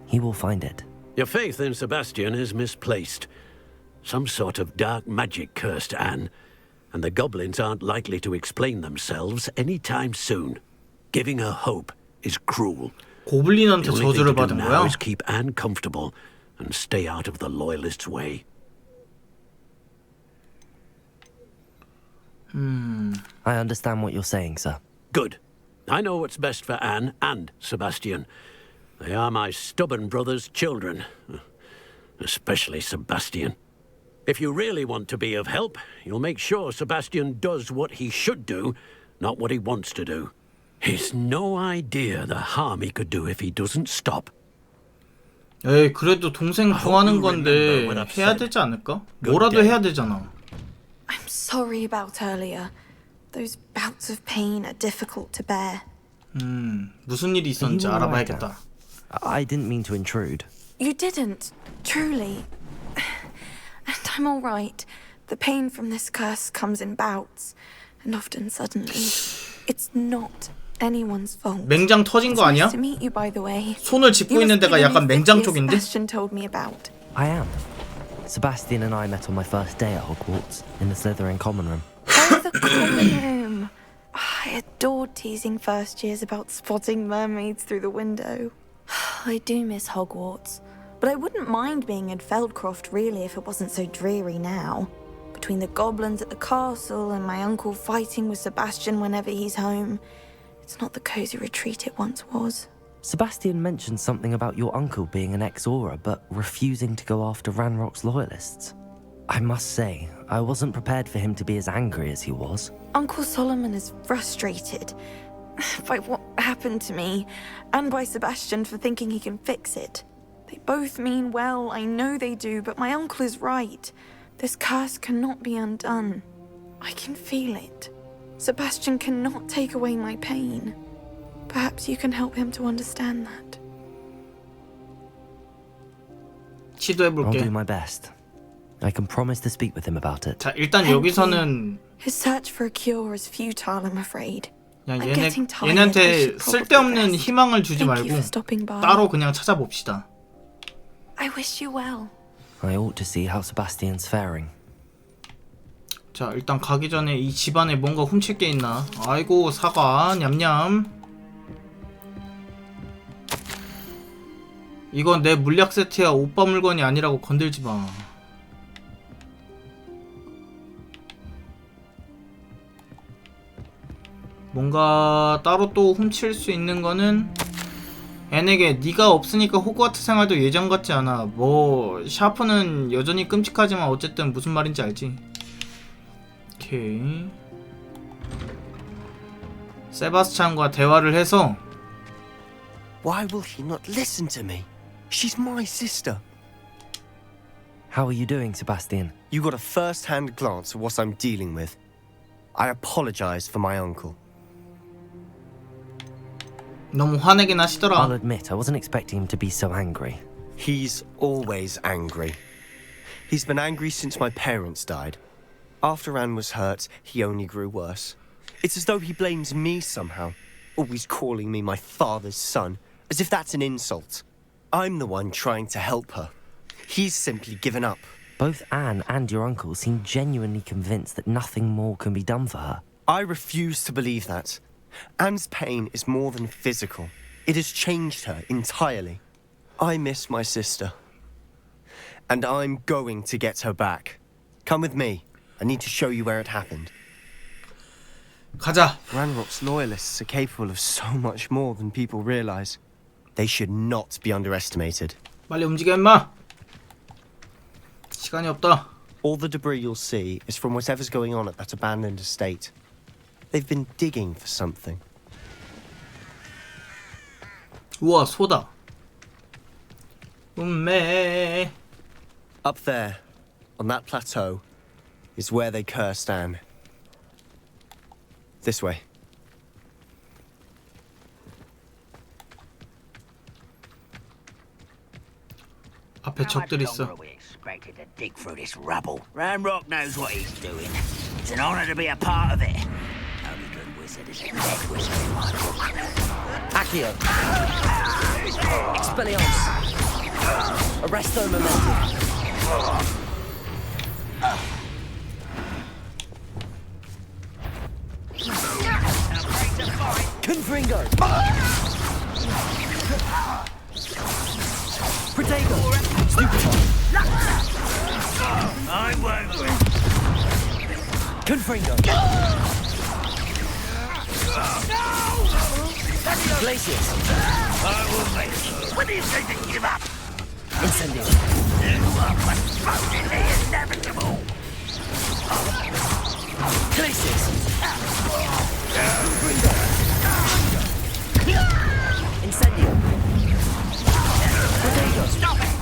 B: he will find it.
C: Your faith in Sebastian is misplaced. Some sort of dark magic cursed Anne, and the goblins aren't likely to explain themselves anytime soon. Giving her hope is cruel.
A: 고블린한테
C: The only
A: 저주를
C: thing to do
A: 받은
C: now
A: 거야?
C: is keep Anne comfortable and stay out of the loyalists' way.
B: I understand what you're saying, sir.
C: Good. I know what's best for Anne and Sebastian. They are my stubborn brother's children. Especially Sebastian. If you really want to be of help, you'll make sure Sebastian does what he should do, not what he wants to do. He's no idea the harm he could do if he doesn't stop.
A: 에이, 그래도 동생 좋아하는 건데 해야 되지 않을까? 뭐라도 해야 되잖아.
O: I'm sorry about earlier. Those bouts of pain are difficult to bear.
A: 무슨 일이 있었는지
B: Are you all right,
A: 알아봐야겠다.
B: I didn't mean to intrude.
O: You didn't, truly. And I'm all right. The pain from this curse comes in bouts, and often suddenly. It's not anyone's fault.
A: 맹장 터진 거 아니야?
O: It's nice to meet you, by the way.
A: 손을 짚고 있는 데가 약간 맹장 쪽인데?
O: Sebastian told me about.
B: I am. Sebastian and I met on my first day at Hogwarts, in the Slytherin common room.
O: Oh, the common room. I adored teasing first years about spotting mermaids through the window. I do miss Hogwarts, but I wouldn't mind being in Feldcroft really if it wasn't so dreary now. Between the goblins at the castle and my uncle fighting with Sebastian whenever he's home, it's not the cozy retreat it once was.
B: Sebastian mentioned something about your uncle being an ex-Auror, but refusing to go after Ranrock's loyalists. I must say, I wasn't prepared for him to be as angry as he was.
O: Uncle Solomon is frustrated by what happened to me, and by Sebastian for thinking he can fix it. They both mean well, I know they do, but my uncle is right. This curse cannot be undone. I can feel it. Sebastian cannot take away my pain. Perhaps you can help him to understand that.
B: I'll do my best. I can promise to speak with him about it.
A: 자, 일단
O: Thank
A: 여기서는
O: His search for a cure is futile, I'm afraid.
A: 그냥
O: I'm getting tired. I
A: 얘네한테
O: should probably
A: 쓸데없는
O: rest.
A: 희망을 주지
O: Thank you
A: 말고
O: for stopping by.
A: 따로 그냥 찾아봅시다.
O: I wish you well.
B: I ought to see how Sebastian's faring.
A: 자, 일단 가기 전에 이 집안에 뭔가 훔칠 게 있나? 아이고, 사과 냠냠. 이건 내 물약 세트야. 오빠 물건이 아니라고 건들지 마. 뭔가 따로 또 훔칠 수 있는 거는 앤에게 네가 없으니까 호그와트 생활도 예전 같지 않아. 뭐 샤프는 여전히 끔찍하지만 어쨌든 무슨 말인지 알지. 오케이. 세바스찬과 대화를 해서
M: Why will he not listen to me? She's my sister.
B: How are you doing, Sebastian?
M: You got a first-hand glance at what I'm dealing with. I apologize for my uncle.
A: 너무 화내긴 하시더라.
B: I'll admit, I wasn't expecting him to be so angry.
M: He's always angry. He's been angry since my parents died. After Anne was hurt, he only grew worse. It's as though he blames me somehow, always calling me my father's son, as if that's an insult. I'm the one trying to help her. He's simply given up.
B: Both Anne and your uncle seem genuinely convinced that nothing more can be done for her.
M: I refuse to believe that. Anne's pain is more than physical. It has changed her entirely. I miss my sister. And I'm going to get her back. Come with me. I need to show you where it happened.
A: 가자.
M: Ranrock's loyalists are capable of so much more than people realize. They should not be underestimated.
A: 빨리 움직여 임마. 시간이 없다.
M: All the debris you'll see is from whatever's going on at that abandoned estate. They've been digging for something.
A: 우와, 소다. 음메.
M: Up there, on that plateau, is where they cursed Anne. This way.
A: 앞에 적들 있어.
P: How much longer are we expected to dig through this rubble? Ranrock knows what he's doing. It's an honor to be a part of it. Only good wizard is a dead wizard in my book.
B: Accio. Expelliarmus. Arresto momentum. Confringo. Protego. Stupefy.
P: I won't.
B: Confringo. Glacius.
P: I will make sure. When do you say to give up?
B: Incendio.
P: You are postponing the inevitable.
B: Glacius. Confringo. Incendio. Protego.
P: Stop it.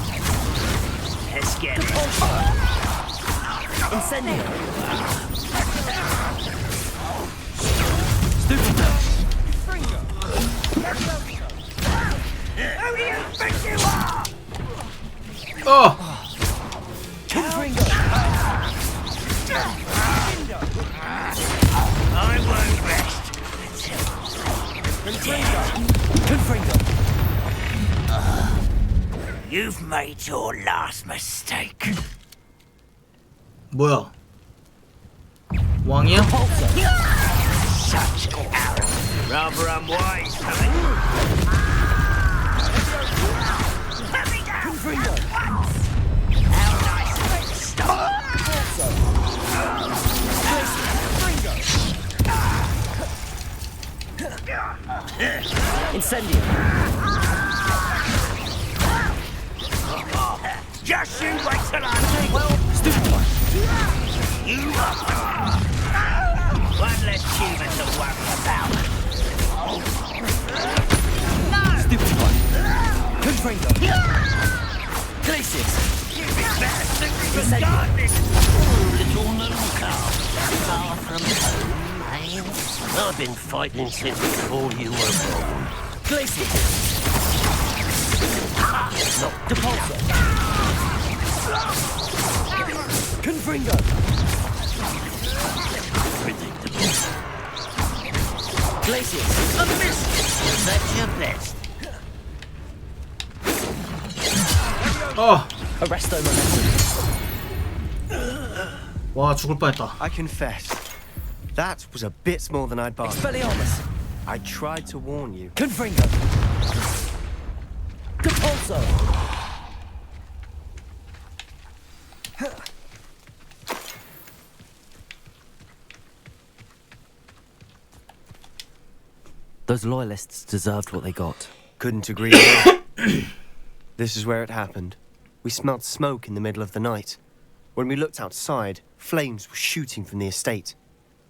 P: Let's get it.
B: Incendio. Stupefy.
P: Who do you think you are?
A: Oh!
B: Confringo.
P: I won't rest
B: Confringo.
P: You've made your last mistake.
A: 뭐야? 왕이야?
P: Such arrogance. Rather unwise, coming.
B: Confringo.
P: How nice of it to stop.
B: Incendio.
P: Just you wait till I take.
B: Stupefy.
P: You are. One less human to worry about.
B: Stupefy. Confringo. Glacius.
P: You'd be better suited for
B: Incendio.
P: darkness. Little Luca. Far from home, eh? I've been fighting since before you were born.
B: Glacius. Depulso. Confringo.
P: Predictable.
B: Glacius.
P: A miss. That's your best.
A: 어!
B: Arresto momentum.
A: 와, 죽을 뻔했다.
M: I confess, that was a bit more than I'd bargained.
B: Expelliarmus.
M: I tried to warn you.
B: Confringo. Depulso. Those loyalists deserved what they got.
M: Couldn't agree more. This is where it happened. We smelled smoke in the middle of the night. When we looked outside, flames were shooting from the estate.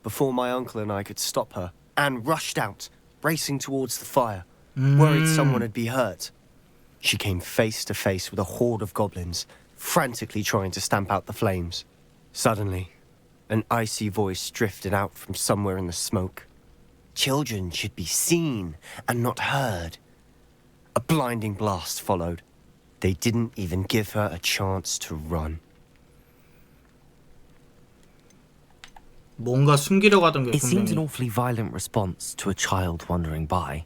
M: Before my uncle and I could stop her, Anne rushed out, racing towards the fire, worried someone had been hurt. She came face to face with a horde of goblins, frantically trying to stamp out the flames. Suddenly, an icy voice drifted out from somewhere in the smoke. Children should be seen and not heard. A blinding blast followed. They didn't even give her a chance to run.
A: 뭔가 숨기려고 하던 게
B: It seems an
A: 분명히.
B: awfully violent response to a child wandering by.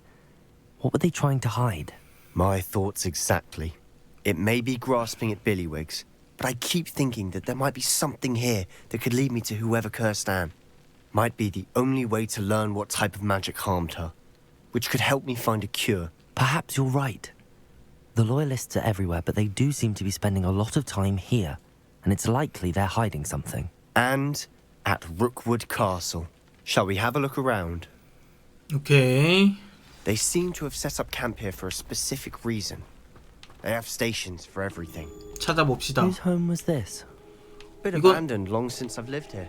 B: What were they trying to hide?
M: My thoughts exactly. It may be grasping at Billywigs, but I keep thinking that there might be something here that could lead me to whoever cursed Anne. Might be the only way to learn what type of magic harmed her, which could help me find a cure.
B: Perhaps you're right. The Loyalists are everywhere, but they do seem to be spending a lot of time here, and it's likely they're hiding something.
M: And at Rookwood Castle. Shall we have a look around?
A: 오케이.
M: They seem to have set up camp here for a specific reason. They have stations for everything.
A: 찾아봅시다.
B: Whose home was this?
M: Bit
A: 이거-
M: abandoned long since I've lived here.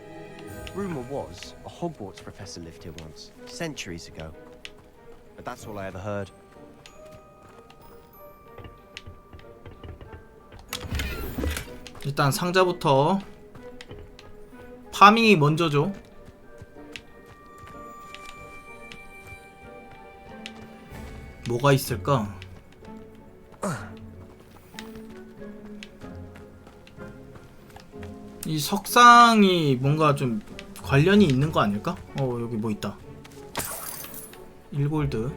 M: Rumor was a Hogwarts professor lived here once, centuries ago. But that's all I ever heard.
A: 일단 상자부터. 파밍이 먼저죠. 뭐가 있을까? 이 석상이 뭔가 좀 관련이 있는 거 아닐까? 여기 뭐 있다. 1골드.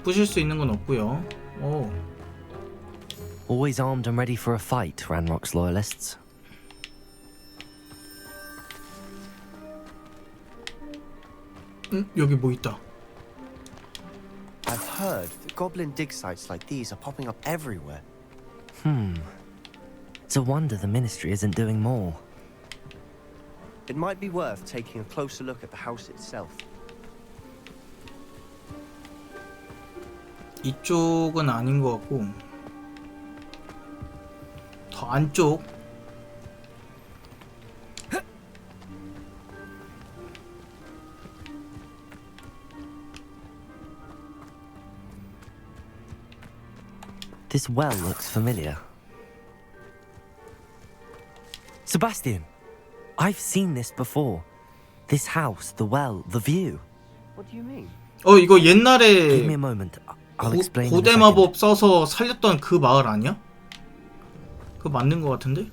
A: 부실 수 있는 건 없고요.
B: Always armed and ready for a fight, Ranrock's Loyalists.
A: 여기 뭐 있다.
M: I've heard that goblin dig sites like these are popping up everywhere.
B: It's a wonder the Ministry isn't doing more.
M: It might be worth taking a closer look at the house itself.
A: 이쪽은 아닌 것 같고 더 안쪽.
B: This well looks familiar. Sebastian, I've seen this before. This house, the well, the view.
M: What do you mean?
A: 이거
B: Give me
A: 옛날에
B: a moment. I'll explain in a
A: 고대
B: second.
A: 마법 써서 살렸던 그 마을 아니야? 그거 맞는 것 같은데?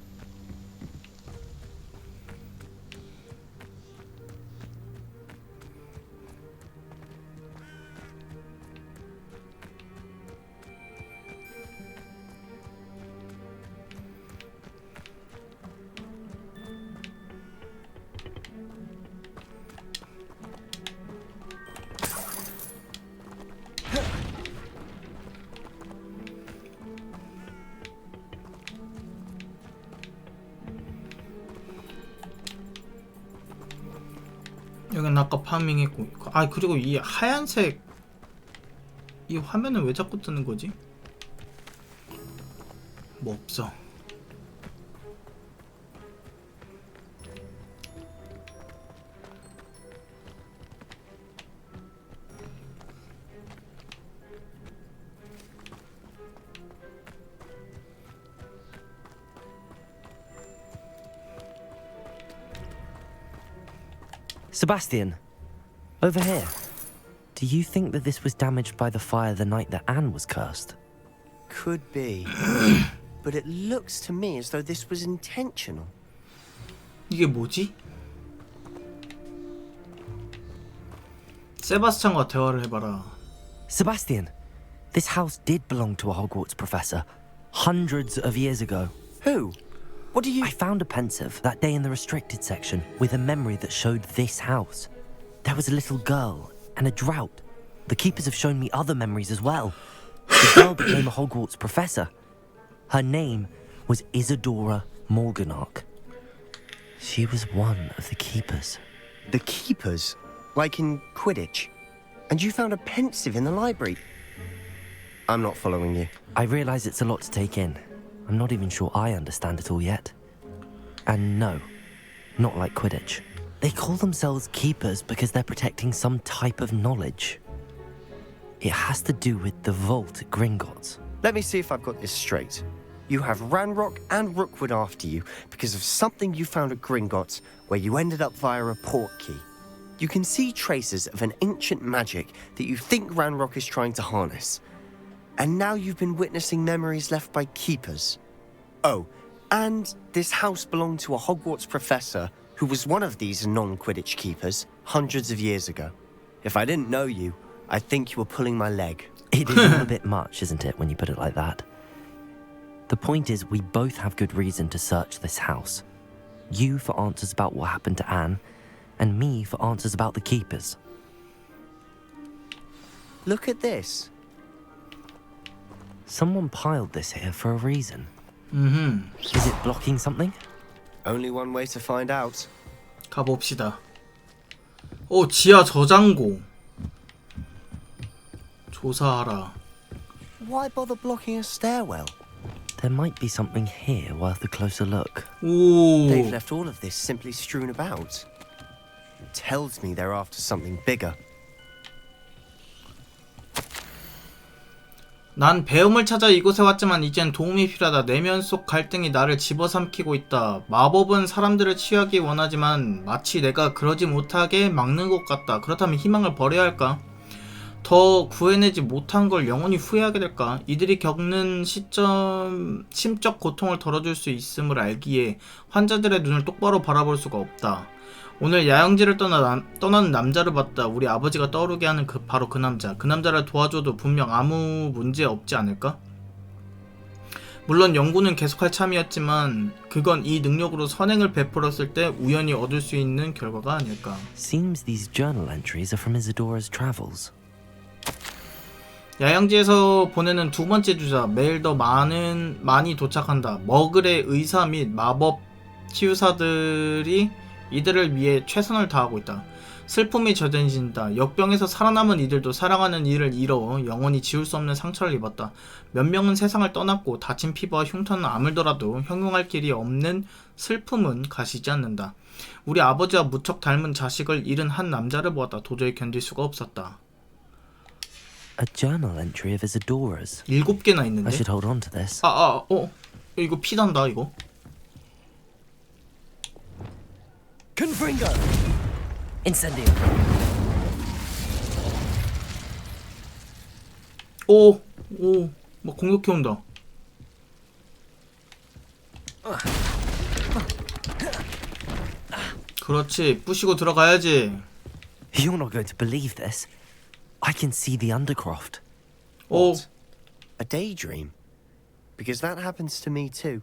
A: 여긴 아까 파밍했고. 그리고 이 하얀색 이 화면은 왜 자꾸 뜨는 거지? 뭐 없어.
B: Sebastian, over here. Do you think that this was damaged by the fire the night that Anne was cursed?
M: Could be. But it looks to me as though this was intentional.
A: 이게 뭐지? 세바스찬과 대화를 해봐라.
B: Sebastian, this house did belong to a Hogwarts professor hundreds of years ago.
M: Who? What do you...
B: I found a pensive that day in the restricted section with a memory that showed this house. There was a little girl and a drought. The keepers have shown me other memories as well. The girl became a Hogwarts professor. Her name was Isadora Morganach. She was one of the keepers.
M: The keepers? Like in Quidditch? And you found a pensive in the library? I'm not following you.
B: I realize it's a lot to take in. I'm not even sure I understand it all yet. And no, not like Quidditch. They call themselves keepers because they're protecting some type of knowledge. It has to do with the vault at Gringotts.
M: Let me see if I've got this straight. You have Ranrock and Rookwood after you because of something you found at Gringotts where you ended up via a portkey. You can see traces of an ancient magic that you think Ranrock is trying to harness. And now you've been witnessing memories left by keepers. Oh, And this house belonged to a Hogwarts professor who was one of these non-Quidditch keepers hundreds of years ago. If I didn't know you, I'd think you were pulling my leg.
B: It is all a bit much, isn't it, when you put it like that? The point is, we both have good reason to search this house. You for answers about what happened to Anne, and me for answers about the keepers.
M: Look at this.
B: Someone piled this here for a reason.
A: Mm-hmm.
B: Is it blocking something?
M: Only one way to find out.
A: 가봅시다. 오, 지하 저장고. 조사하라.
M: Why bother blocking a stairwell?
B: There might be something here worth a closer look.
A: 오.
M: They've left all of this simply strewn about. Tells me they're after something bigger.
A: 난 배움을 찾아 이곳에 왔지만 이젠 도움이 필요하다. 내면 속 갈등이 나를 집어삼키고 있다. 마법은 사람들을 치유하기 원하지만 마치 내가 그러지 못하게 막는 것 같다. 그렇다면 희망을 버려야 할까? 더 구해내지 못한 걸 영원히 후회하게 될까? 이들이 겪는 심적 고통을 덜어줄 수 있음을 알기에 환자들의 눈을 똑바로 바라볼 수가 없다. 오늘 야영지를 떠나는 남자를 봤다. 우리 아버지가 떠오르게 하는 바로 그 남자. 그 남자를 도와줘도 분명 아무 문제 없지 않을까? 물론 연구는 계속할 참이었지만 그건 이 능력으로 선행을 베풀었을 때 우연히 얻을 수 있는 결과가 아닐까.
B: Seems these journal entries are from Isadora's travels.
A: 야영지에서 보내는 두 번째 주자. 매일 더 많이 도착한다. 머글의 의사 및 마법 치유사들이 이들을 위해 최선을 다하고 있다. 슬픔이 젖어진다. 역병에서 살아남은 이들도 사랑하는 이를 잃어 영원히 지울 수 없는 상처를 입었다. 몇 명은 세상을 떠났고 다친 피부와 흉터는 아물더라도 형용할 길이 없는 슬픔은 가시지 않는다. 우리 아버지와 무척 닮은 자식을 잃은 한 남자를 보았다. 도저히 견딜 수가 없었다.
B: A journal entry of Isadora's.
A: 7개나 있는데?
B: I should hold on to this.
A: 이거 피난다 이거.
B: Confringo! Incendio!
A: 막 공격해온다. 그렇지, 부시고 들어가야지.
B: You're not going to believe this. I can see the Undercroft.
M: What? A daydream? Because that happens to me too.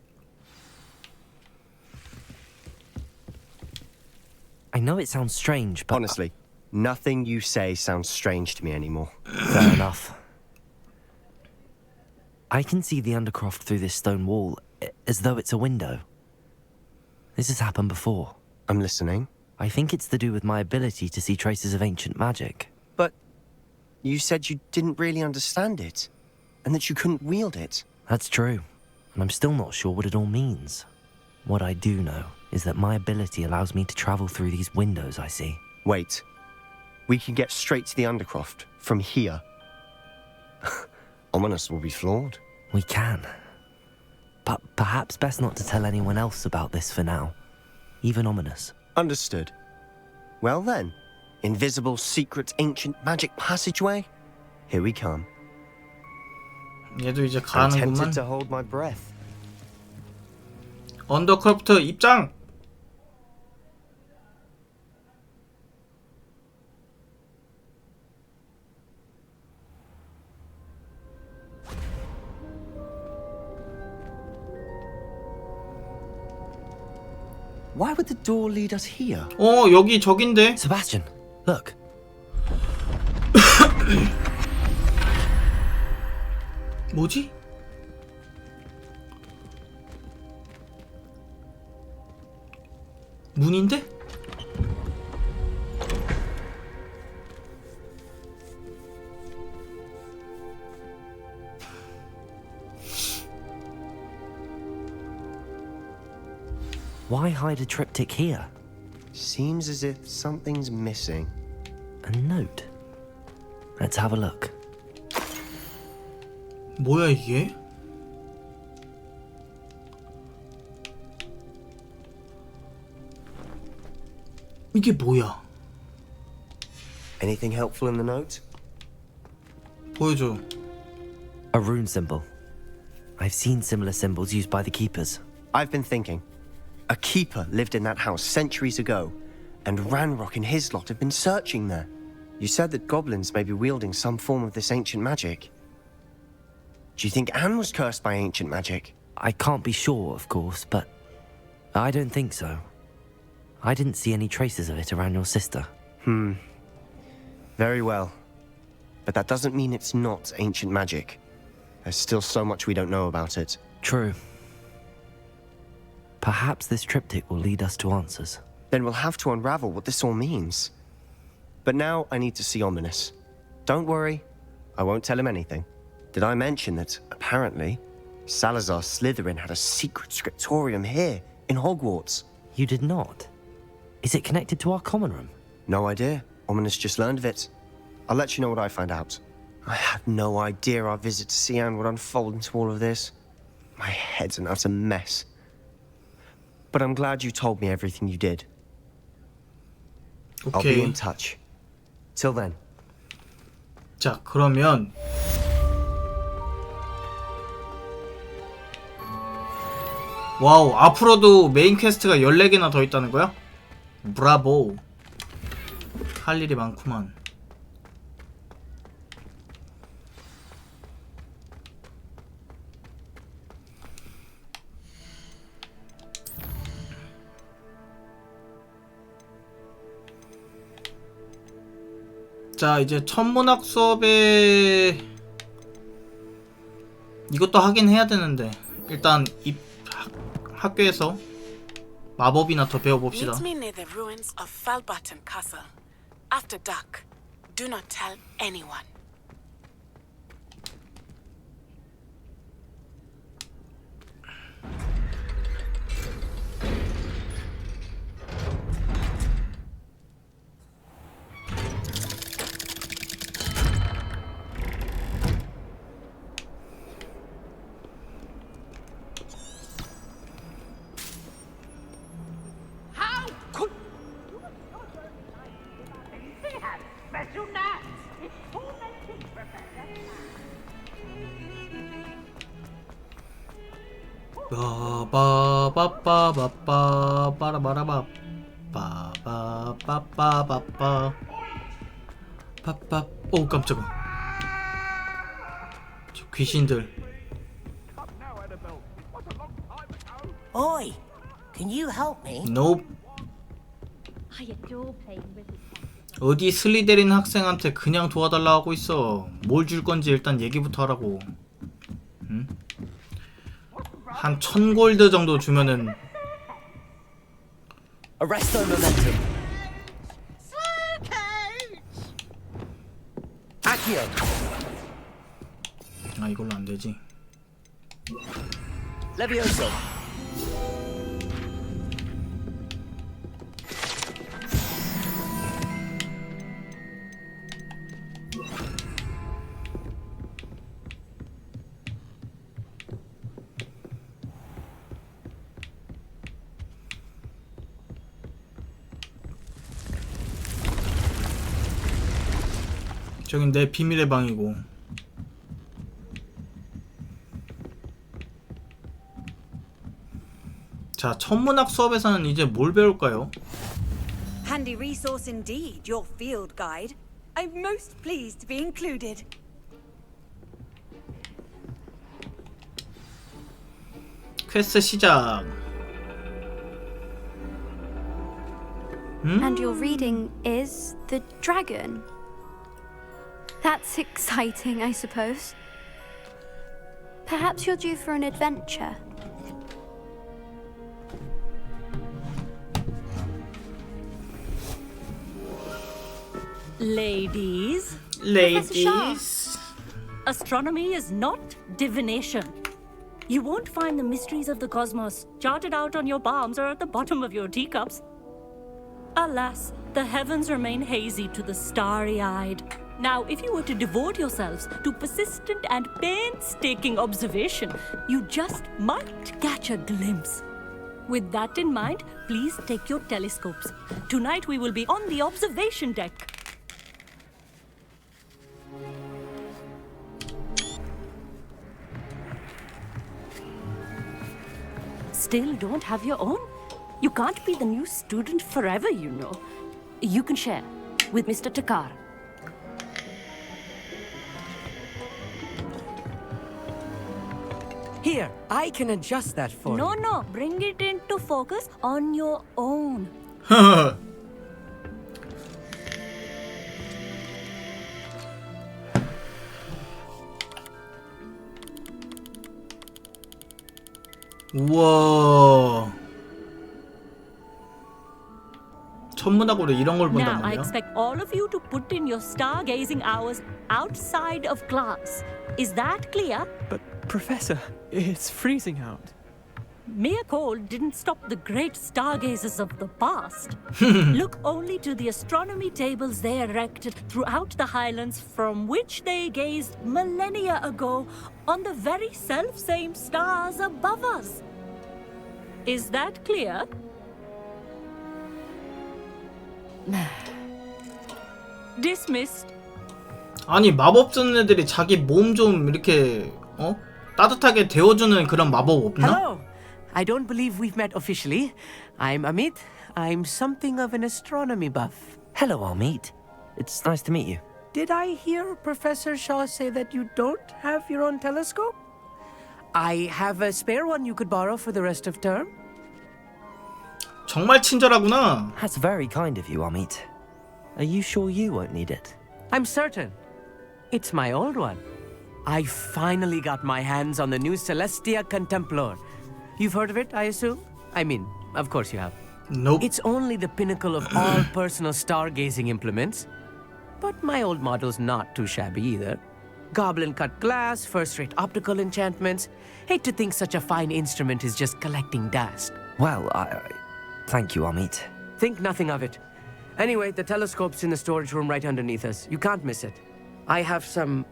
B: I know it sounds strange, but...
M: Honestly, nothing you say sounds strange to me anymore.
B: Fair enough. I can see the Undercroft through this stone wall, as though it's a window. This has happened before.
M: I'm listening.
B: I think it's to do with my ability to see traces of ancient magic.
M: But you said you didn't really understand it, and that you couldn't wield it.
B: That's true, and I'm still not sure what it all means. What I do know is that my ability allows me to travel through these windows I see.
M: Wait. We can get straight to the Undercroft from here. Ominous will be flawed.
B: We can. But perhaps best not to tell anyone else about this for now. Even Ominous.
M: Understood. Well then, invisible, secret, ancient magic passageway? Here we come.
A: 얘도 이제
M: I'm
A: 가는구만.
M: tempted to hold my breath.
A: 언더크래프트 입장!
M: Why would the door lead us here?
A: 여기 저긴데?
B: Sebastian, look.
A: 뭐지? 문인데?
B: Why hide a triptych here?
M: Seems as if something's missing.
B: A note. Let's have a look.
A: 뭐야 이게? 이게 뭐야?
M: Anything helpful in the note?
A: 보여줘.
B: A rune symbol. I've seen similar symbols used by the keepers.
M: I've been thinking. A keeper lived in that house centuries ago, and Ranrock and his lot have been searching there. You said that goblins may be wielding some form of this ancient magic. Do you think Anne was cursed by ancient magic?
B: I can't be sure, of course, but I don't think so. I didn't see any traces of it around your sister.
M: Very well. But that doesn't mean it's not ancient magic. There's still so much we don't know about it.
B: True. Perhaps this triptych will lead us to answers.
M: Then we'll have to unravel what this all means. But now I need to see Ominous. Don't worry, I won't tell him anything. Did I mention that, apparently, Salazar Slytherin had a secret scriptorium here, in Hogwarts?
B: You did not? Is it connected to our common room?
M: No idea. Ominous just learned of it. I'll let you know what I find out. I had no idea our visit to Cian would unfold into all of this. My head's an utter mess. But I'm glad you told me everything you did. I'll be in touch. Till then.
A: 자, 그러면 와우, 앞으로도 메인 퀘스트가 14개나 더 있다는 거야? 브라보. 할 일이 많구만. 자, 이제 천문학 수업에 이것도 하긴 해야 되는데 일단 학교에서 마법이나 더 배워봅시다.
Q: Meet me near the ruins of Falbutton Castle. After dark. Do not tell anyone.
A: 빠바바바바바 빠라바라바 빠바바바바바 빠빠. 오, 깜짝아. 저 귀신들.
P: Oi, can you help me?
A: Nope.
G: I adore playing with it.
A: 어디 슬리데린 학생한테 그냥 도와달라 하고 있어. 뭘 줄 건지 일단 얘기부터 하라고. 응? 한 1000골드 정도 주면은
B: Arresto momentum. Accio.
A: 아, 이걸로 안 되지.
B: Levioso.
A: 저긴 내 비밀의 방이고. 자, 천문학 수업에서는 이제 뭘 배울까요?
K: Handy resource indeed, your field guide. I'm most pleased to be included.
A: 퀘스트 시작.
G: And your reading is the dragon. That's exciting, I suppose. Perhaps you're due for an adventure.
H: Ladies.
A: Ladies.
H: Astronomy is not divination. You won't find the mysteries of the cosmos charted out on your palms or at the bottom of your teacups. Alas, the heavens remain hazy to the starry-eyed. Now, if you were to devote yourselves to persistent and painstaking observation, you just might catch a glimpse. With that in mind, please take your telescopes. Tonight we will be on the observation deck. still don't have your own? You can't be the new student forever, you know. You can share with Mr. Takar.
N: Here, I can adjust that for you.
H: No, bring it into focus on your own.
A: 우와. 천문학으로 이런 걸 본단
H: Now, I
A: 말이야?
H: expect all of you to put in your stargazing hours outside of class. Is that clear?
R: But, Professor, it's freezing out.
H: Mere cold didn't stop the great stargazers of the past. Look only to the astronomy tables they erected throughout the highlands from which they gazed millennia ago on the very self-same stars above us. Is that clear? Dismissed.
A: 아니 마법 쓰는 애들이 자기 몸 좀 이렇게 따뜻하게 데워주는 그런 마법 없나?
N: Hello. I don't believe we've met officially. I'm Amit. I'm something of an astronomy buff.
B: Hello, Amit. It's nice to meet you.
N: Did I hear Professor Shaw say that you don't have your own telescope? I have a spare one you could borrow for the rest of term.
A: 정말 친절하구나.
B: That's very kind of you, Amit. Are you sure you won't need it?
N: I'm certain. It's my old one. I finally got my hands on the new Celestia Contemplar. You've heard of it, I assume? I mean, of course you have.
A: Nope.
N: It's only the pinnacle of all personal stargazing implements. But my old model's not too shabby either. Goblin-cut glass, first-rate optical enchantments. Hate to think such a fine instrument is just collecting dust.
B: Well, thank you, Amit.
N: Think nothing of it. Anyway, the telescope's in the storage room right underneath us. You can't miss it. I have some,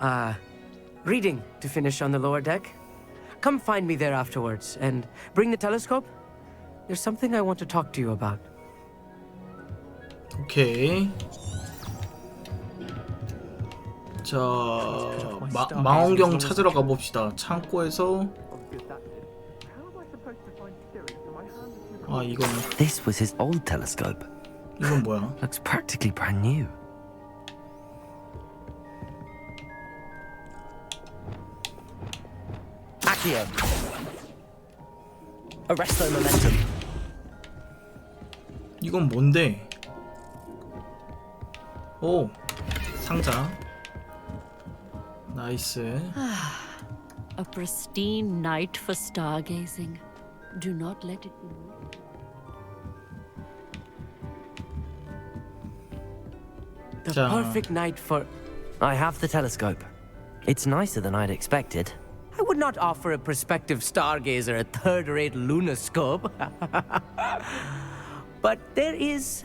N: reading to finish on the lower deck. Come find me there afterwards, and bring the telescope. There's something I want to talk to you about.
A: 오케이. 자, 망원경 찾으러 가봅시다. 창고에서. 아, 이거는.
B: This was his old telescope.
A: 이건 뭐야?
B: Looks practically brand new. Accio. Arresto momentum.
A: 이건 뭔데? 오, 상자. 나이스.
H: A pristine night for stargazing. Do not let it be.
N: The perfect night for...
B: I have the telescope. It's nicer than I'd expected.
N: I would not offer a prospective stargazer a third-rate lunoscope. But there is,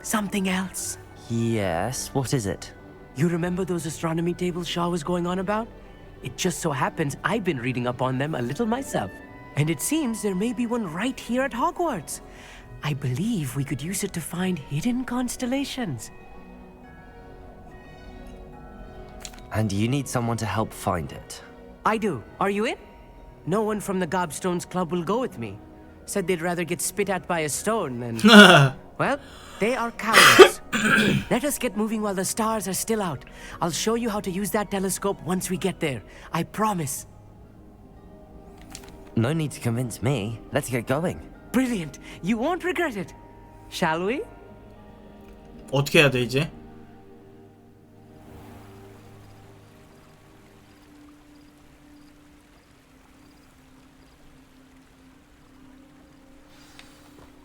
N: something else.
B: Yes, what is it?
N: You remember those astronomy tables Shaw was going on about? It just so happens I've been reading up on them a little myself. And it seems there may be one right here at Hogwarts. I believe we could use it to find hidden constellations.
B: And you need someone to help find it.
N: I do. Are you in? No one from the Gobstones Club will go with me. Said they'd rather get spit at by a stone than... Well, they are cowards. Let us get moving while the stars are still out. I'll show you how to use that telescope once we get there. I promise.
B: No need to convince me. Let's get going.
N: Brilliant. You won't regret it. Shall we?
A: 어떻게 해야 돼, 이제?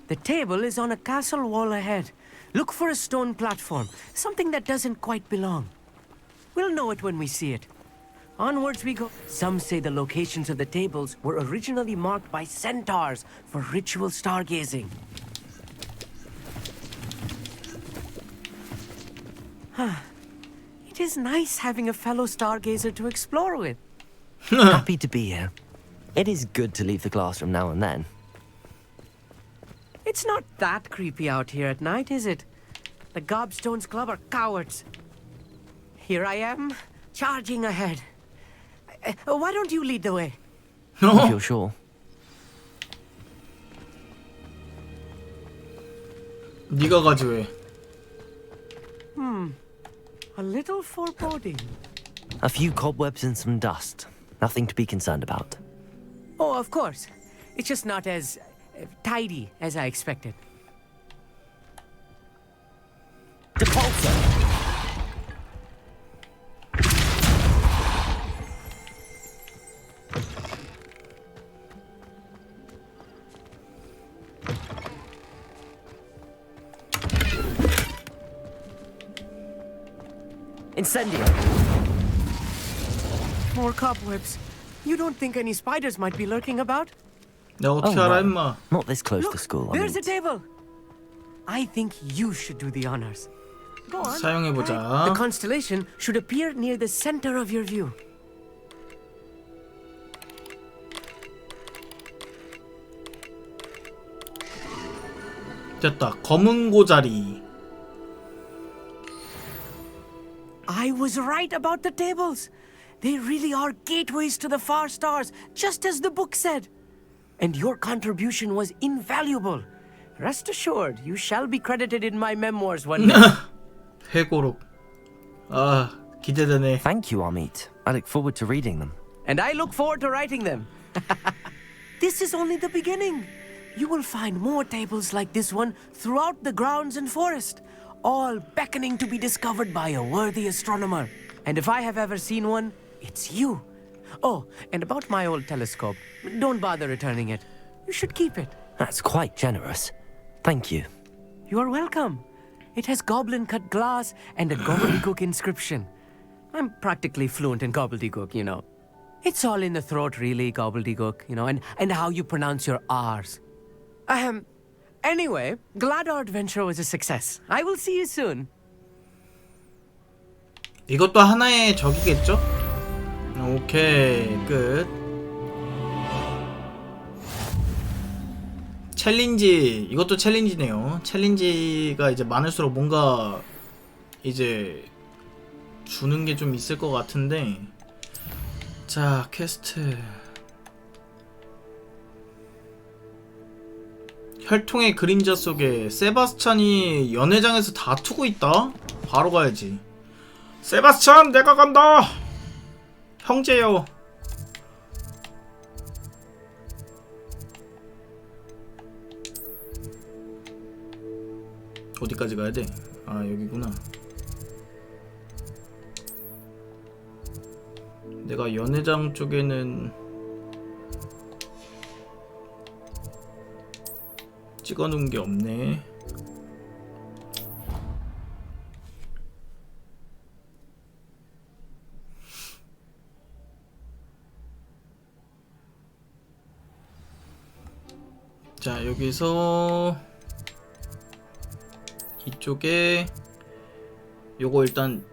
N: The table is on a castle wall ahead. Look for a stone platform, something that doesn't quite belong. We'll know it when we see it. Onwards we go. Some say the locations of the tables were originally marked by centaurs for ritual stargazing. It is nice having a fellow stargazer to explore with.
B: Happy to be here. It is good to leave the classroom now and then.
N: It's not that creepy out here at night, is it? The Gobstones Club are cowards. Here I am, charging ahead. Why don't you lead the way?
B: If you're sure.
A: 네가 가져해.
N: A little foreboding.
B: A few cobwebs and some dust. Nothing to be concerned about.
N: Oh, of course. It's just not as tidy as I expected.
B: Incendio!
N: More cobwebs. You don't think any spiders might be lurking about?
A: 내가 어떻게 알아, 임마.
B: Not this close to school. I
N: There's
B: mean.
N: a table. I think you should do the honors. Go on. The
A: 사용해보자.
N: constellation should appear near the center of your view.
A: 됐다. 검은 고자리.
N: I was right about the tables. They really are gateways to the far stars, just as the book said. And your contribution was invaluable. Rest assured, you shall be credited in my memoirs one day.
A: 회고록. 아, 기대되네.
B: Thank you, Amit. I look forward to reading them.
N: And I look forward to writing them. This is only the beginning. You will find more tables like this one throughout the grounds and forest, all beckoning to be discovered by a worthy astronomer. And if I have ever seen one, it's you. Oh, and about my old telescope, don't bother returning it. You should keep it.
B: That's quite generous. Thank you.
N: You are welcome. It has goblin-cut glass and a gobbledygook inscription. I'm practically fluent in gobbledygook, you know. It's all in the throat, really, gobbledygook, you know, and how you pronounce your R's. Anyway, glad our adventure was a success. I will see you soon.
A: 이것도 하나의 적이겠죠? 오케이, 끝. 챌린지, 이것도 챌린지네요. 챌린지가 이제 많을수록 뭔가 이제 주는 게 좀 있을 것 같은데. 자, 퀘스트. 혈통의 그림자 속에 세바스찬이 연회장에서 다투고 있다? 바로 가야지. 세바스찬, 내가 간다! 형제요. 어디까지 가야 돼? 아, 여기구나. 내가 연회장 쪽에는 찍어놓은 게 없네. 자, 여기서 이쪽에 요거 일단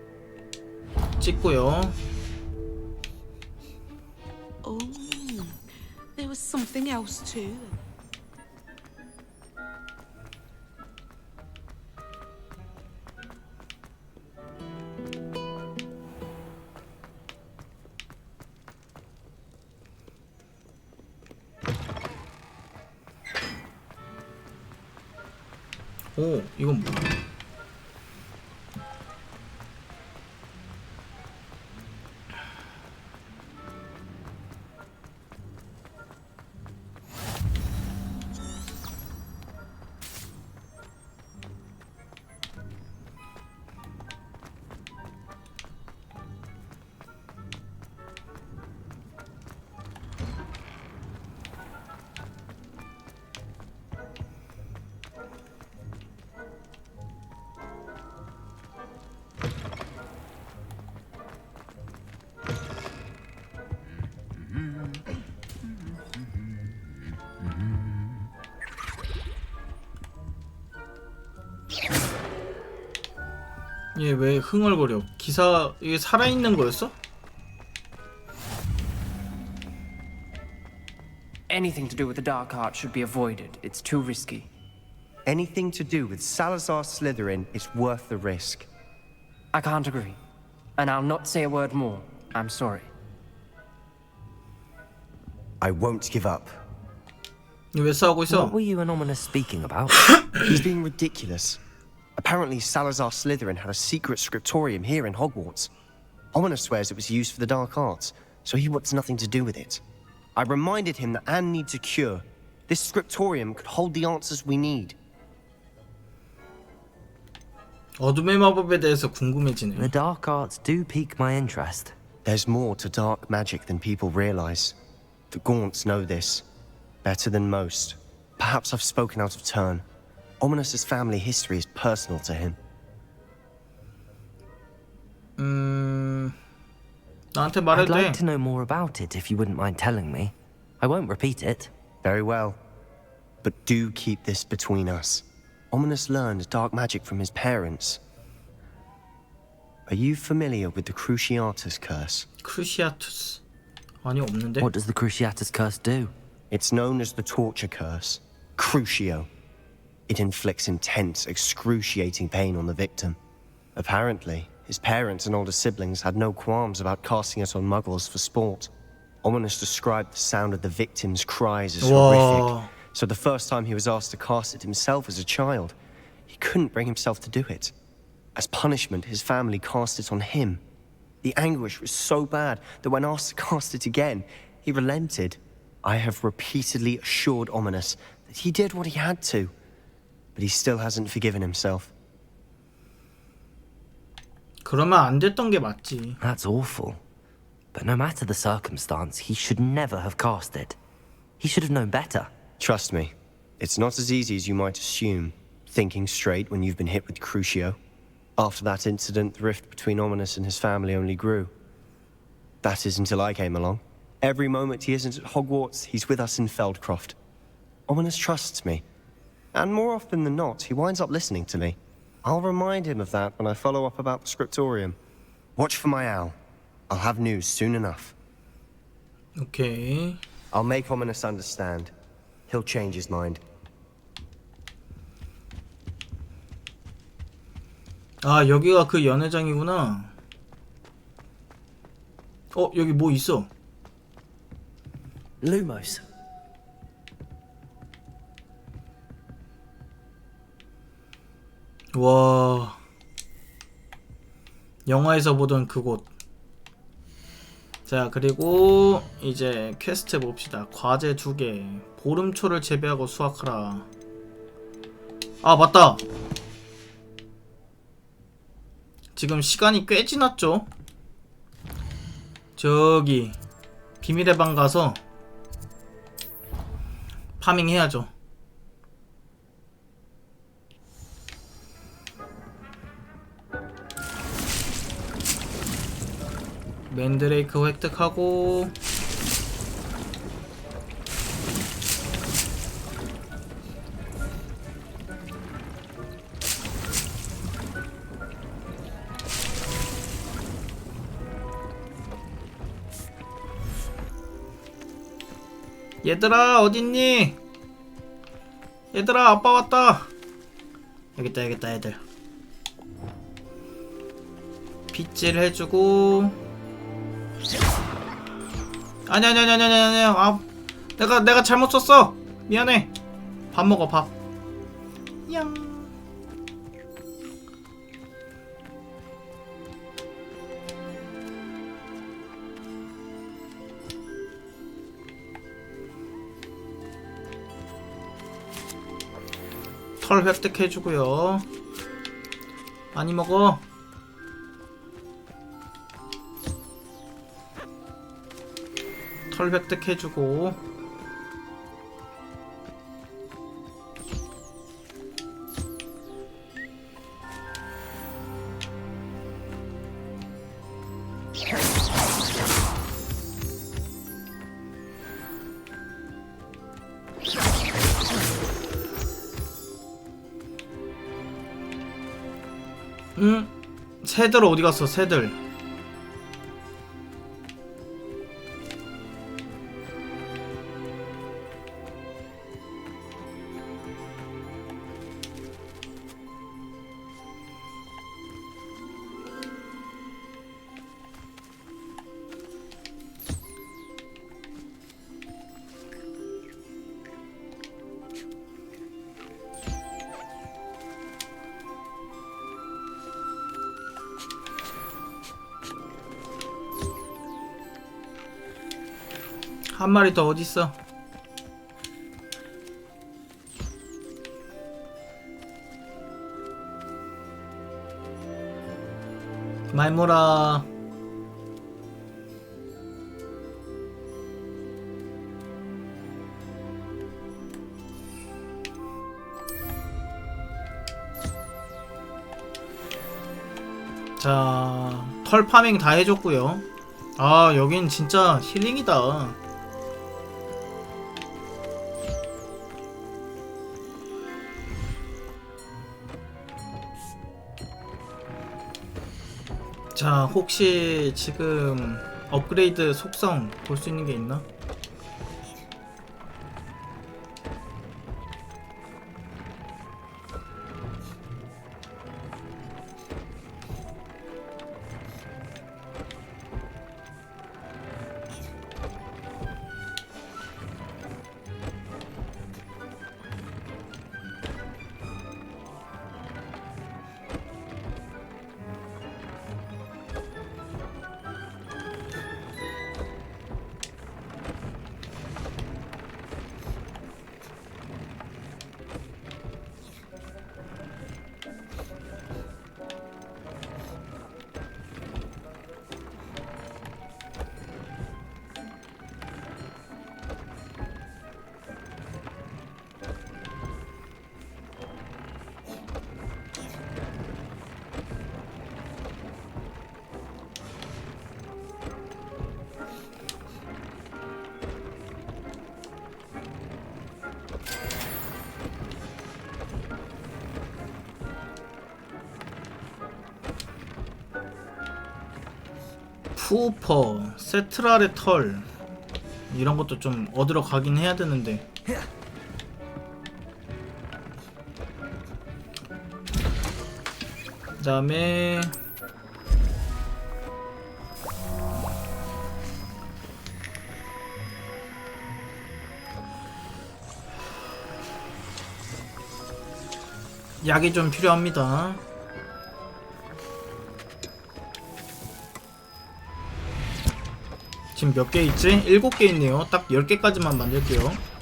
A: 찍고요.
Q: Oh, there was something else too.
A: 오, 이건 뭐야? 얘 왜 흥얼거려? 기사 이게 살아있는 거였어?
S: Anything to do with the dark art should be avoided. It's too risky.
M: Anything to do with Salazar Slytherin is worth the risk.
S: I can't agree. And I'll not say a word more. I'm sorry.
M: I won't give up.
A: 왜 싸우고 있어?
B: What were you and Ominous speaking about?
M: He's being ridiculous. Apparently, Salazar Slytherin had a secret scriptorium here in Hogwarts. Ominous swears it was used for the dark arts, so he wants nothing to do with it. I reminded him that Anne needs a cure. This scriptorium could hold the answers we need.
A: 어둠의 마법에 대해서 궁금해지네.
B: The dark arts do pique my interest.
M: There's more to dark magic than people realize. The Gaunts know this better than most. Perhaps I've spoken out of turn. Ominous's family history is personal to him.
A: 나한테
B: I'd
A: 말해도 돼.
B: like to know more about it if you wouldn't mind telling me. I won't repeat it.
M: Very well. But do keep this between us. Ominous learned dark magic from his parents. Are you familiar with the Cruciatus curse?
A: 크루시아투스. 아니 없는데.
B: What does the Cruciatus curse do?
M: It's known as the torture curse. Crucio. It inflicts intense, excruciating pain on the victim. Apparently, his parents and older siblings had no qualms about casting it on muggles for sport. Ominous described the sound of the victim's cries as horrific, so the first time he was asked to cast it himself as a child, he couldn't bring himself to do it. As punishment, his family cast it on him. The anguish was so bad that when asked to cast it again, he relented. I have repeatedly assured Ominous that he did what he had to, but he still hasn't forgiven himself.
A: 그러면 안 됐던 게 맞지.
B: That's awful. But no matter the circumstance, he should never have cast it. He should have known better.
M: Trust me, it's not as easy as you might assume, thinking straight when you've been hit with Crucio. After that incident, the rift between Ominous and his family only grew. That is until I came along. Every moment he isn't at Hogwarts, he's with us in Feldcroft. Ominous trusts me. And more often than not, he winds up listening to me. I'll remind him of that when I follow up about the scriptorium. Watch for my owl. I'll have news soon enough.
A: 오케이.
M: I'll make Ominous understand. He'll change his mind.
A: 아 여기가 그 연회장이구나. 여기 뭐 있어?
N: Lumos.
A: 와 영화에서 보던 그곳. 자 그리고 이제 퀘스트 봅시다. 과제 2개. 보름초를 재배하고 수확하라. 아 맞다. 지금 시간이 꽤 지났죠? 저기 비밀의 방 가서 파밍 해야죠. 맨드레이크 획득하고 얘들아 어딨니? 얘들아 아빠 왔다. 여기있다 애들. 빗질 해주고. 아니 아 내가 잘못 썼어. 미안해. 밥 먹어 밥. 양. 털 획득해주고요. 많이 먹어. 털 획득해주고. 새들 어디 갔어 새들. 한 마리 더 어딨어? 말모라. 자, 털 파밍 다 해줬고요. 아, 여긴 진짜 힐링이다. 자, 혹시 지금 업그레이드 속성 볼 수 있는 게 있나? 푸퍼, 세트랄의 털 이런 것도 좀 얻으러 가긴 해야 되는데. 그 다음에 약이 좀 필요합니다. 지금 몇 개 있지? 7개 있네요. 딱 10개까지만 만들게요.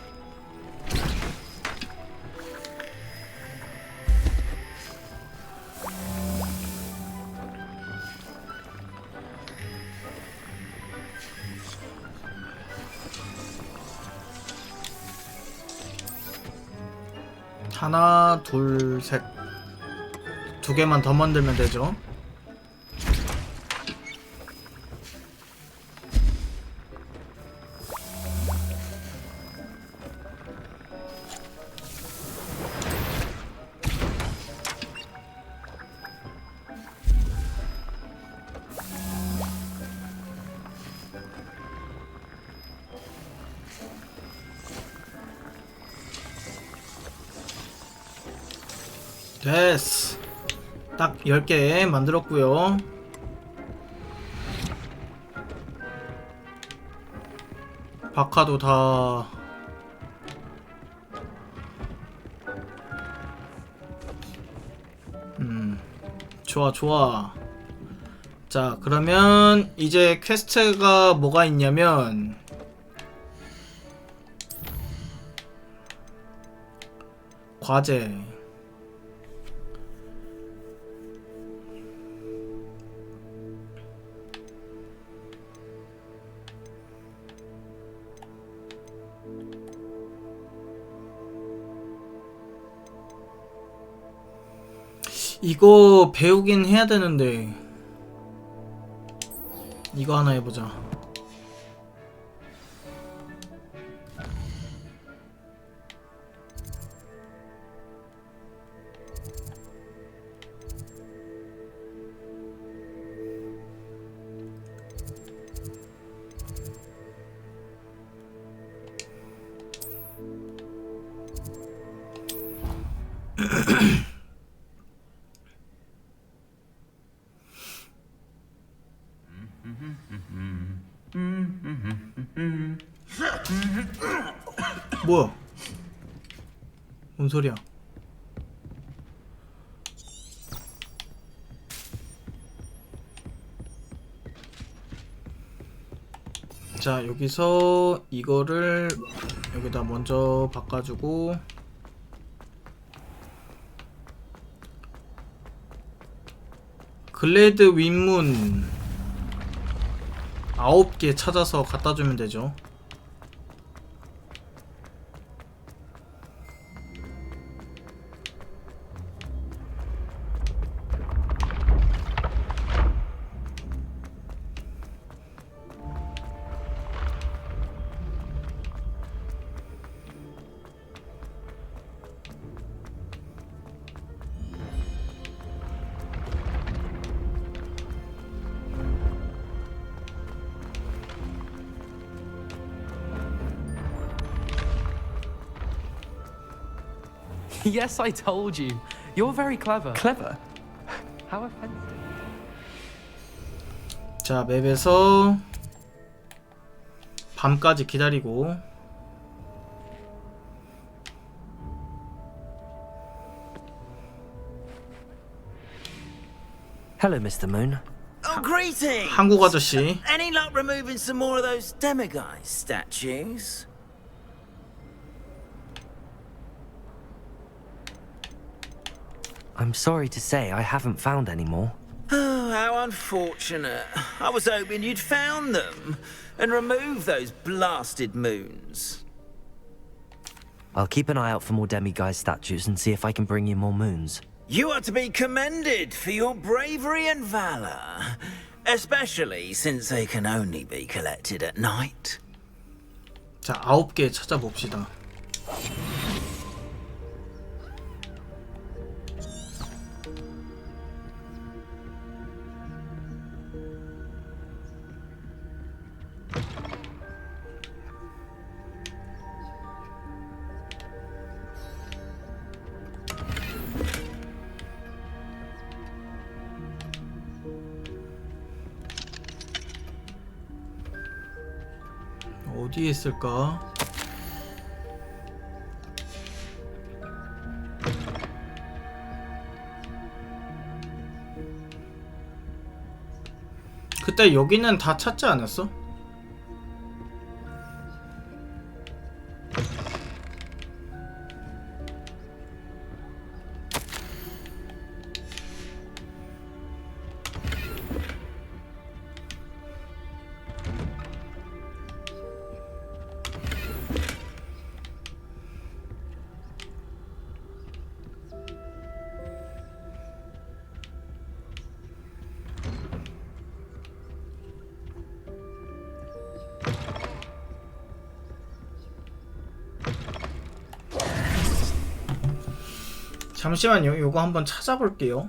A: 하나, 둘, 셋. 2개만 더 만들면 되죠. 됐어. 딱 10개 만들었고요. 바카도 다 좋아 좋아. 자, 그러면 이제 퀘스트가 뭐가 있냐면 과제. 이거 배우긴 해야 되는데 이거 하나 해보자. 뭐야? 뭔 소리야? 자, 여기서 이거를 여기다 먼저 바꿔주고 글래드 윗문 9개 찾아서 갖다주면 되죠.
R: Yes, I told you. You're very clever. Clever? How offensive.
A: 자, 맵에서 밤까지 기다리고
B: Hello, Mr. Moon.
P: Oh, greetings!
A: 한국 아저씨.
P: Any luck removing some more of those demiguise statues?
B: I'm sorry to say I haven't found any more.
P: Oh, how unfortunate. I was hoping you'd found them and removed those blasted moons.
B: I'll keep an eye out for more demiguise statues and see if I can bring you more moons.
P: You are to be commended for your bravery and valor, especially since they can only be collected at night.
A: 자, 9개 찾아봅시다. 어디에 있을까? 그때 여기는 다 찾지 않았어? 잠시만요. 요거 한번 찾아볼게요.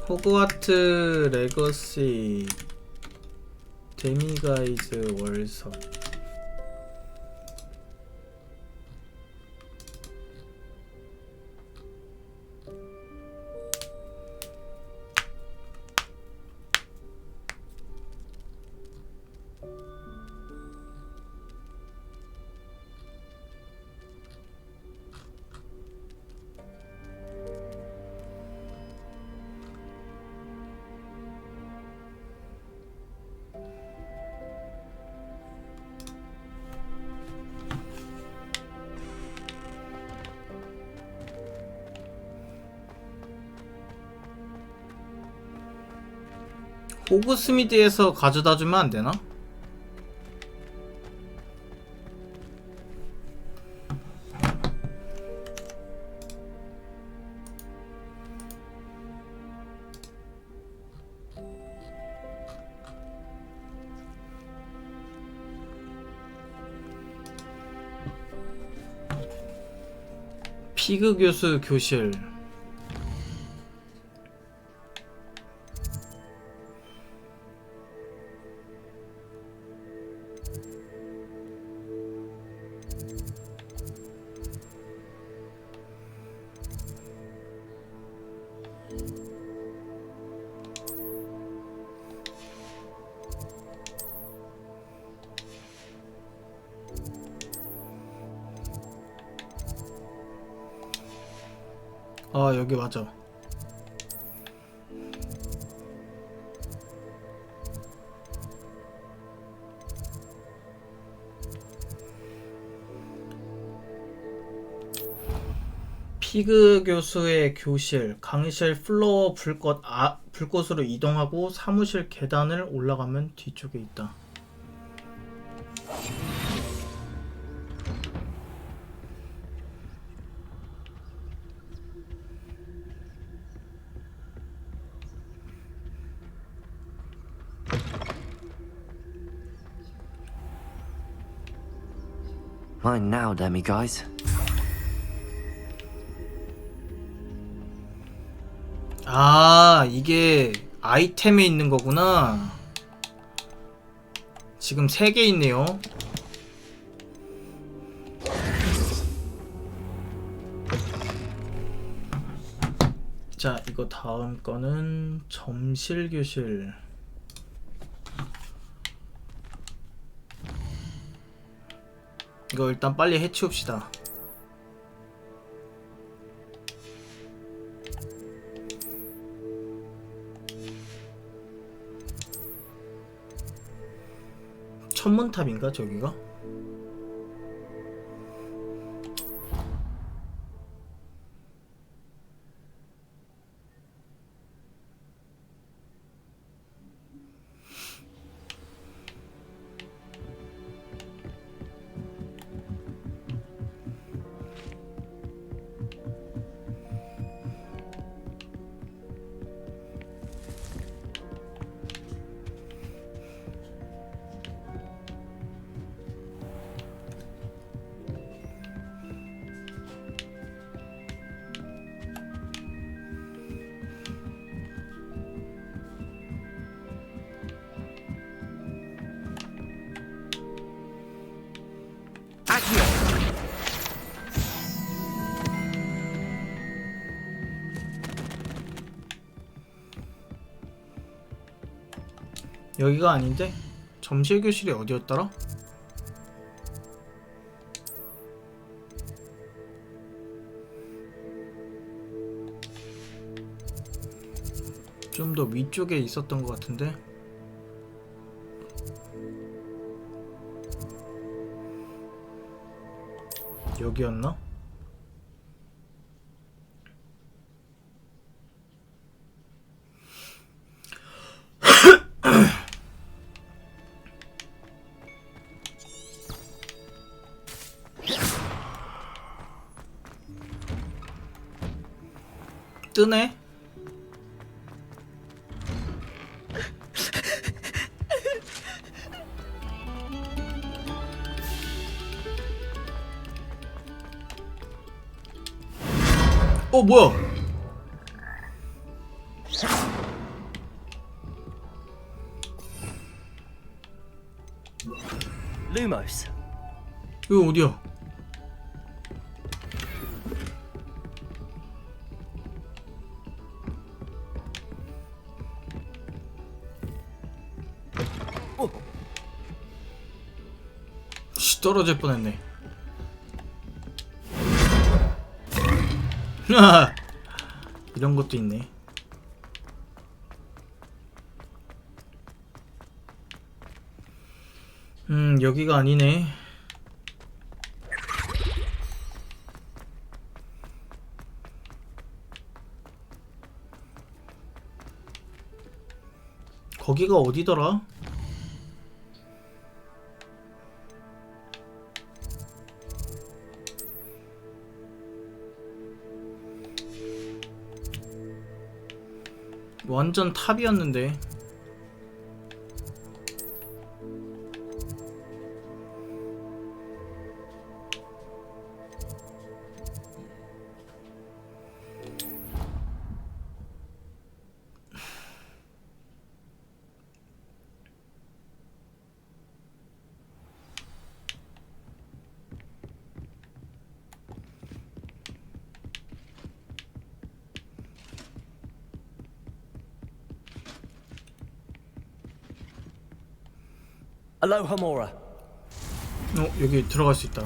A: 호그와트 레거시 데미가이즈 월석. 호그스미드에서 가져다 주면 안 되나? 피그 교수 교실. 아, 여기 맞아. 피그 교수의 교실, 강의실 플로어 불꽃으로 이동하고 사무실 계단을 올라가면 뒤쪽에 있다.
B: Mine now, demi guys.
A: 아, 이게 아이템에 있는 거구나. 지금 3개 있네요. 자, 이거 다음 거는 점실교실. 이거 일단 빨리 해치웁시다. 천문탑인가 저기가? 여기가 아닌데? 점실교실이 어디였더라? 좀 더 위쪽에 있었던 것 같은데? 여기였나? 뜨네? 뭐야?
B: Lumos.
A: 이거 어디야? 씨, 떨어질 뻔했네. 이런 것도 있네. 여기가 아니네. 거기가 어디더라? 완전 탑이었는데.
B: Aloha Mora.
A: 여기 들어갈 수 있다.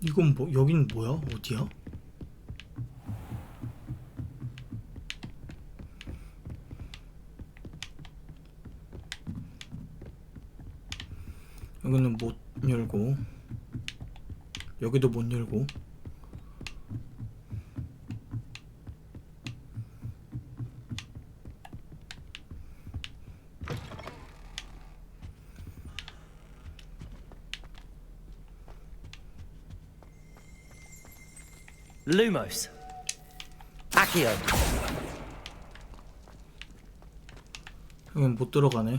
A: 이건 뭐, 여긴 뭐야? 어디야? 여기는 못 열고, 여기도 못 열고.
S: Lumos. Accio.
A: 여긴 못 들어가네.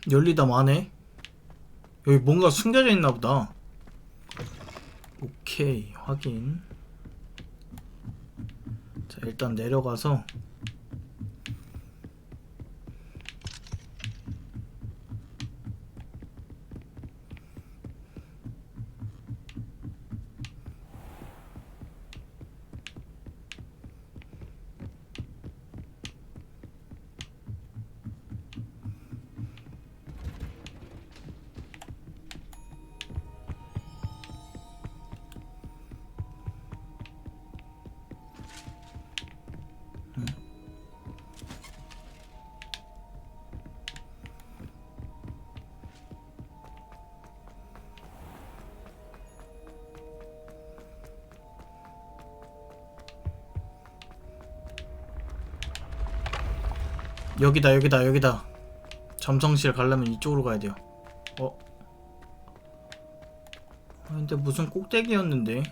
A: 열리다 마네. 여기 뭔가 숨겨져 있나 보다. 오케이, 확인. 자, 일단 내려가서 여기다, 여기다, 여기다. 점성실 가려면 이쪽으로 가야 돼요. 아, 근데 무슨 꼭대기였는데.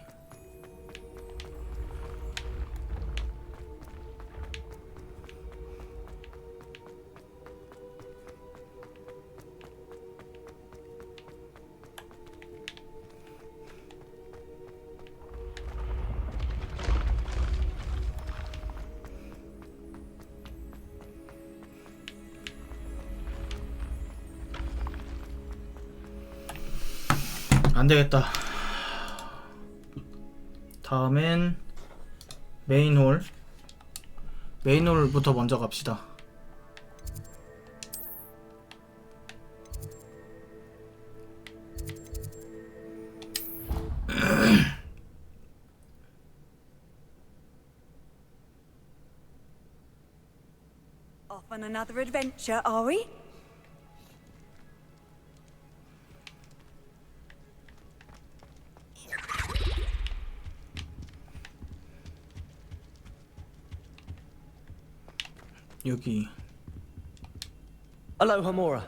A: 안되겠다. 다음엔 메인홀. 메인홀부터 먼저 갑시다.
K: Off on another adventure, are we?
A: 여기.
S: Aloha Mora.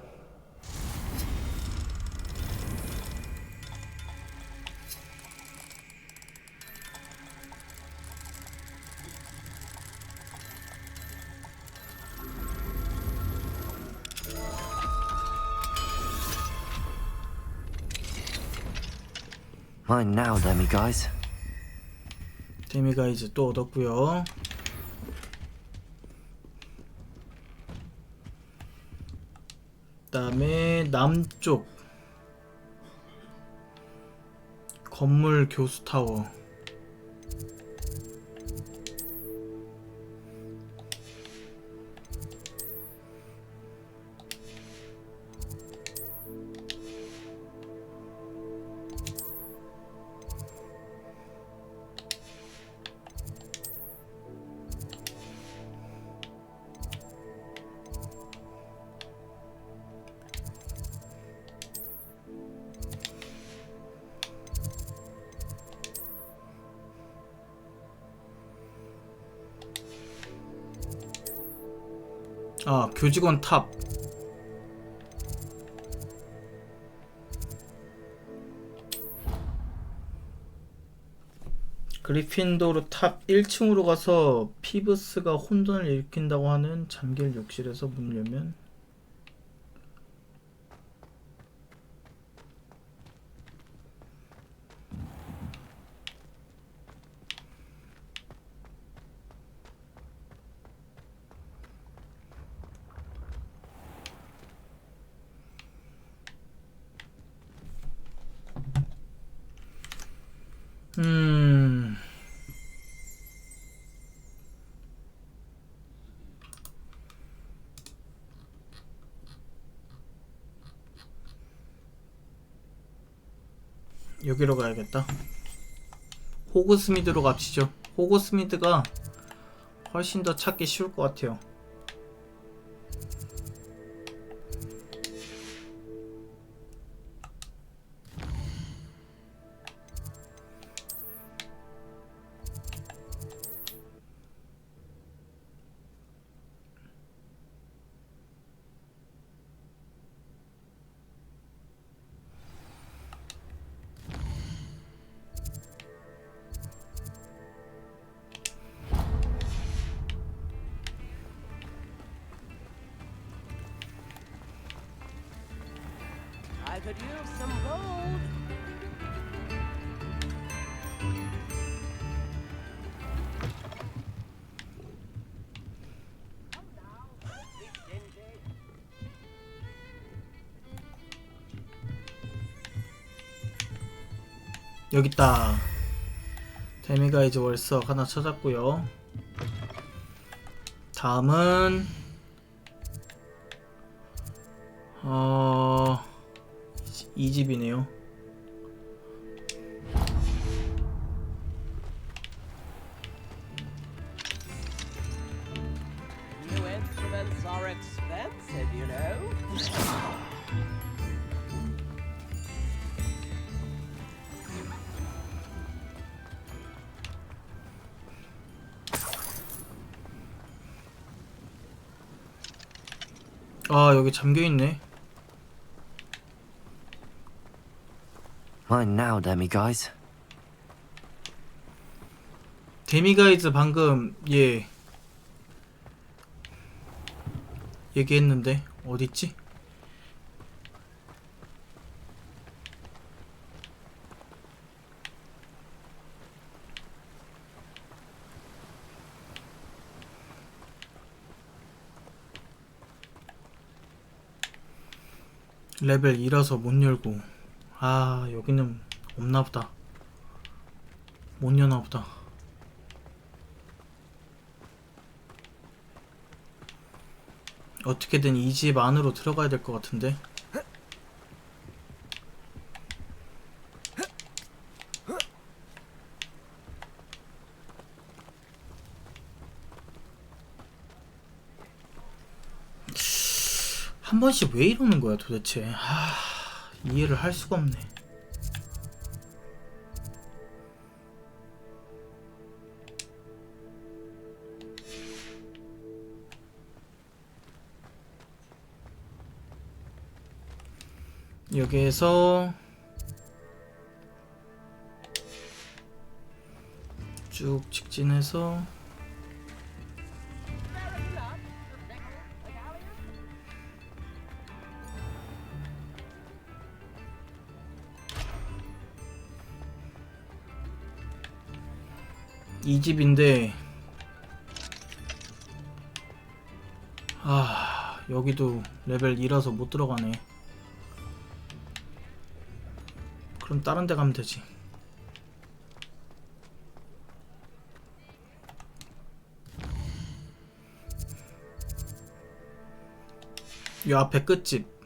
B: Mine now, Demi guys.
A: 데미가이즈 또 얻었고요. 그다음에 남쪽 건물 교수 타워. 아, 교직원 탑. 그리핀도르 탑 1층으로 가서 피브스가 혼돈을 일으킨다고 하는 잠길 욕실에서 문을 열면 여기로 가야겠다. 호그스미드로 갑시죠. 호그스미드가 훨씬 더 찾기 쉬울 것 같아요.
N: I could use some gold.
A: 여깄다. 데미가이즈 월석 하나 찾았고요. 다음은 이 집이네요.
N: New instruments are expensive, you know.
A: 아, 여기 잠겨있네.
B: Mine now, demi-guys.
A: 데미가이즈 방금 얘기했는데 어딨지? 레벨 2라서 못 열고. 아, 여기는 없나보다. 못 여나보다. 어떻게든 이 집 안으로 들어가야 될 것 같은데. 한 번씩 왜 이러는 거야 도대체. 이해를 할 수가 없네. 여기에서 쭉 직진해서 이 집인데, 여기도 레벨 2라서 못 들어가네. 그럼 다른 데 가면 되지. 이 앞에 끝집.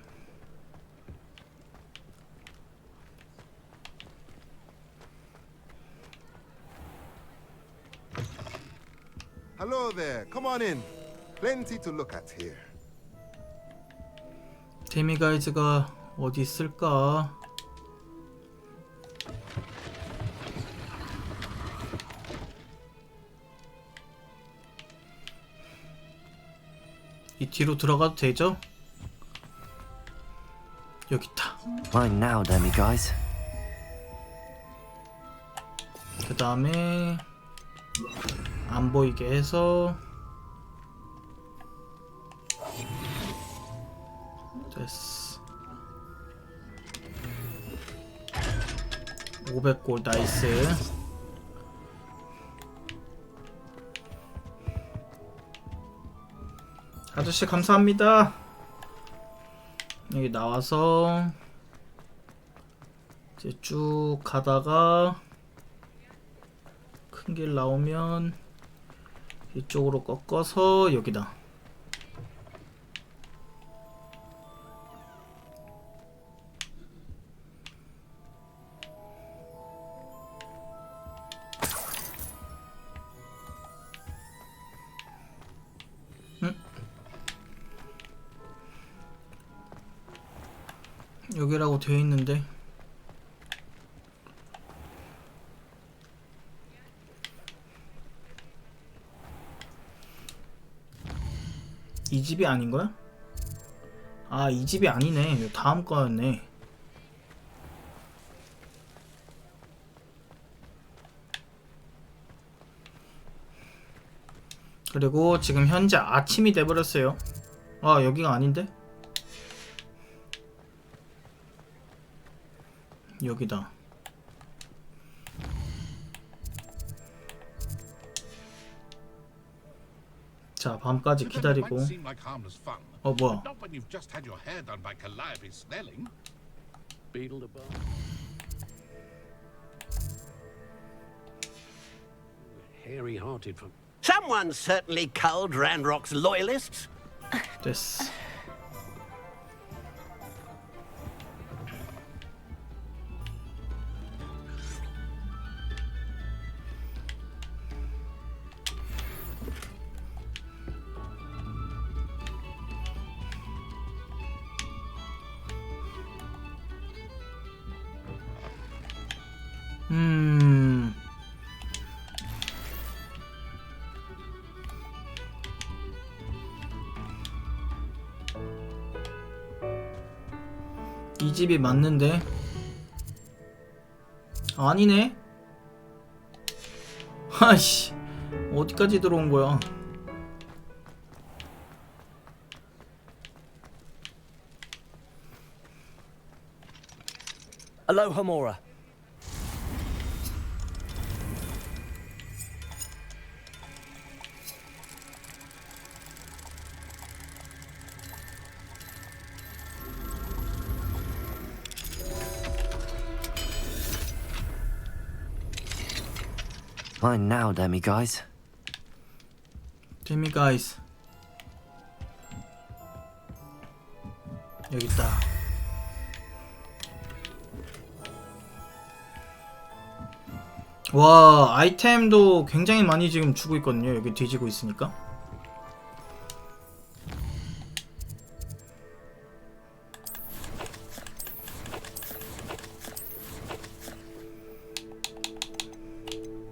F: Hello there. Come on in. Plenty to look at here.
A: 데미가이즈가 어디 있을까? 이 뒤로 들어가도 되죠? 여기 있다.
B: Mine now, demi-guys.
A: 그 다음에 안 보이게 해서 됐어. 500골 나이스. 아저씨 감사합니다. 여기 나와서 이제 쭉 가다가 큰 길 나오면 이쪽으로 꺾어서 여기다. 여기라고 되어 있는데. 이 집이 아닌 거야? 아, 이 집이 아니네. 이거 다음 거였네. 그리고 지금 현재 아침이 돼버렸어요. 아, 여기가 아닌데? 여기다. 자, 밤까지 기다리고. 뭐야?
C: Hairy-hearted from... Someone's certainly culled Ranrock's loyalists.
A: 됐어. 이 집이 맞는데? 아니네? 아이씨, 어디까지 들어온 거야?
B: Aloha Mora. Fine now, demi guys.
A: 데미 가이스. 여기 있다. 와, 아이템도 굉장히 많이 지금 주고 있거든요. 여기 뒤지고 있으니까.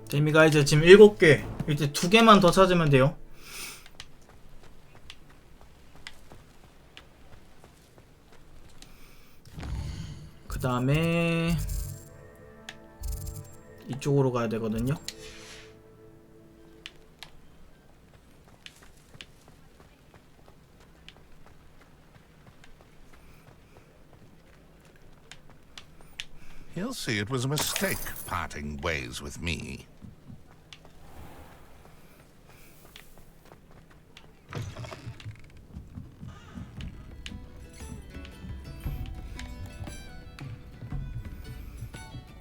A: 데미가 이제 지금 7개. 이제 2개만 더 찾으면 돼요. 그 다음에 이쪽으로 가야 되거든요.
L: He'll see it was a mistake parting ways with me.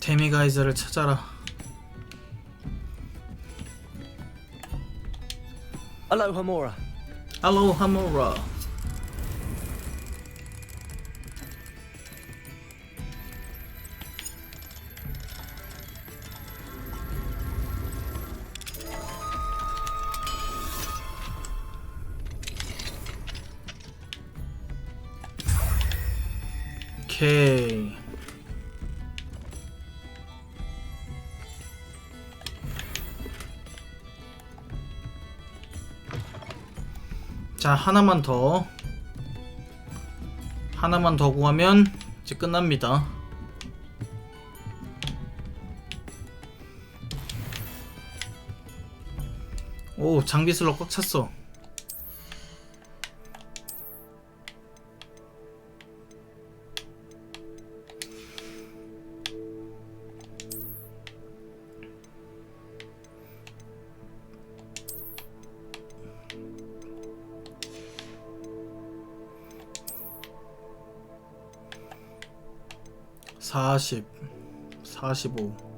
A: 데미가이저를 찾아라.
B: Aloha Mora.
A: Aloha Mora. 오케이. 자, 하나만 더 구하면 이제 끝납니다. 오, 장비 슬롯 꽉 찼어. (40) (45)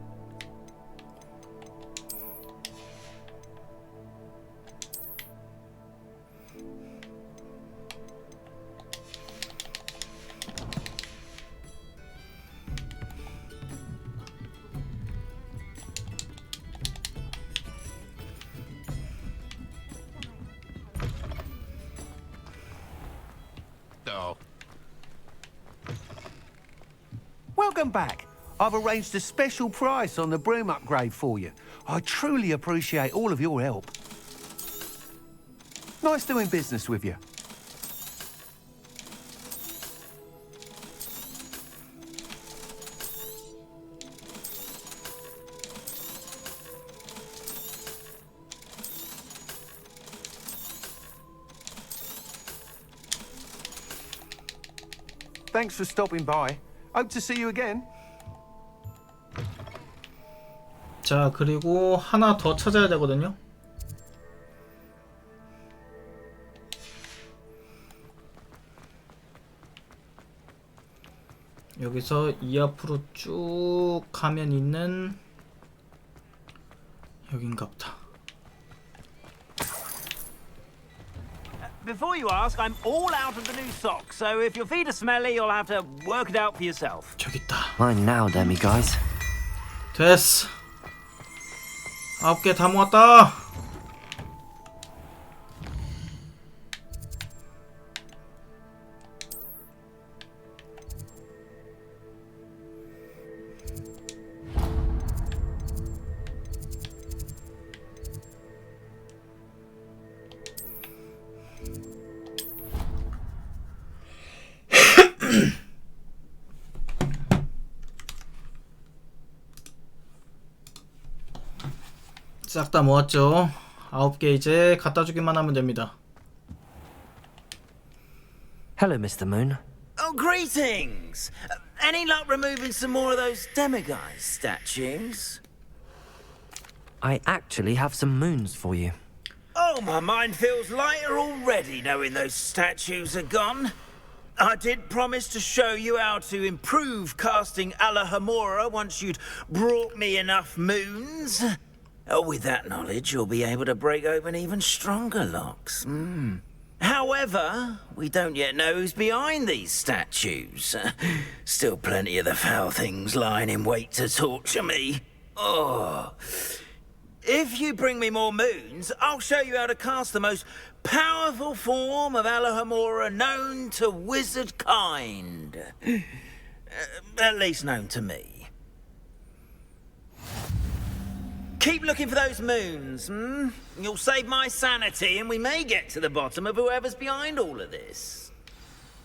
C: Welcome back. I've arranged a special price on the broom upgrade for you. I truly appreciate all of your help. Nice doing business with you. Thanks for stopping by. Hope to see you again.
A: 자, 그리고 하나 더 찾아야 되거든요. 여기서 이 앞으로 쭉 가면 있는 여긴갑다.
P: Before you ask, I'm all out of the new socks, so if your feet are smelly, you'll have to work it out for yourself.
A: 저기 있다.
B: Mine now, Demi guys.
A: 됐어. 9개 다 모았다. 싹 다 모았죠. 9개 이제 갖다 주기만 하면 됩니다.
B: Hello, Mr. Moon.
P: Oh, greetings! Any luck removing some more of those demiguise statues?
B: I actually have some moons for you.
P: Oh, my mind feels lighter already knowing those statues are gone. I did promise to show you how to improve casting Alahomora once you'd brought me enough moons. With that knowledge, you'll be able to break open even stronger locks. However, we don't yet know who's behind these statues. Still plenty of the foul things lying in wait to torture me. Oh. If you bring me more moons, I'll show you how to cast the most powerful form of Alahomora known to wizard kind. At least known to me. Keep looking for those moons, You'll save my sanity and we may get to the bottom of whoever's behind all of this.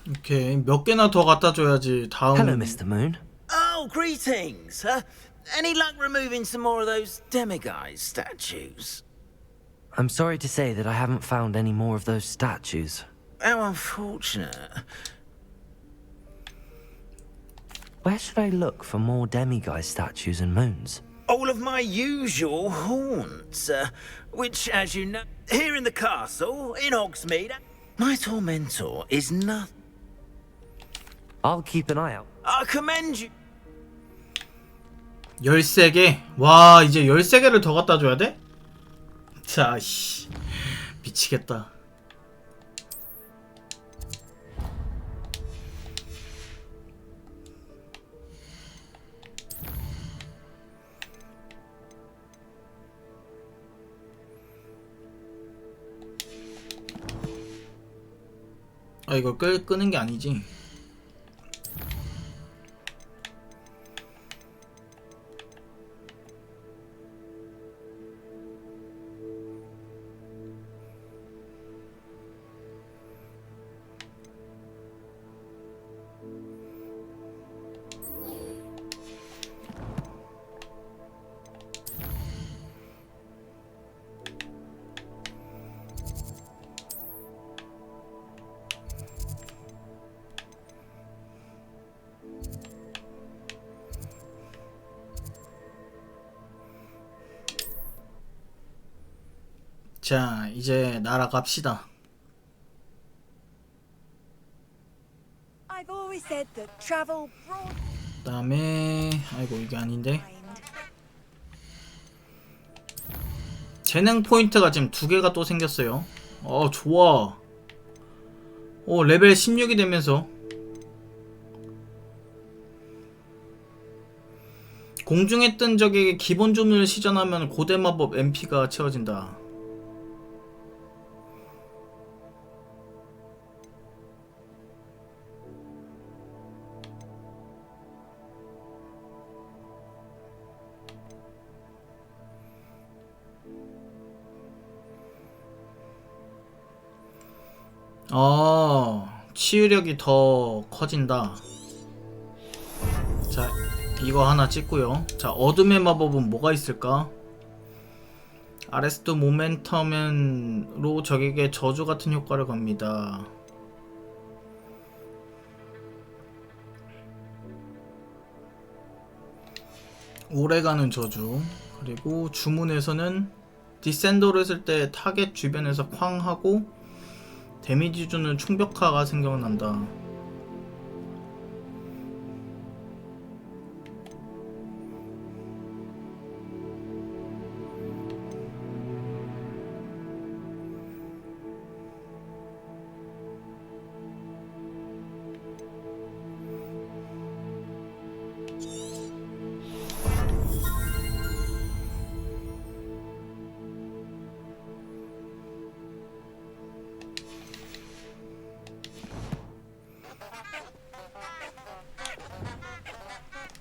A: 오케이, 몇 개나 더 갖다 줘야지 다음.
B: Hello, Mr. Moon.
P: Oh, greetings. Any luck removing some more of those demiguise statues?
B: I'm sorry to say that I haven't found any more of those statues.
P: How unfortunate.
B: Where should I look for more demiguise statues and moons?
P: All of my usual haunts, which, as you know, here in the castle, in Hogsmeade, my tormentor is nothing.
B: I'll keep an eye out.
P: I commend you.
A: 13개? 와, 이제 13개를 더 갖다 줘야 돼? 자, 씨. 미치겠다. 아, 이거 끄는 게 아니지. 자, 이제 날아갑시다.
K: I've always said that travel brought...
A: 그다음에 아이고 이게 아닌데. 재능 포인트가 지금 2개가 또 생겼어요. 좋아. 레벨 16이 되면서 공중에 뜬 적에게 기본 주문을 시전하면 고대 마법 MP가 채워진다. 치유력이 더 커진다. 자, 이거 하나 찍고요. 자, 어둠의 마법은 뭐가 있을까? 아레스트 모멘텀으로 적에게 저주 같은 효과를 겁니다. 오래가는 저주. 그리고 주문에서는 디센더를 했을 때 타겟 주변에서 쾅 하고 데미지 주는 충격화가 생겨난다.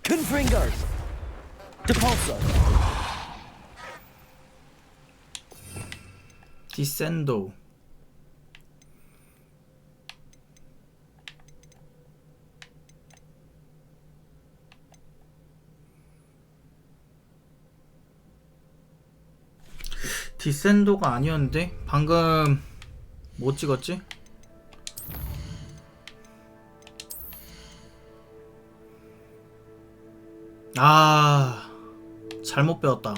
B: Confringo! Depulso!
A: 디센도. 디센도가 아니었는데? 방금 뭐 찍었지? 아, 잘못 배웠다.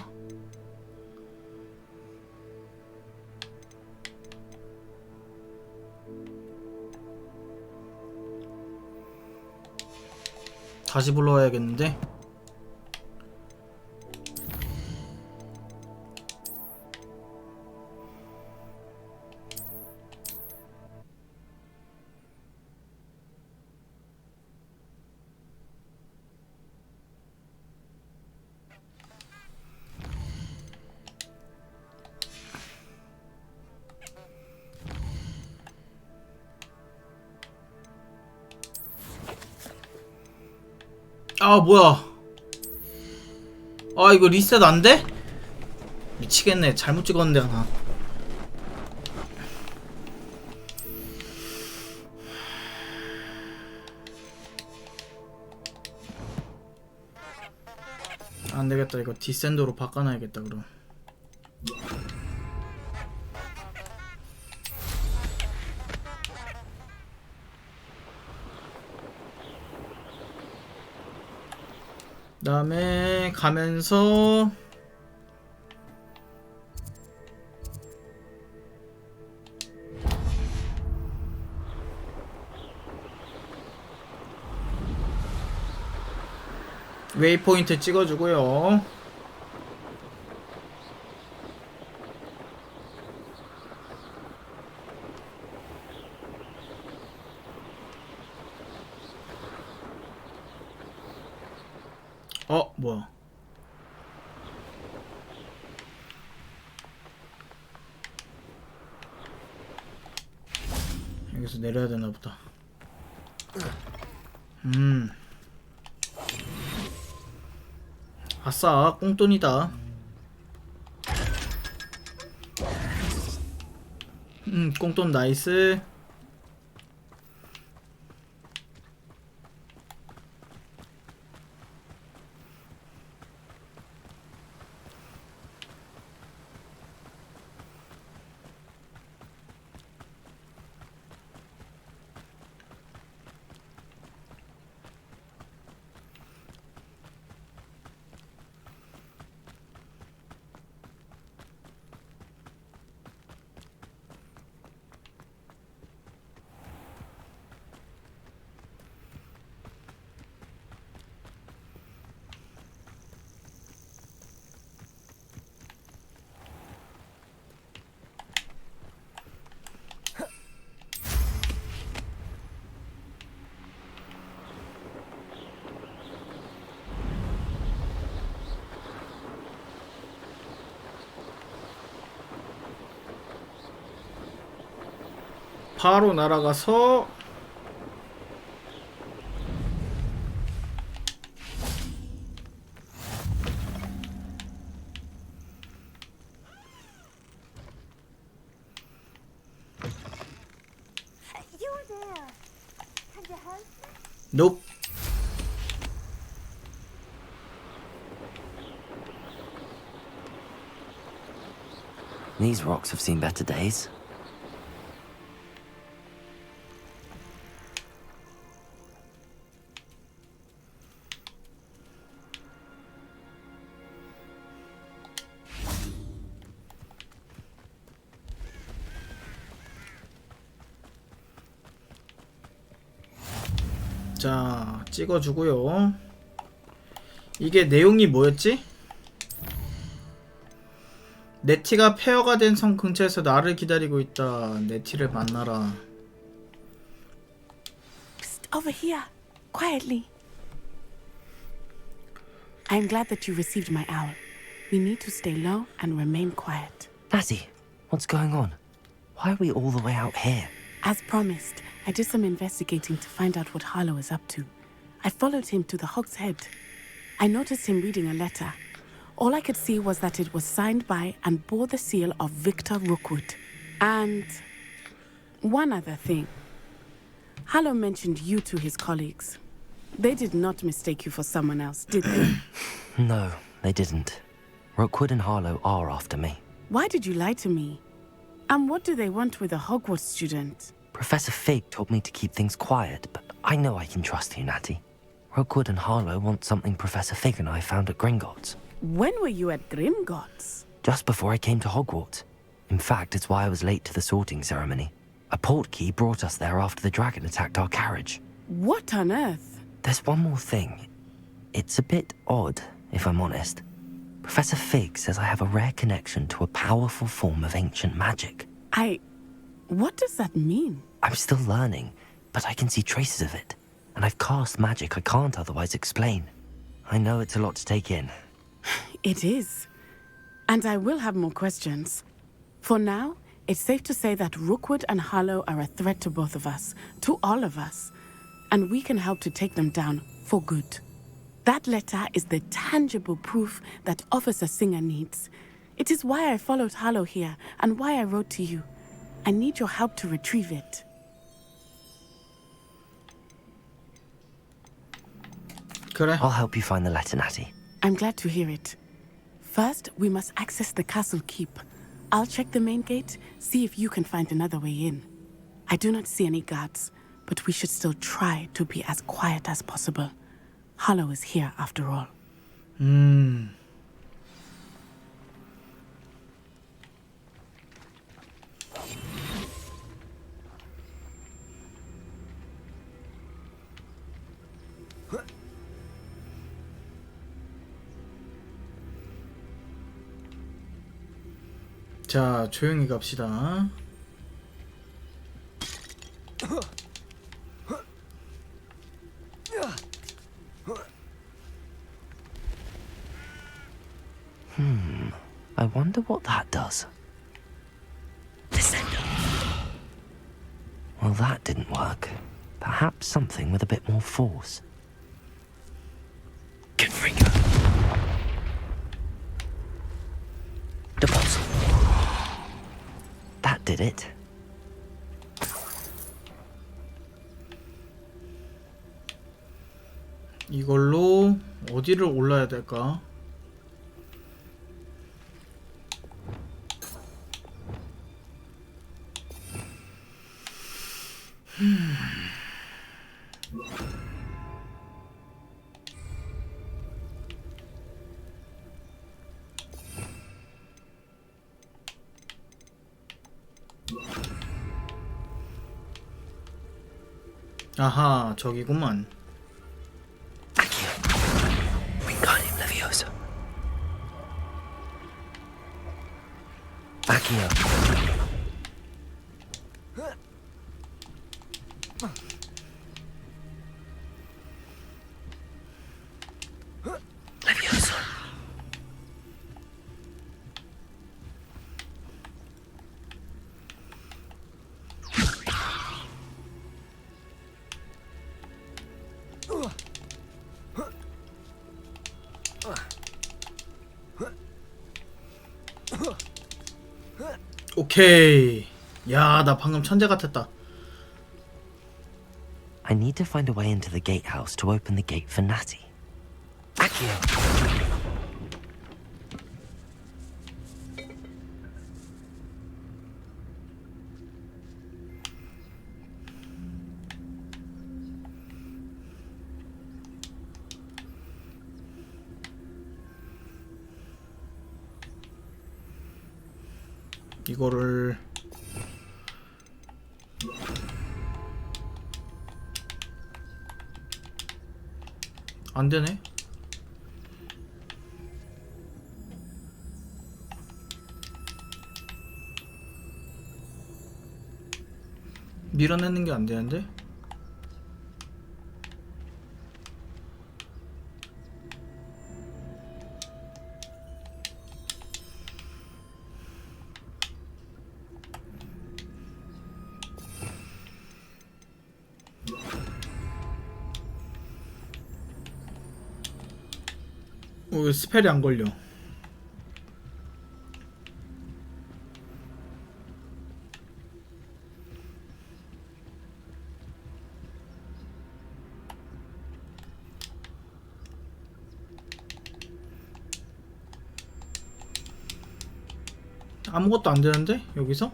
A: 다시 불러야겠는데? 아, 뭐야. 아, 이거 리셋 안 돼? 미치겠네. 잘못 찍었는데 하나. 안 되겠다. 이거 디센더로 바꿔놔야겠다, 그럼. 다음에 가면서 웨이포인트 찍어주고요. 뭐야. 여기서 내려야 되나 보다. 아싸, 꽁돈이다. 꽁돈 나이스. 바로 날아가서 Nope.
B: These rocks have seen better days.
A: 자, 찍어주고요. 이게 내용이 뭐였지? 네티가 폐허가 된 성 근처에서 나를 기다리고 있다. 네티를 만나라.
T: Psst, over here, quietly. I am glad that you received my owl. We need to stay low and remain quiet.
B: Natty, what's going on? Why are we all the way out here?
T: As promised, I did some investigating to find out what Harlow is up to. I followed him to the Hog's Head. I noticed him reading a letter. All I could see was that it was signed by and bore the seal of Victor Rookwood. And one other thing. Harlow mentioned you to his colleagues. They did not mistake you for someone else, did they?
B: No, they didn't. Rookwood and Harlow are after me.
T: Why did you lie to me? And what do they want with a Hogwarts student?
B: Professor Fig told me to keep things quiet, but I know I can trust you, Natty. Rookwood and Harlow want something Professor Fig and I found at Gringotts.
T: When were you at Grimgotts?
B: Just before I came to Hogwarts. In fact, it's why I was late to the sorting ceremony. A portkey brought us there after the dragon attacked our carriage.
T: What on earth?
B: There's one more thing. It's a bit odd, if I'm honest. Professor Fig says I have a rare connection to a powerful form of ancient magic.
T: What does that mean?
B: I'm still learning, but I can see traces of it. And I've cast magic I can't otherwise explain. I know it's a lot to take in.
T: It is. And I will have more questions. For now, it's safe to say that Rookwood and Harlow are a threat to both of us, to all of us. And we can help to take them down for good. That letter is the tangible proof that Officer Singer needs. It is why I followed Harlow here and why I wrote to you. I need your help to retrieve it.
B: I'll help you find the letter, Natty.
T: I'm glad to hear it. First, we must access the castle keep. I'll check the main gate, see if you can find another way in. I do not see any guards, but we should still try to be as quiet as possible. Harlow is here after all.
A: 자, 조용히 갑시다.
B: I wonder what that does. Well, that didn't work. Perhaps something with a bit more force. Deposit. That did it.
A: 이걸로 어디를 올라야 될까? 아하, 저기구만.
B: Wingardium Leviosa. Accio. Leviosa.
A: 오케이. 야, 나 방금 천재 같았다.
B: I need to find a way into the gatehouse to open the gate for Natty.
A: 이거를 안 되네. 밀어내는 게 안 되는데. 왜 스펠이 안 걸려? 아무것도 안 되는데 여기서?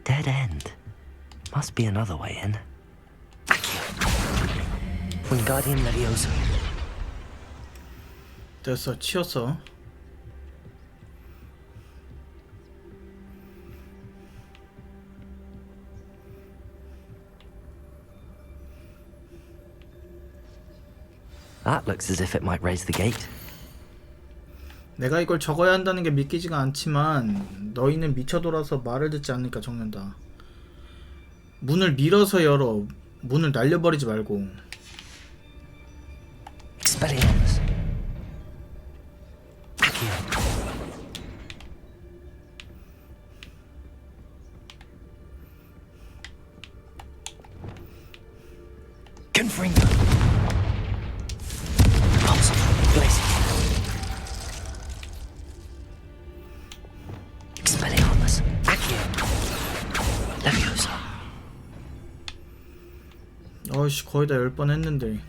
B: Dead end. Must be another way in. Wingardium Leviosa.
A: 됐어, 치웠어.
B: That looks as if it might raise the gate.
A: 내가 이걸 적어야 한다는 게 믿기지가 않지만 너희는 미쳐돌아서 말을 듣지 않으니까 적는다. 문을 밀어서 열어. 문을 날려버리지 말고.
B: Expelliarmus. Confringo. Pulse. Blazing. Expelliarmus. Accio. Leviosa.
A: 어이씨, 거의 다 10번 했는데.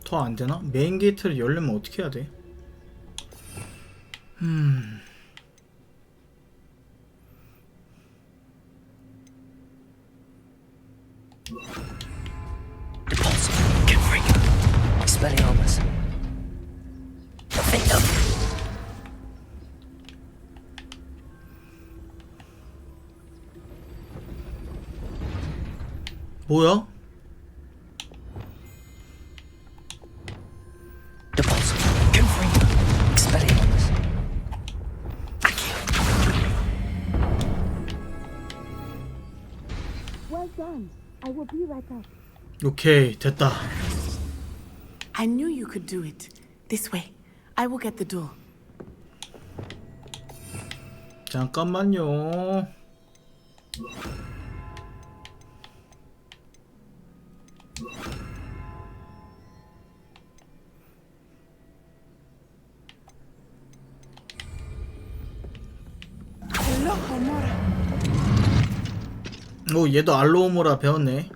A: 더 안되나? 메인 게이트를 열려면 어떻게 해야 돼?
B: Expelliarmus.
A: 뭐야?
T: Well done. I will be right back.
A: 오케이, 됐다.
T: I knew you could do it. This way. I will get the door.
A: 잠깐만요. 오, 얘도 알로오모라 배웠네.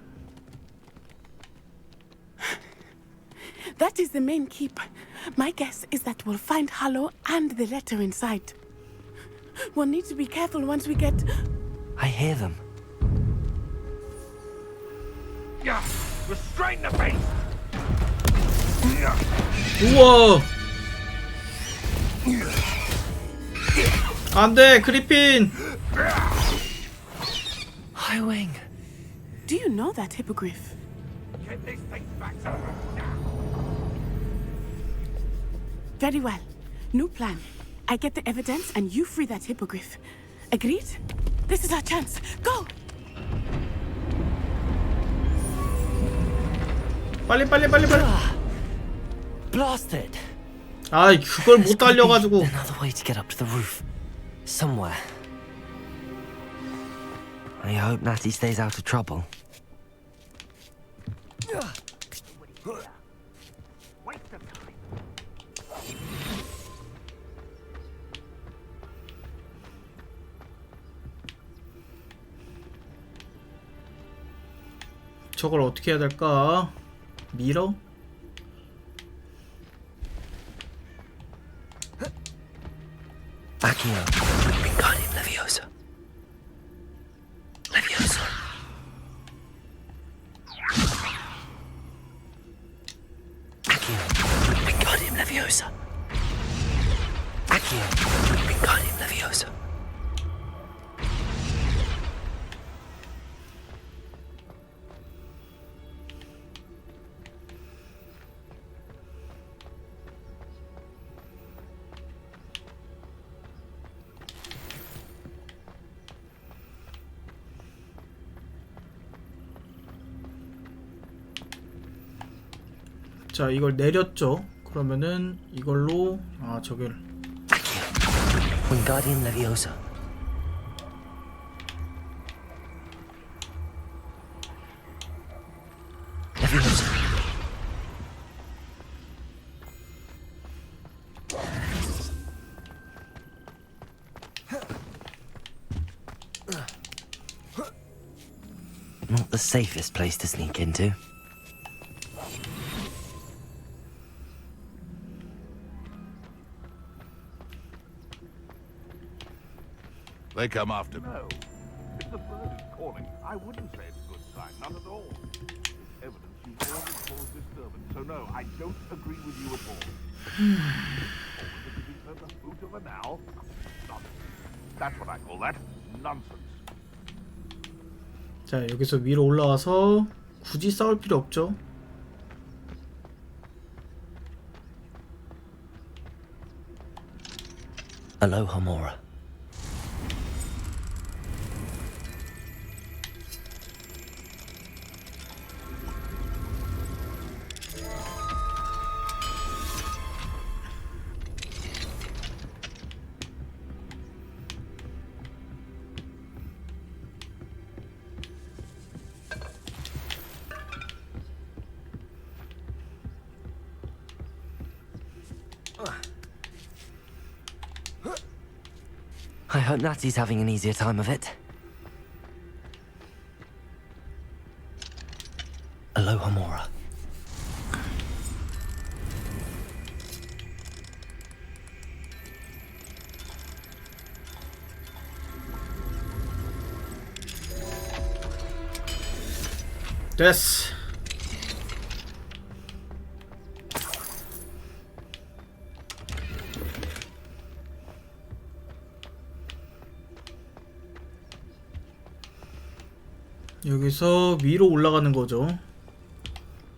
T: That is the main keep. My guess is that we'll find Hallow and the letter inside. We'll need to be careful once we get...
B: I hear them.
L: Restrain the beast!
A: 우와! 안돼, 그리핀!
N: Skywing.
T: Do you know that hippogriff?
L: Get this thing back to the room now.
T: Very well. New plan. I get the evidence and you free that hippogriff. Agreed? This is our chance. Go!
A: 빨리.
B: Blasted.
A: 아, 그걸 못 달려가지고.
B: Another way to get up to the roof. Somewhere. I hope Natty stays out of trouble.
A: 저걸 어떻게 해야 될까? 밀어?
B: Accio. Wingardium Leviosa. Leviosa. Accio. Wingardium Leviosa. Accio. Wingardium Leviosa.
A: 자, 이걸 내렸죠. 그러면은 이걸로 저길
B: Wingardium Leviosa. Leviosa. Not the safest place to sneak into.
L: They come after me. No. If the bird is calling, I wouldn't say it's a good sign, not at all. There's evidence you've already caused disturbance, so no, I don't agree with you at all. Or the boot of an owl? Nonsense. That's what I call that. Nonsense.
A: 자, 여기서 위로 올라와서 굳이 싸울 필요 없죠.
B: Aloha Mora. I hope Natty's having an easier time of it. Aloha Mora.
A: 됐어. 여기서 위로 올라가는 거죠.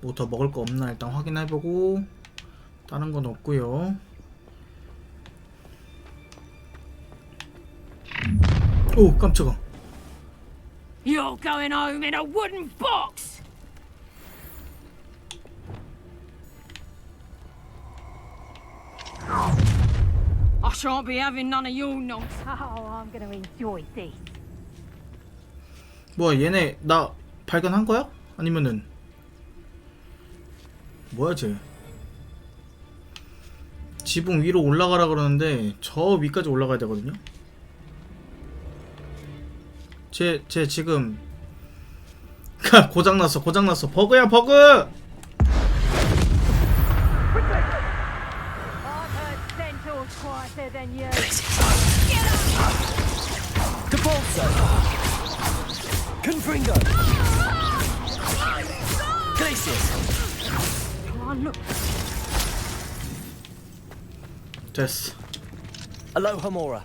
A: 뭐 더 먹을 거 없나 일단 확인해보고, 다른 건 없고요. 오, 깜짝아.
H: You're going home in a wooden box! I shan't be having none of your nonsense.
G: Oh, I'm going to enjoy this.
A: 뭐야, 얘네 나 발견한 거야? 아니면은 뭐야 쟤? 지붕 위로 올라가라 그러는데 저 위까지 올라가야 되거든요. 쟤 지금 고장났어. 버그야, 버그!
B: Confringo! Glacius!
A: 됐어.
B: Aloha Mora.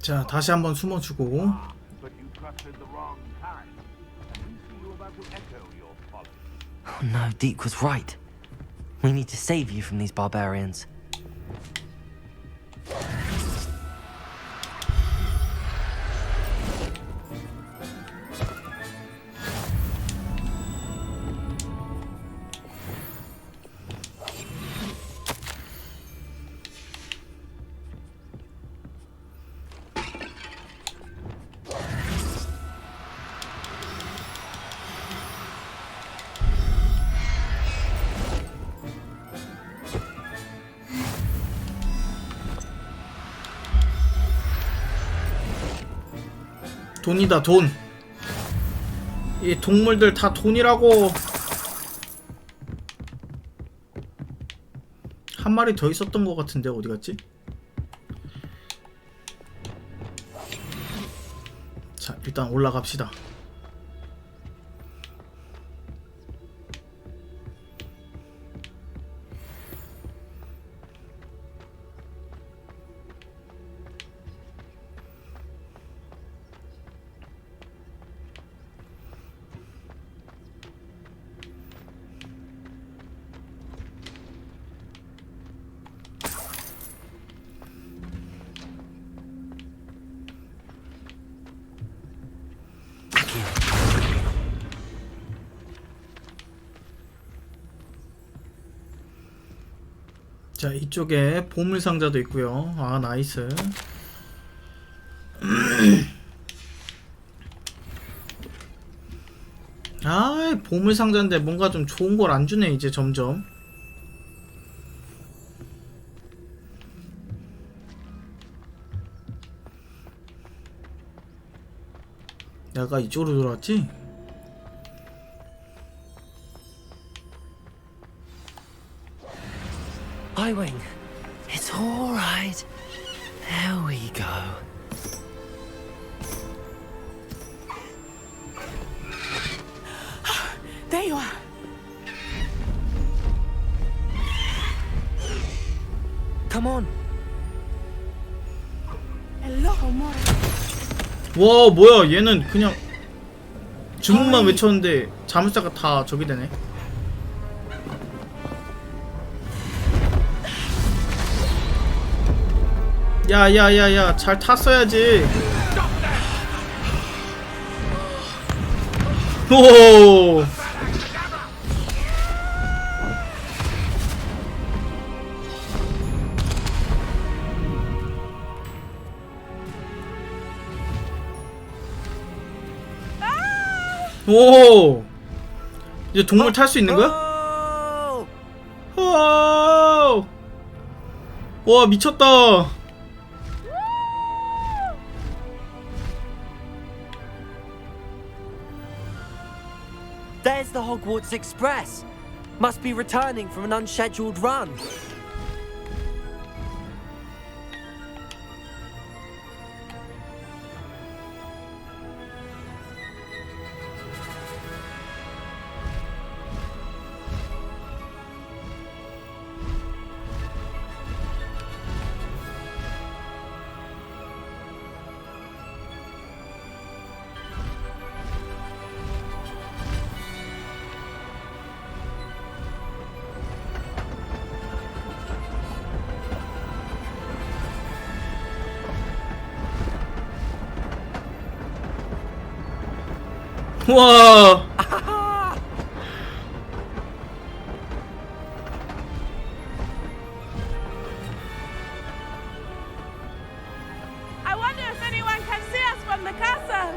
A: 자, 다시 한번 숨어주고.
L: But you trusted the wrong kind. And we see you about to echo your folly.
B: Oh no, Deke was right. We need to save you from these barbarians.
A: 돈이다, 돈. 이 동물들 다 돈이라고. 한 마리 더 있었던 것 같은데 어디 갔지? 자, 일단 올라갑시다. 자, 이쪽에 보물상자도 있고요. 아, 나이스. 아, 보물상자인데 뭔가 좀 좋은 걸 안 주네 이제 점점. 내가 이쪽으로 돌아왔지?
B: Highwing, it's all right. There we go.
T: There you are.
B: Come on.
T: Hello, more.
A: 와, 뭐야, 얘는 그냥 주문만 외쳤는데 자물쇠가 다 저기 되네. 야야야야, 잘 탔어야지. 오. 오. 이제 동물 탈 수 있는 거야? 오. 와, 미쳤다.
B: There's the Hogwarts Express. Must be returning from an unscheduled run.
A: 와.
T: I wonder if anyone can see us from the castle.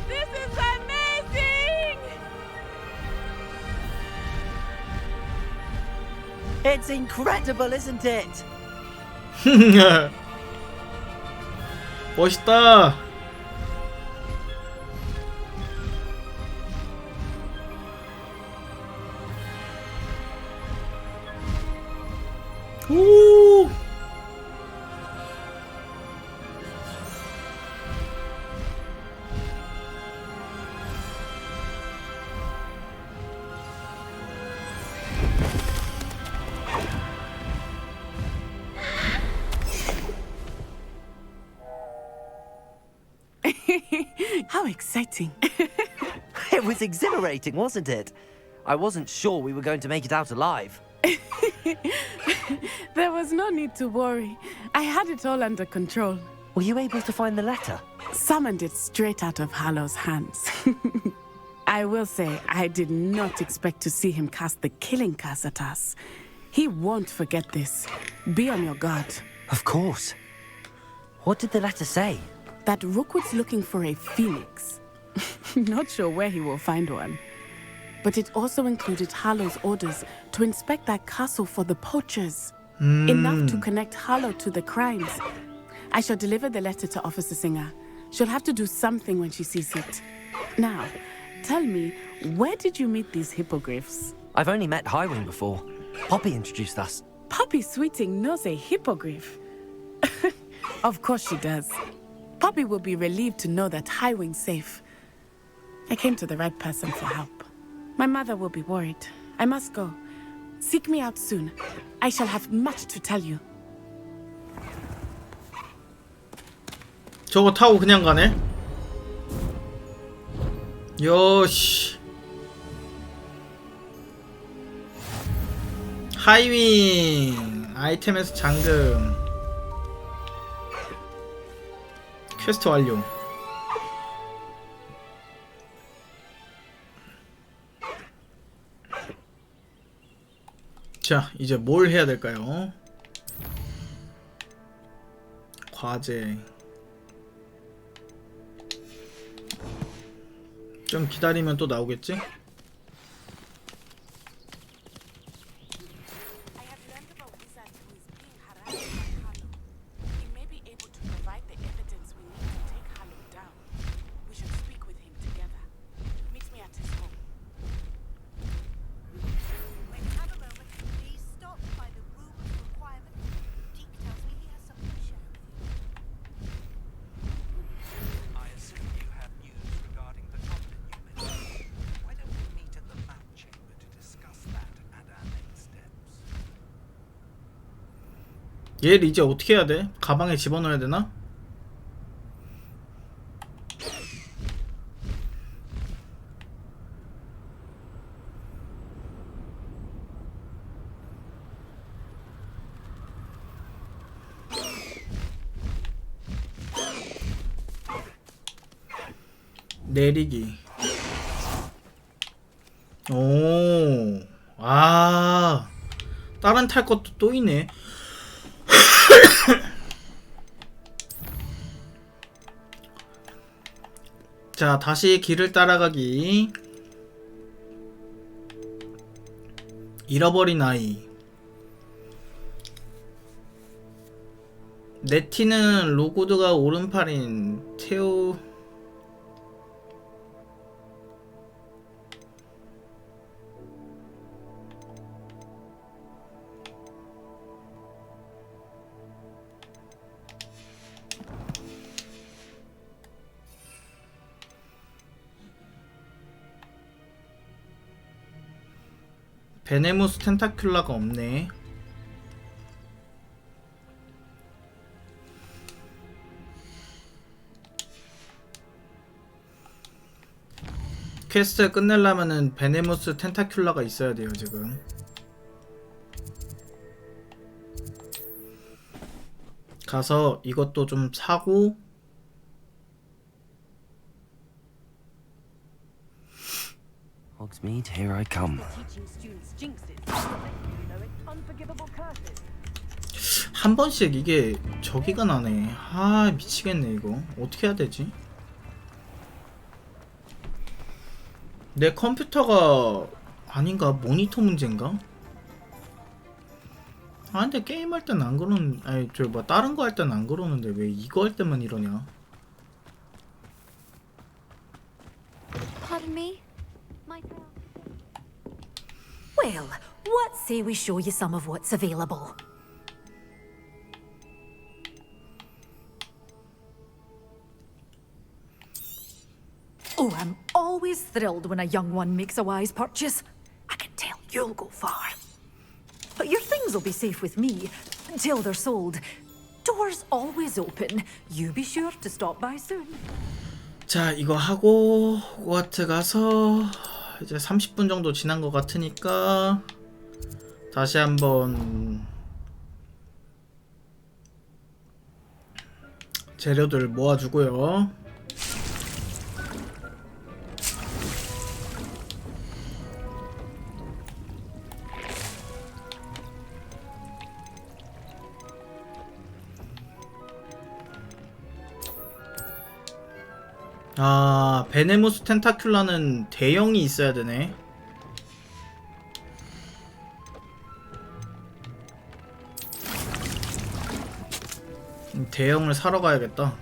T: This is amazing!
B: It's incredible, isn't it?
A: 멋있다. 오.
T: How exciting.
B: It was exhilarating, wasn't it? I wasn't sure we were going to make it out alive.
T: There was no need to worry. I had it all under control.
B: Were you able to find the letter?
T: Summoned it straight out of Hallow's hands. I will say, I did not expect to see him cast the killing curse at us. He won't forget this. Be on your guard.
B: Of course. What did the letter say?
T: That Rookwood's looking for a phoenix. Not sure where he will find one. But it also included Hallow's orders to inspect that castle for the poachers. Enough to connect Hallow to the crimes. I shall deliver the letter to Officer Singer. She'll have to do something when she sees it. Now, tell me, where did you meet these hippogriffs?
B: I've only met Highwing before. Poppy introduced us.
T: Poppy Sweeting knows a hippogriff. Of course she does. Poppy will be relieved to know that Highwing's safe. I came to the right person for help. My mother will be worried. I must go. Seek me out soon. I shall have much to tell you.
A: 저거 타고 그냥 가네? 요시. 하이윙. 아이템에서 잠금. 퀘스트 완료. 자, 이제 뭘 해야 될까요? 과제. 좀 기다리면 또 나오겠지? 얘를 이제 어떻게 해야 돼? 가방에 집어넣어야 되나? 내리기. 오, 아, 다른 탈 것도 또 있네. 자, 다시 길을 따라가기. 잃어버린 아이. 네티는 로고드가 오른팔인 테오. 베네무스 텐타큘라가 없네. 퀘스트 끝내려면은 베네무스 텐타큘라가 있어야 돼요, 지금. 가서 이것도 좀 사고.
B: Hogsmeade, here I come.
A: 한 번씩 이게 저기가 나네. 아, 미치겠네 이거. 어떻게 해야 되지? 내 컴퓨터가 아닌가? 모니터 문제인가? 아, 근데 게임할 땐 안 그러는, 아니 저 뭐 다른 거 할 땐 안 그러는데 왜 이거 할 때만 이러냐?
U: Pardon me? Well, what say we show you some of what's available? Oh, I'm always thrilled when a young one makes a wise purchase. I can tell you'll go far. But your things will be safe with me until they're sold. Doors always open. You be sure to stop by soon.
A: 자, 이거 하고 호그와트 가서 이제 30분 정도 지난 것 같으니까 다시 한번 재료들 모아주고요. 아, 베네무스 텐타큘라는 대형이 있어야 되네. 대형을 사러 가야겠다.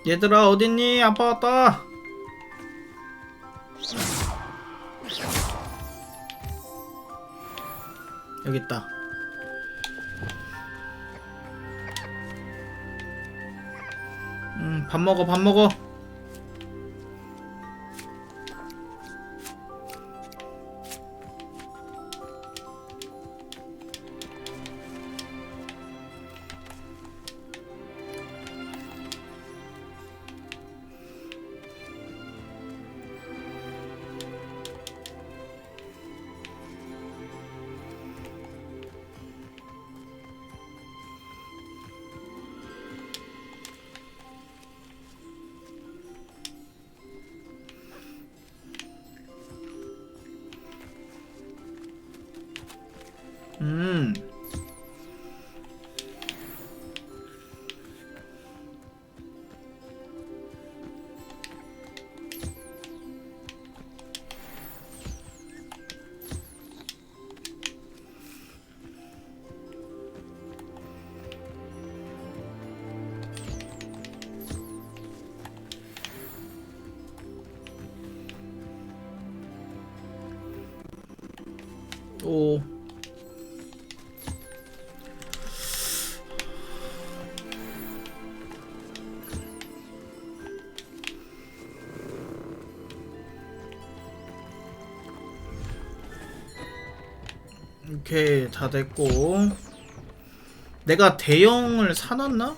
A: 얘들아 어딨니? 아빠 왔다. 여기 있다. 밥 먹어, 밥 먹어. 오. 오케이, 다 됐고. 내가 대형을 사놨나?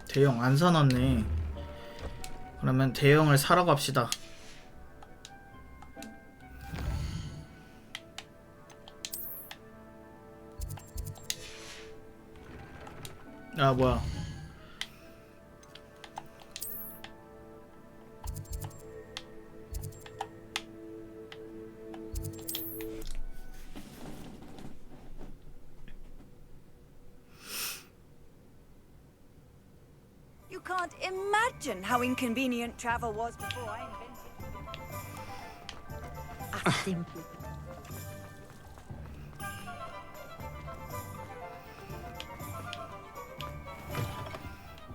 A: 대형 안 사놨네. 그러면 대형을 사러 갑시다. 아, 뭐야.
K: You can't imagine how inconvenient travel was before I invented it.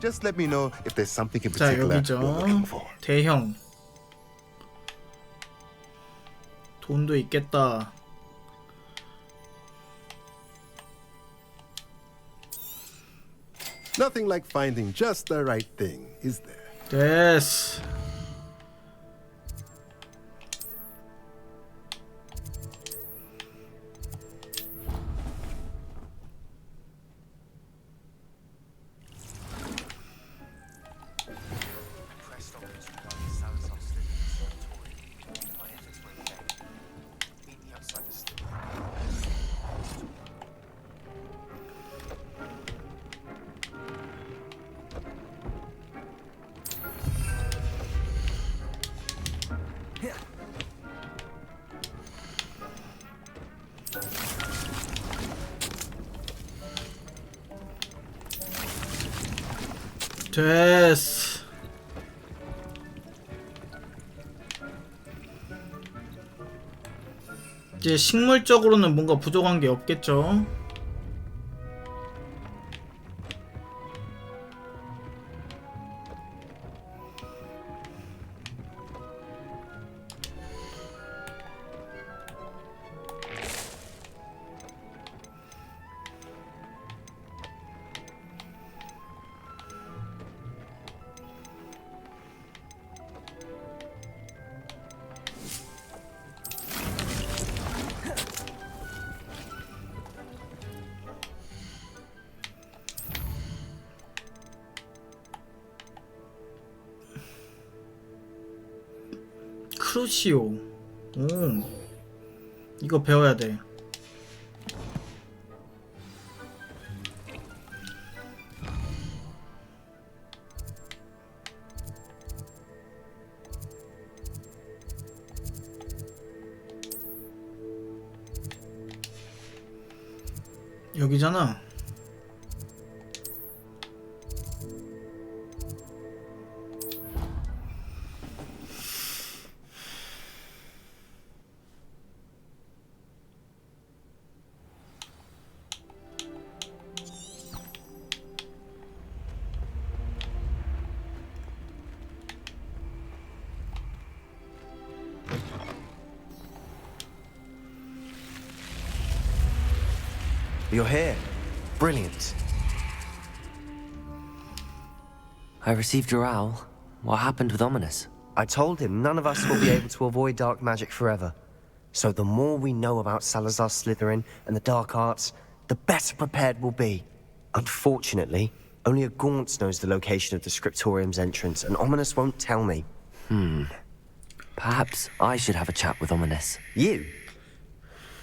F: Just let me know if there's something in
A: 자,
F: particular
A: 여기죠.
F: you're looking for.
A: 대형. 돈도 있겠다.
F: Nothing like finding just the right thing, is there?
A: 됐어. 됐어. 이제 식물적으로는 뭔가 부족한 게 없겠죠. 크루시오. 오, 이거 배워야 돼. 여기잖아.
M: You're here. Brilliant.
B: I received your owl. What happened with Ominous?
M: I told him none of us will be able to avoid dark magic forever. So the more we know about Salazar Slytherin and the dark arts, the better prepared we'll be. Unfortunately, only a Gaunt knows the location of the Scriptorium's entrance, and Ominous won't tell me.
B: Perhaps I should have a chat with Ominous.
M: You?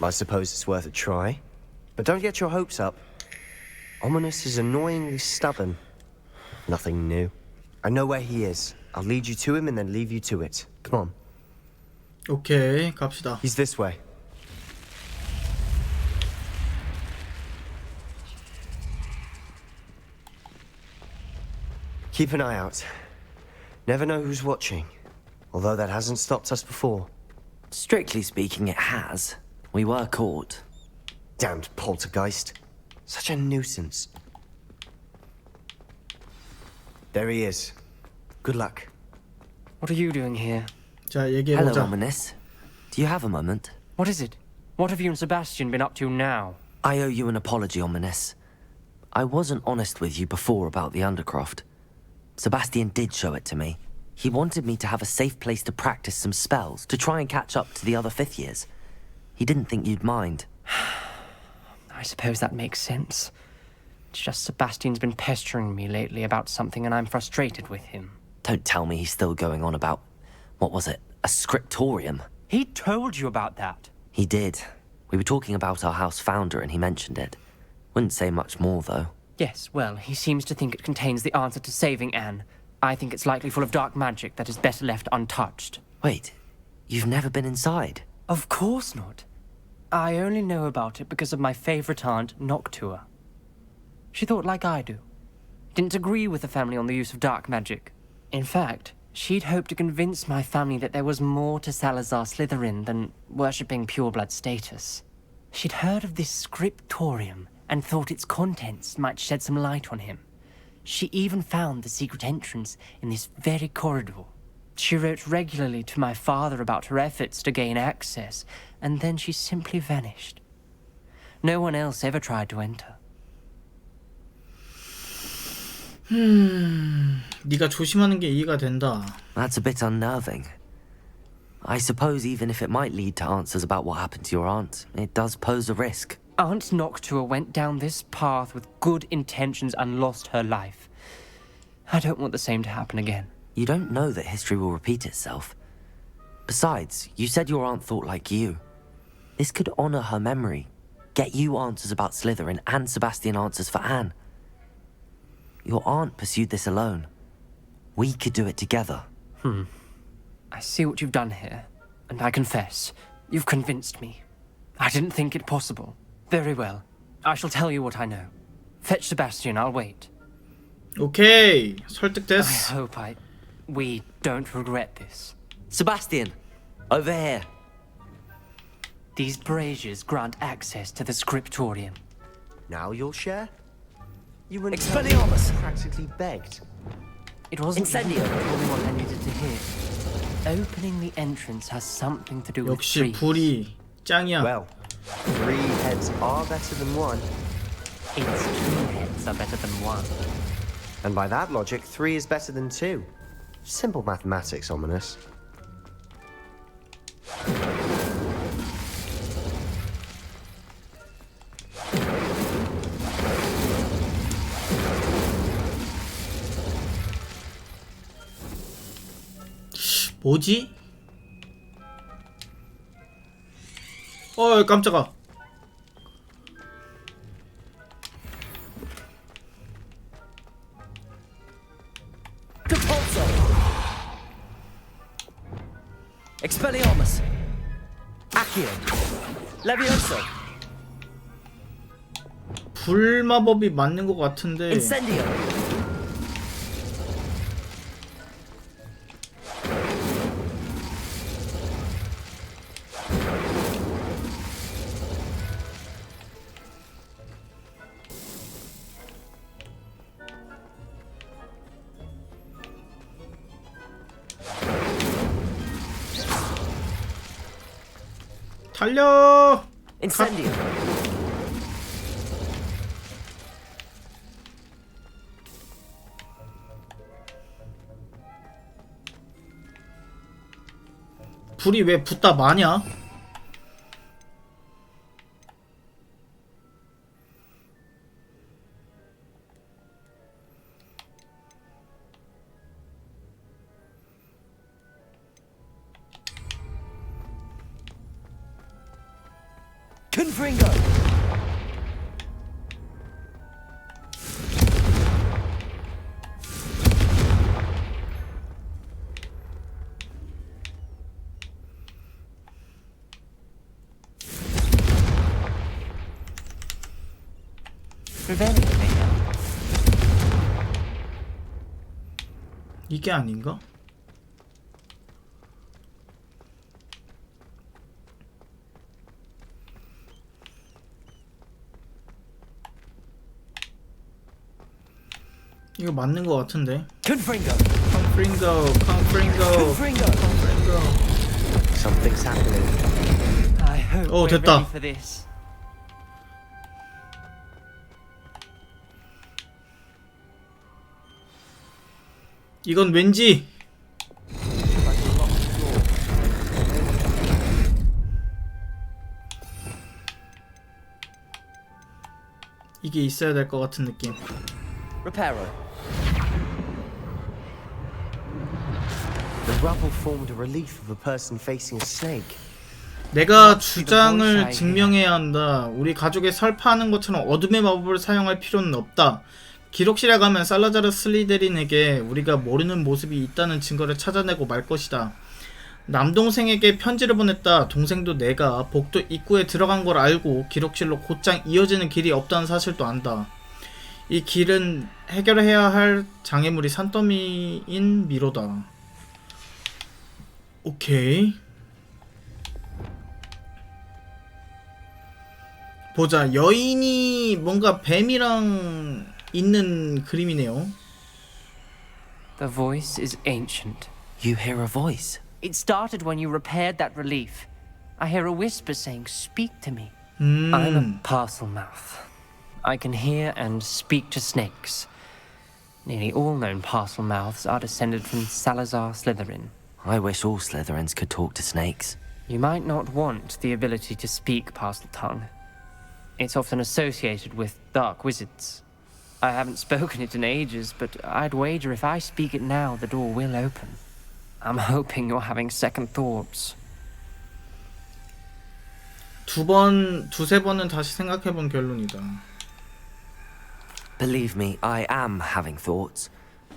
M: I suppose it's worth a try. But don't get your hopes up. Ominous is annoyingly stubborn. Nothing new. I know where he is. I'll lead you to him and then leave you to it. Come on.
A: 오케이, 갑시다.
M: He's this way. Keep an eye out. Never know who's watching. Although that hasn't stopped us before.
B: Strictly speaking, it has. We were caught.
M: Damned poltergeist. Such a nuisance. There he is. Good luck.
S: What are you doing here?
A: 자,
B: Hello,
A: 얘기해보자.
B: Ominous. Do you have a moment?
S: What is it? What have you and Sebastian been up to now?
B: I owe you an apology, Ominous. I wasn't honest with you before about the Undercroft. Sebastian did show it to me. He wanted me to have a safe place to practice some spells, to try and catch up to the other fifth years. He didn't think you'd mind.
S: I suppose that makes sense. It's just Sebastian's been pestering me lately about something and I'm frustrated with him.
B: Don't tell me he's still going on about, what was it, a scriptorium?
S: He told you about that.
B: He did. We were talking about our house founder and he mentioned it. Wouldn't say much more, though.
S: Yes, well, he seems to think it contains the answer to saving Anne. I think it's likely full of dark magic that is better left untouched.
B: Wait, you've never been inside?
S: Of course not. I only know about it because of my favorite aunt, Noctua. She thought like I do. Didn't agree with the family on the use of dark magic. In fact, she'd hoped to convince my family that there was more to Salazar Slytherin than worshipping pureblood status. She'd heard of this scriptorium and thought its contents might shed some light on him. She even found the secret entrance in this very corridor. She wrote regularly to my father about her efforts to gain access, and then she simply vanished. No one else ever tried to enter.
A: 네가 조심하는 게 이해가 된다.
B: That's a bit unnerving. I suppose even if it might lead to answers about what happened to your aunt, it does pose a risk.
S: Aunt Noctua went down this path with good intentions and lost her life. I don't want the same to happen again.
B: You don't know that history will repeat itself. Besides, you said your aunt thought like you. This could honor her memory, get you answers about Slytherin and Sebastian answers for Anne. Your aunt pursued this alone. We could do it together.
S: I see what you've done here, and I confess, you've convinced me. I didn't think it possible. Very well. I shall tell you what I know. Fetch Sebastian, I'll wait.
A: 오케이,
S: I
A: 설득됐어.
S: hope we don't regret this.
B: Sebastian, over here.
S: These braziers grant access to the scriptorium.
M: Now you'll share? You wouldn't
B: Expelliarmus!
M: practically begged.
S: It wasn't
B: Incendio.
S: the only one I needed to hear. Opening the entrance has something to do with
A: 역시
S: trees.
A: 불이 짱이야.
M: Well, 3 heads are better than 1.
S: Its 2 heads are better than 1.
M: And by that logic, 3 is better than 2. Simple mathematics, Ominous.
A: 뭐지? 깜짝아.
B: Expelliarmus. Accio. Levioso.
A: 불마법이 맞는 것 같은데.
B: Incendio.
A: 달려.
B: Incendio.
A: 불이 왜 붙다 마냐?
B: Confringo.
A: 이게 아닌가? 이거 맞는 것 같은데.
B: Confringo.
A: Confringo.
B: Something's happening. I hope
A: 오,
B: we're
A: 됐다.
B: ready for this.
A: 이건 왠지 이게 있어야 될 것 같은 느낌.
B: Reparo. The rubble formed a relief of a person facing a snake.
A: 내가 주장을 증명해야 한다. 우리 가족의 설파하는 것처럼 어둠의 마법을 사용할 필요는 없다. 기록실에 가면 살라자르 슬리데린에게 우리가 모르는 모습이 있다는 증거를 찾아내고 말 것이다. 남동생에게 편지를 보냈다. 동생도 내가 복도 입구에 들어간 걸 알고 기록실로 곧장 이어지는 길이 없다는 사실도 안다. 이 길은 해결해야 할 장애물이 산더미인 미로다. 오케이. 보자. 여인이 뭔가 뱀이랑 있는 그림이네요.
S: The voice is ancient.
B: You hear a voice?
S: It started when you repaired that relief. I hear a whisper saying, "Speak to me." I'm a parcel mouth. I can hear and speak to snakes. Nearly all known parcel mouths are descended from Salazar Slytherin.
B: I wish all Slytherins could talk to snakes.
S: You might not want the ability to speak parcel tongue. It's often associated with dark wizards. I haven't spoken it in ages, but I'd wager if I speak it now, the door will open. I'm hoping you're having second thoughts.
A: 두세 번은 다시 생각해본 결론이다.
B: Believe me, I am having thoughts,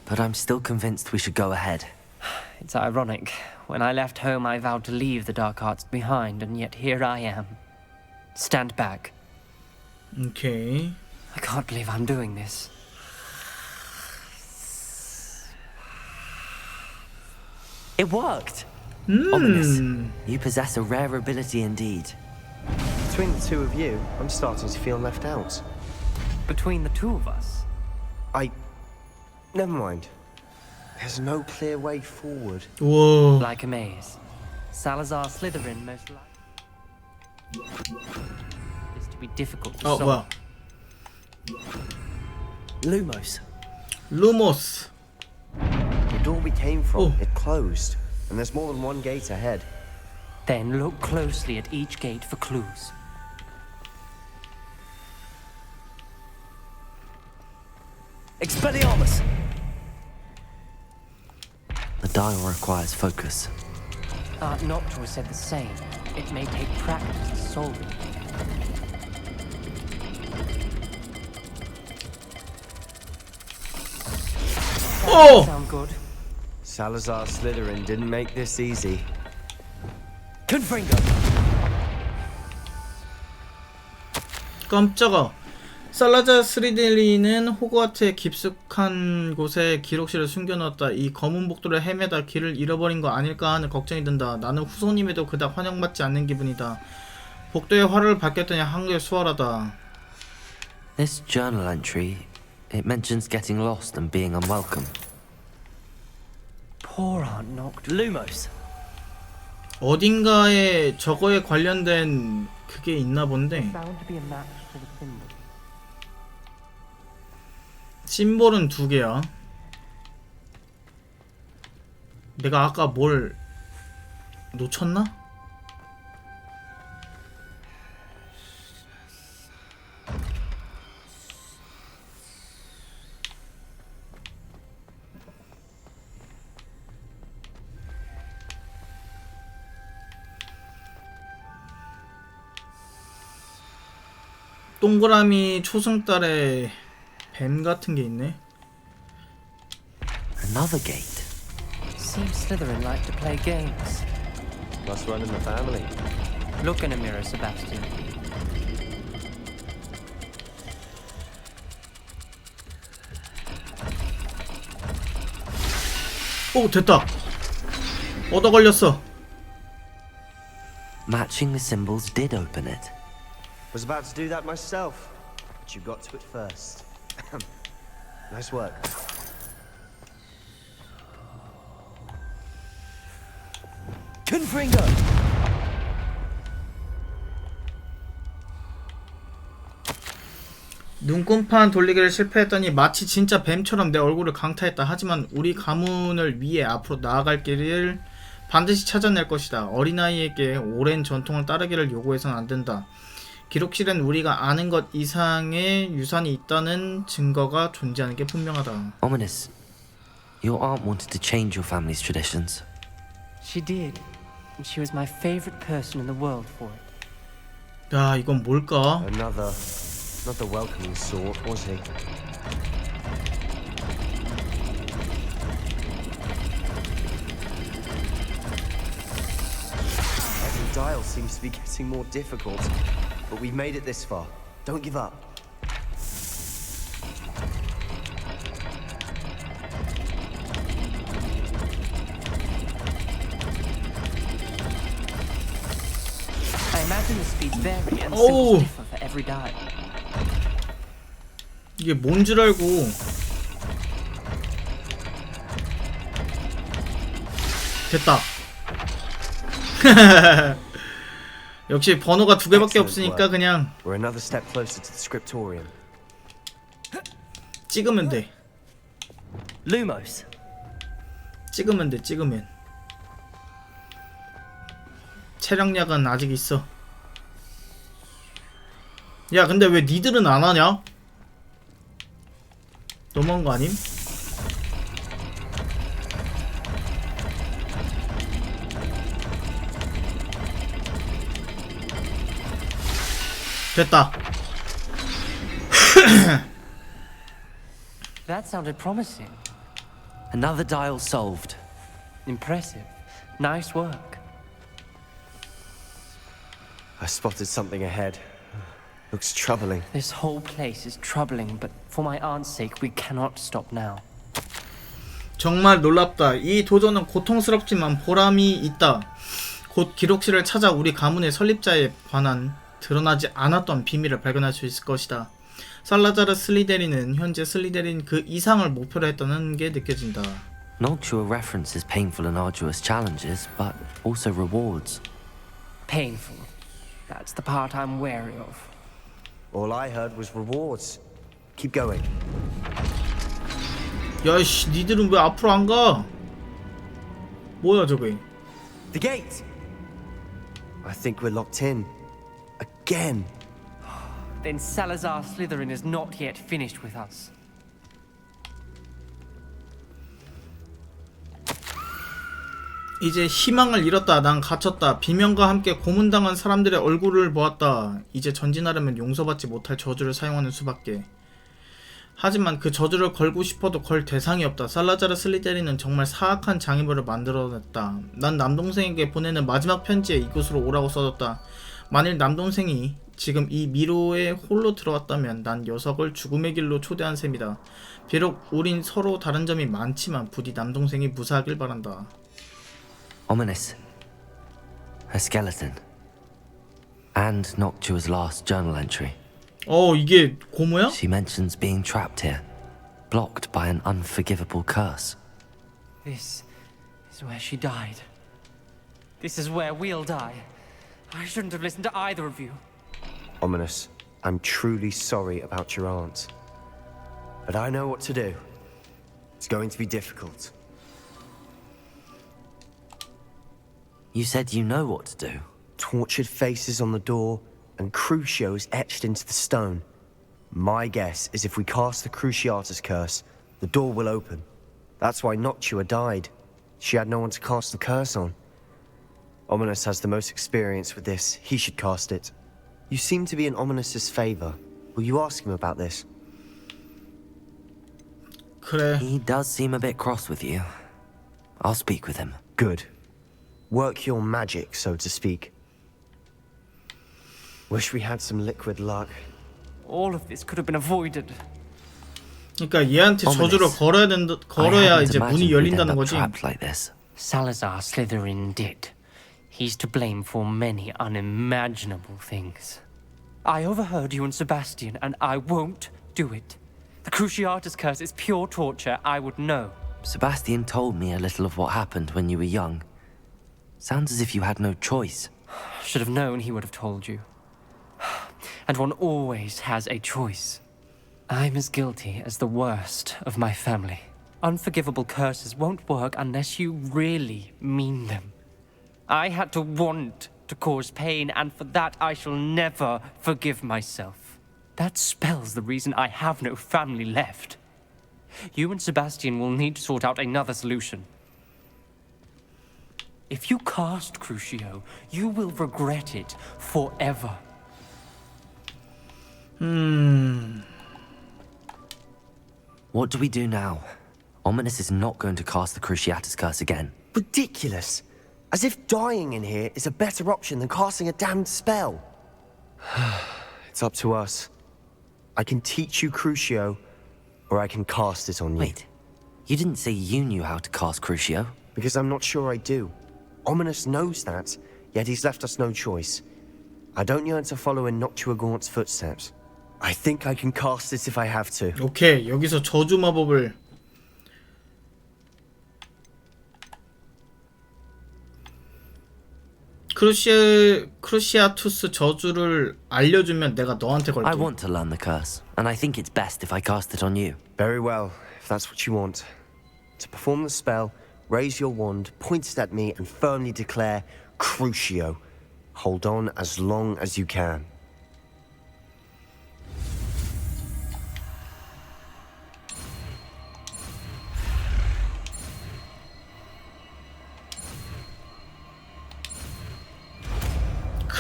B: but I'm still convinced we should go ahead.
S: It's ironic. When I left home, I vowed to leave the dark arts behind, and yet here I am. Stand back.
A: Okay.
S: I can't believe I'm doing this.
B: It worked! Ominous. You possess a rare ability indeed. Between the two of you, I'm starting to feel left out.
S: Between the two of us?
M: Never mind. There's no clear way forward.
A: Whoa.
S: Like a maze. Salazar Slytherin most likely is to be difficult to solve.
A: Wow.
B: Lumos.
A: Lumos.
M: The door we came from, it closed. And there's more than one gate ahead.
S: Then look closely at each gate for clues.
B: Expelliarmus! The dial requires focus.
S: Noctua said the same. it may take practice to solve it.
A: Oh!
S: Sound good?
M: Salazar Slytherin didn't make this easy.
S: Confringo!
A: 깜짝아. 살라자 스리델리는 호그와트의 깊숙한 곳에 기록실을 숨겨놓았다. 이 검은 복도를 헤매다 길을 잃어버린 거 아닐까 하는 걱정이 든다. 나는 후손임에도 그닥 환영받지 않는 기분이다. 복도에 화를 밝혔더니 한결 수월하다.
B: This journal entry, it mentions getting lost and being unwelcome.
S: Poor Aunt Noctua. Lumos.
A: 어딘가에 저거에 관련된 그게 있나 본데.
S: Found to be a match to the symbol.
A: 심볼은 2개야. 내가 아까 뭘 놓쳤나? 동그라미 초승달에 뱀 같은 게 있네.
B: Another gate.
S: Seems Slytherin like to play games.
M: Must run in the family.
S: Look in a mirror, Sebastian.
A: 오, 됐다. 얻어 걸렸어.
B: Matching the symbols did open it.
M: Was about to do that myself, but you got to it first. Nice work.
S: Confringo!
A: 눈금판 돌리기를 실패했더니 마치 진짜 뱀처럼 내 얼굴을 강타했다. 하지만 우리 가문을 위해 앞으로 나아갈 길을 반드시 찾아낼 것이다. 어린아이에게 오랜 전통을 따르기를 요구해서는 안 된다. 기록실엔 우리가 아는 것 이상의 유산이 있다는 증거가 존재하는 게 분명하다.
B: Ominous. Your aunt wanted to change your family's traditions.
S: She did. And she was my favorite person in the world for it.
A: 야, 이건 뭘까?
M: Another, not the welcoming sort, was he? Every dial seems to be getting more difficult, but we've made it this far. Don't give up.
S: I imagine the speeds vary and
A: Oh.
S: symbols differ for every dial.
A: 이게 뭔 줄 알고. 됐다. 역시 번호가 2개밖에 없으니까 그냥
M: We're another step closer to the scriptorium.
A: 찍으면 돼.
S: Lumos.
A: 찍으면 돼. 찍으면. 체력약은 아직 있어. 야, 근데 왜 니들은 안 하냐? 너무한 거 아님? 됐다.
S: That sounded promising.
B: Another dial solved.
S: Impressive. Nice work.
M: I spotted something ahead. Looks troubling.
S: This whole place is troubling, but for my aunt's sake, we cannot stop now.
A: 정말 놀랍다. 이 도전은 고통스럽지만 보람이 있다. 곧 기록실을 찾아 우리 가문의 설립자에 관한 드러나지 않았던 비밀을 발견할 수 있을 것이다. 살라자르 슬리데린은 현재 슬리데린 그 이상을 목표로 했다는 게 느껴진다.
B: Noctua references painful and arduous challenges, but also rewards.
S: Painful. That's the part I'm wary of.
M: All I heard was rewards. Keep going.
A: 야이씨, 니들은 왜 앞으로 안 가? 뭐야 저게?
M: The gate! I think we're locked in. Again.
S: Then Salazar Slytherin is not yet finished with us.
A: 이제 희망을 잃었다. 난 갇혔다. 비명과 함께 고문당한 사람들의 얼굴을 보았다. 이제 전진하려면 용서받지 못할 저주를 사용하는 수밖에. 하지만 그 저주를 걸고 싶어도 걸 대상이 없다. 살라자르 슬리데린은 정말 사악한 장애물을 만들어냈다. 난 남동생에게 보내는 마지막 편지에 이곳으로 오라고 써뒀다. 만일 남동생이 지금 이 미로에 홀로 들어왔다면 난 녀석을 죽음의 길로 초대한 셈이다. 비록 우린 서로 다른 점이 많지만 부디 남동생이 무사하길 바란다.
B: Ominous. A skeleton. And Noctua's last journal entry.
A: 이게 고모야?
B: She mentions being trapped here, blocked by an unforgivable curse.
S: This is where she died. This is where we'll die. I shouldn't have listened to either of you.
M: Ominous, I'm truly sorry about your aunt. But I know what to do. It's going to be difficult.
B: You said you know what to do.
M: Tortured faces on the door, and Crucios etched into the stone. My guess is if we cast the Cruciatus curse, the door will open. That's why Noctua died. She had no one to cast the curse on. Ominous has the most experience with this. He should cast it. You seem to be in Ominous's favor. Will you ask him about this?
A: 그래.
B: He does seem a bit cross with you. I'll speak with him.
M: Good. Work your magic, so to speak. Wish we had some liquid luck.
S: All of this could have been avoided.
A: 그러니까 얘한테 저주를 걸어야 이제 문이 열린다는 거지.
B: Like this.
S: Salazar Slytherin did. He's to blame for many unimaginable things. I overheard you and Sebastian, and I won't do it. The Cruciatus curse is pure torture. I would know.
B: Sebastian told me a little of what happened when you were young. Sounds as if you had no choice.
S: Should have known he would have told you. And one always has a choice. I'm as guilty as the worst of my family. Unforgivable curses won't work unless you really mean them. I had to want to cause pain, and for that I shall never forgive myself. That spells the reason I have no family left. You and Sebastian will need to sort out another solution. If you cast Crucio, you will regret it forever.
B: What do we do now? Ominous is not going to cast the Cruciatus curse again.
M: Ridiculous! As if dying in here is a better option than casting a damned spell. It's up to us. I can teach you Crucio, or I can cast it on you.
B: Wait, you didn't say you knew how to cast Crucio?
M: Because I'm not sure I do. Ominous knows that, yet he's left us no choice. I don't yearn to follow in Noctua Gaunt's footsteps. I think I can cast it if I have to.
A: 오케이, 여기서 저주 마법을 크루시아투스 저주를 알려주면 내가 너한테 걸게.
B: I want to learn the curse, and I think it's best if I cast it on you.
M: Very well, if that's what you want. To perform the spell, raise your wand, point it at me, and firmly declare Crucio. Hold on as long as you can.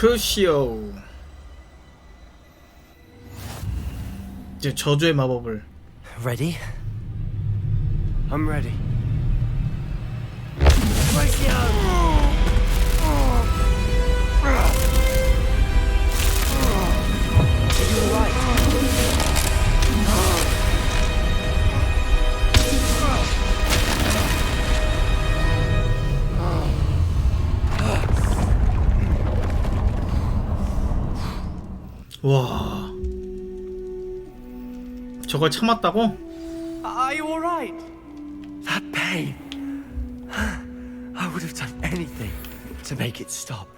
A: 크루시오. 이제 저주의 마법을.
B: Ready?
M: I'm ready.
A: 와, 저걸 참았다고?
N: Are you alright? That pain. I would have done anything
M: To make it stop.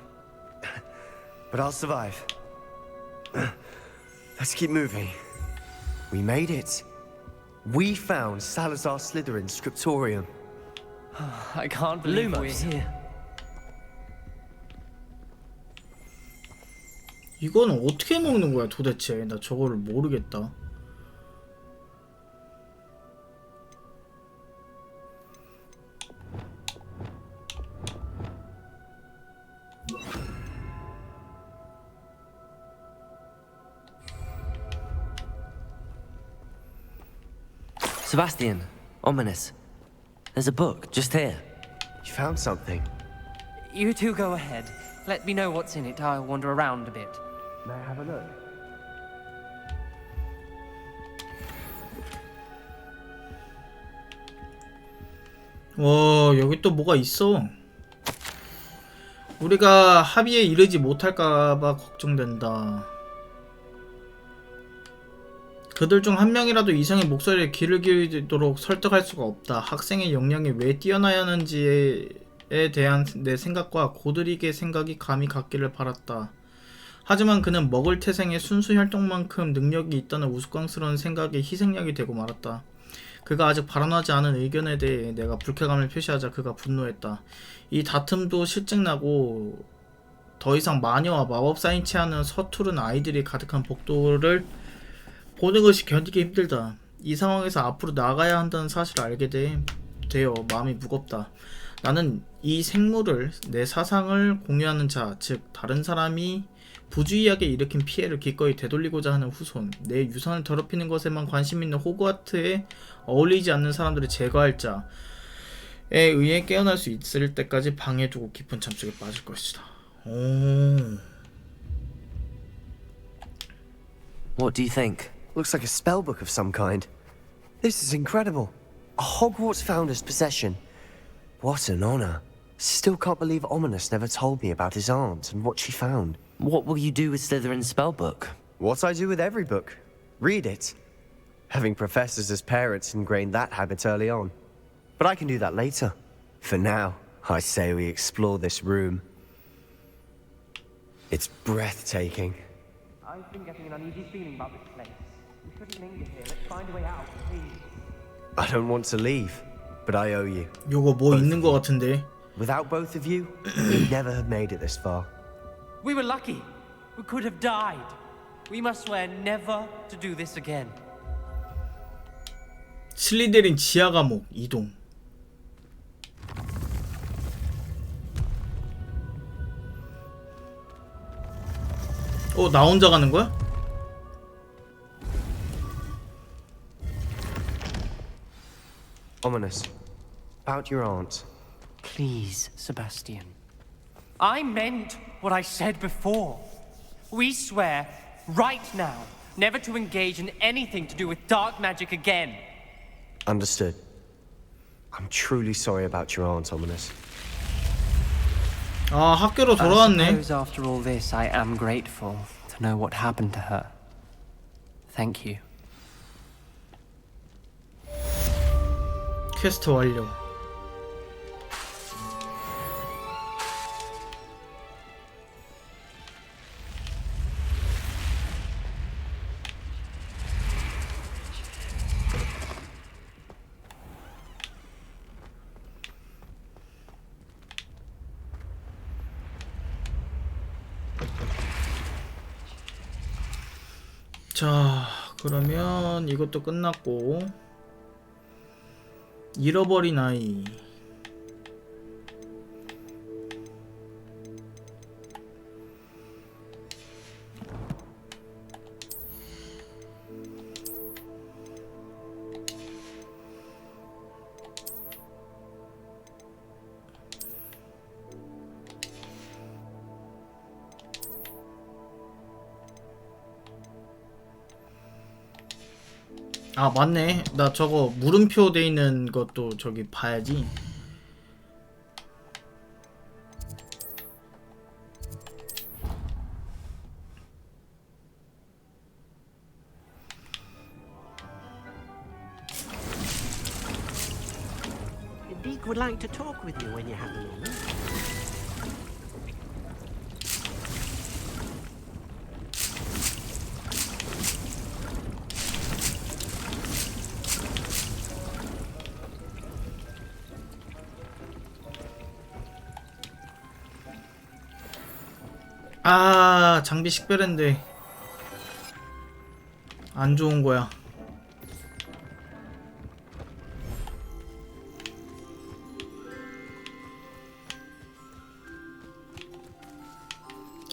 M: But I'll survive. Let's keep moving. We made it. We found Salazar Slytherin's scriptorium.
S: I can't believe
N: Lumos
S: we're here.
A: 이거는 어떻게 먹는 거야 도대체? 나 저거를 모르겠다.
B: Sebastian, ominous. There's a book just here.
M: You found something.
S: You two go ahead. Let me know what's in it. I'll wander around a bit.
M: May I have a look?
A: 와, 여기 또 뭐가 있어. 우리가 합의에 이르지 못할까봐 걱정된다. 그들 중 한 명이라도 이성의 목소리에 귀를 기울이도록 설득할 수가 없다. 학생의 역량이 왜 뛰어나야 하는지에 대한 내 생각과 고드릭의 생각이 감이 같기를 바랐다. 하지만 그는 먹을 태생의 순수 혈통만큼 능력이 있다는 우스꽝스러운 생각에 희생양이 되고 말았다. 그가 아직 발언하지 않은 의견에 대해 내가 불쾌감을 표시하자 그가 분노했다. 이 다툼도 실증나고 더 이상 마녀와 마법사인 채하는 서투른 아이들이 가득한 복도를 보는 것이 견디기 힘들다. 이 상황에서 앞으로 나가야 한다는 사실을 알게 되어 마음이 무겁다. 나는 이 생물을, 내 사상을 공유하는 자, 즉 다른 사람이 부주의하게 일으킨 피해를 기꺼이 되돌리고자 하는 후손, 내 유산을 더럽히는 것에만 관심 있는 호그와트에 어울리지 않는 사람들을 제거할 자에 의해 깨어날 수 있을 때까지 방해두고 깊은 잠속에 빠질 것이다. 오.
B: What do you think?
M: Looks like a spellbook of some kind. This is incredible. A Hogwarts founder's possession. What an honor. Still can't believe Ominous never told me about his aunt and what she found.
B: What will you do with Slytherin's spellbook?
M: What I do with every book. Read it. Having professors as parents ingrained that habit early on. But I can do that later. For now, I say we explore this room. It's breathtaking.
S: I've been getting an uneasy feeling about this place. We shouldn't linger here. Let's find a way out, please.
M: I don't want to leave, but I owe you.
A: 요거 뭐 있는 것 같은데.
M: Without both of you, we'd never have made it this far.
S: We were lucky. We could have died. We must swear never to do this again.
A: 슬리데린 지하 감옥 이동. 나 혼자 가는 거야?
M: Ominous. About your aunt.
S: Please, Sebastian. I meant what I said before. We swear, right now, never to engage in anything to do with dark magic again.
M: Understood. I'm truly sorry about your aunt, Ominous.
A: 아, 학교로 돌아왔네.
S: I suppose after all this, I am grateful to know what happened to her. Thank you.
A: 퀘스트 완료. 자, 그러면 이것도 끝났고 잃어버린 아이. 아, 맞네. 나 저거 물음표 돼 있는 것도 저기 봐야지.
C: Deke would like to talk with you when you have a moment.
A: 아, 장비 식별했는데 안 좋은 거야.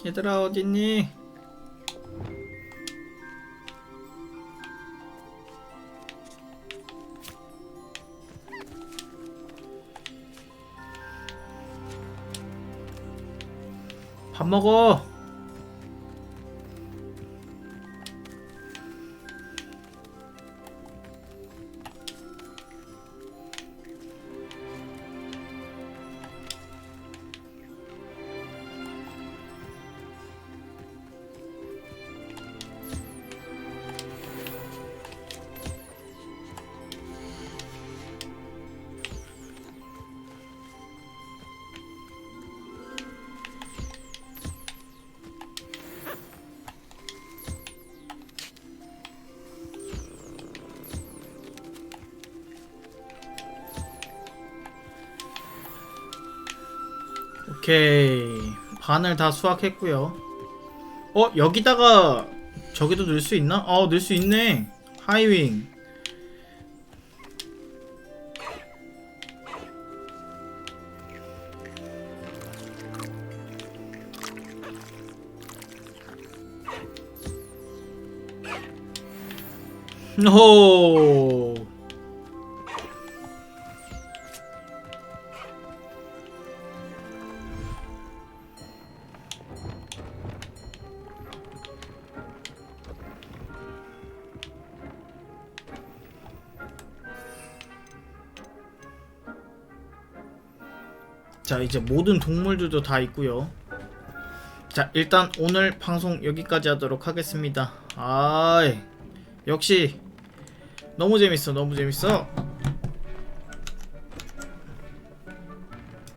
A: 얘들아 어딨니? 밥 먹어. 오케이, 반을 다 수확했고요. 여기다가 저기도 넣을 수 있나? 넣을 수 있네. 하이윙. 오. 자, 이제 모든 동물들도 다 있고요. 자, 일단 오늘 방송 여기까지 하도록 하겠습니다. 역시 너무 재밌어.